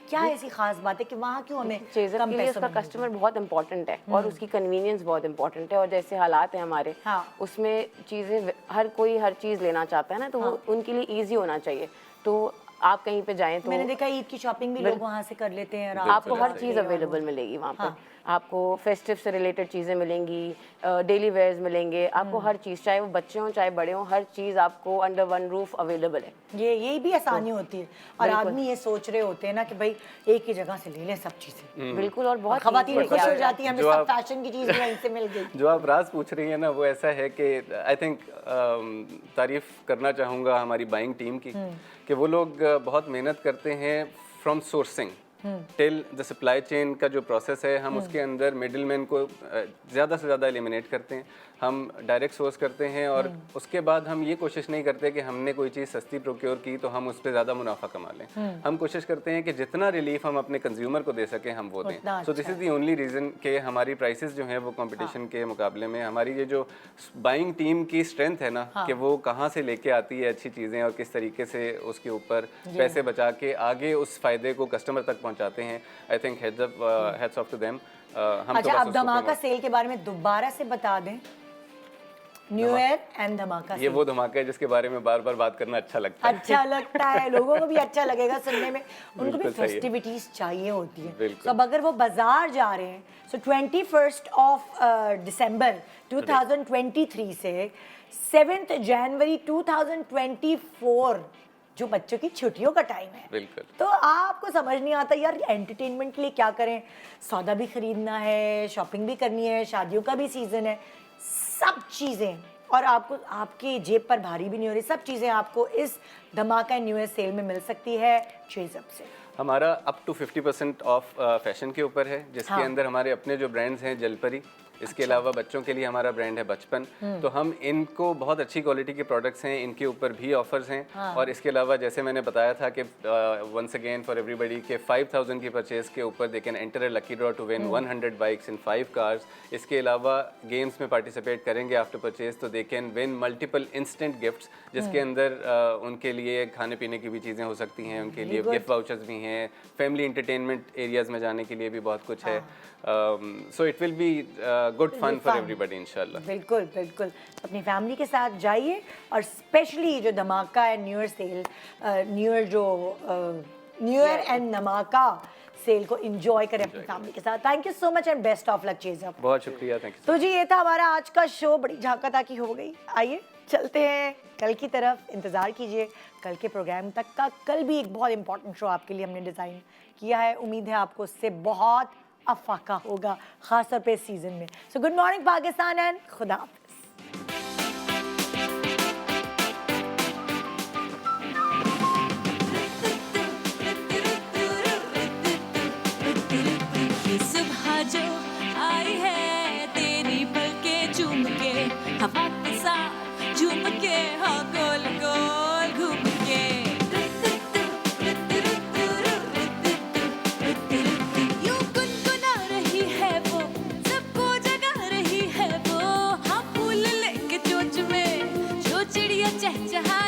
क्या ऐसी खास बात है कि वहाँ क्यों हमें चेज़अप कम के लिए पैसों उसका में मिलता है? कस्टमर बहुत इंपॉर्टेंट है और उसकी कन्वीनियंस बहुत इंपॉर्टेंट है। और जैसे हालात हैं हमारे, हाँ। उसमें चीज़ें हर कोई हर चीज़ लेना चाहता है ना, तो वो उनके लिए ईजी होना चाहिए। तो आप कहीं पे जाएं तो मैंने देखा ईद की शॉपिंग भी लोग वहाँ से कर लेते हैं आराम आपको से हर जाके चीज़ और अवेलेबल मिलेगी वहाँ पे। आपको फेस्टिव से रिलेटेड चीज़ें मिलेंगी, डेली वेयर्स मिलेंगे, आपको हर चीज़, चाहे वो बच्चे हों चाहे बड़े हों, हर चीज़ आपको अंडर वन रूफ अवेलेबल है। ये यही भी आसानी होती है, और आदमी ये सोच रहे होते हैं ना कि भाई एक ही जगह से ले लें सब चीज़ें। बिल्कुल, और बहुत खवातीन easy खुश है। हो जाती है, हमें जो सब आप- फैशन की चीज़ वहीं से मिल गई। जो आप राज पूछ रही हैं ना, वो ऐसा है कि आई थिंक तारीफ करना चाहूँगा हमारी बाइंग टीम की, कि वो लोग बहुत मेहनत करते हैं from sourcing till the supply chain का जो प्रोसेस है, हम उसके अंदर मिडिलमैन को ज़्यादा से ज़्यादा एलिमिनेट करते हैं। हम डायरेक्ट सोर्स करते हैं, और उसके बाद हम ये कोशिश नहीं करते कि हमने कोई चीज़ सस्ती प्रोक्योर की तो हम उस पर ज़्यादा मुनाफा कमा लें। हम कोशिश करते हैं कि जितना रिलीफ हम अपने कंज्यूमर को दे सकें हम वो दें। उतना so this is the only reason कि हमारी प्राइसेस जो हैं वो कंपटीशन के मुकाबले में, हमारी ये जो बाइंग टीम की स्ट्रेंथ है ना, कि वो कहाँ से लेके आती है अच्छी चीज़ें और किस तरीके से उसके ऊपर पैसे बचा के आगे उस फ़ायदे को कस्टमर तक पहुँचाते हैं। I think hats off to them. हम अच्छा, तो आप बस धमाका उसको सेल के बारे में दोबारा से बता दें। न्यू ईयर एंड धमाका ये सेल। वो धमाका है जिसके बारे में बार बार बात करना अच्छा लगता है। अच्छा लगता है, लोगों को भी अच्छा लगेगा सुनने में, उनको भी बिल्कुल सही है। फेस्टिविटीज चाहिए होती है। बिल्कुल। तो अब अगर वो बाजार जा रहे हैं, सो 21 ऑफ दिसंबर 2023 से 7 जनवरी 2024 जो बच्चों की छुट्टियों का टाइम है, बिल्कुल। तो आपको समझ नहीं आता यार एंटरटेनमेंट के लिए क्या करें, सौदा भी खरीदना है, शॉपिंग भी करनी है, शादियों का भी सीजन है, सब चीज़ें, और आपको आपकी जेब पर भारी भी नहीं हो रही, सब चीज़ें आपको इस धमाका न्यू ईयर सेल में मिल सकती है चेज़अप से। हमारा अप टू 50% ऑफ फैशन के ऊपर है, जिसके हाँ। अंदर हमारे अपने जो ब्रांड्स हैं जलपरी, इसके अलावा बच्चों के लिए हमारा ब्रांड है बचपन। तो हम इनको बहुत अच्छी क्वालिटी के प्रोडक्ट्स हैं, इनके ऊपर भी ऑफर्स हैं। और इसके अलावा जैसे मैंने बताया था कि वंस अगेन फॉर एवरीबॉडी के 5000 की परचेज के ऊपर they can enter a lucky draw two win 100 bikes in 5 cars. इसके अलावा गेम्स में पार्टिसिपेट करेंगे आफ्टर परचेज, तो they can win multiple instant gifts, जिसके अंदर उनके लिए खाने पीने की भी चीज़ें हो सकती हैं, उनके लिए गिफ्ट वाउचर्स भी हैं, फैमिली इंटरटेनमेंट एरियाज़ में जाने के लिए भी बहुत कुछ है। So it will be good fun for everybody इंशाल्लाह। बिल्कुल बिल्कुल, अपनी फैमिली के साथ जाइए, और स्पेशली जो धमाका है New Year sale, New Year and धमाका सेल को एंजॉय करें अपनी फैमिली के साथ। Thank you so much and best of luck Chase Up. बहुत शुक्रिया, थैंक यू। तो जी ये था हमारा आज का शो, बड़ी झाका ताकी हो गई। आइए चलते हैं कल की तरफ, इंतज़ार कीजिए कल के प्रोग्राम तक का। कल भी एक बहुत इंपॉर्टेंट शो आपके लिए हमने डिज़ाइन किया है, उम्मीद है आपको उससे बहुत अफाका होगा, ख़ासतौर पे इस सीज़न में। So good morning Pakistan and खुदा हाफ़िज़। ये सुबह जो आई है चहचहाए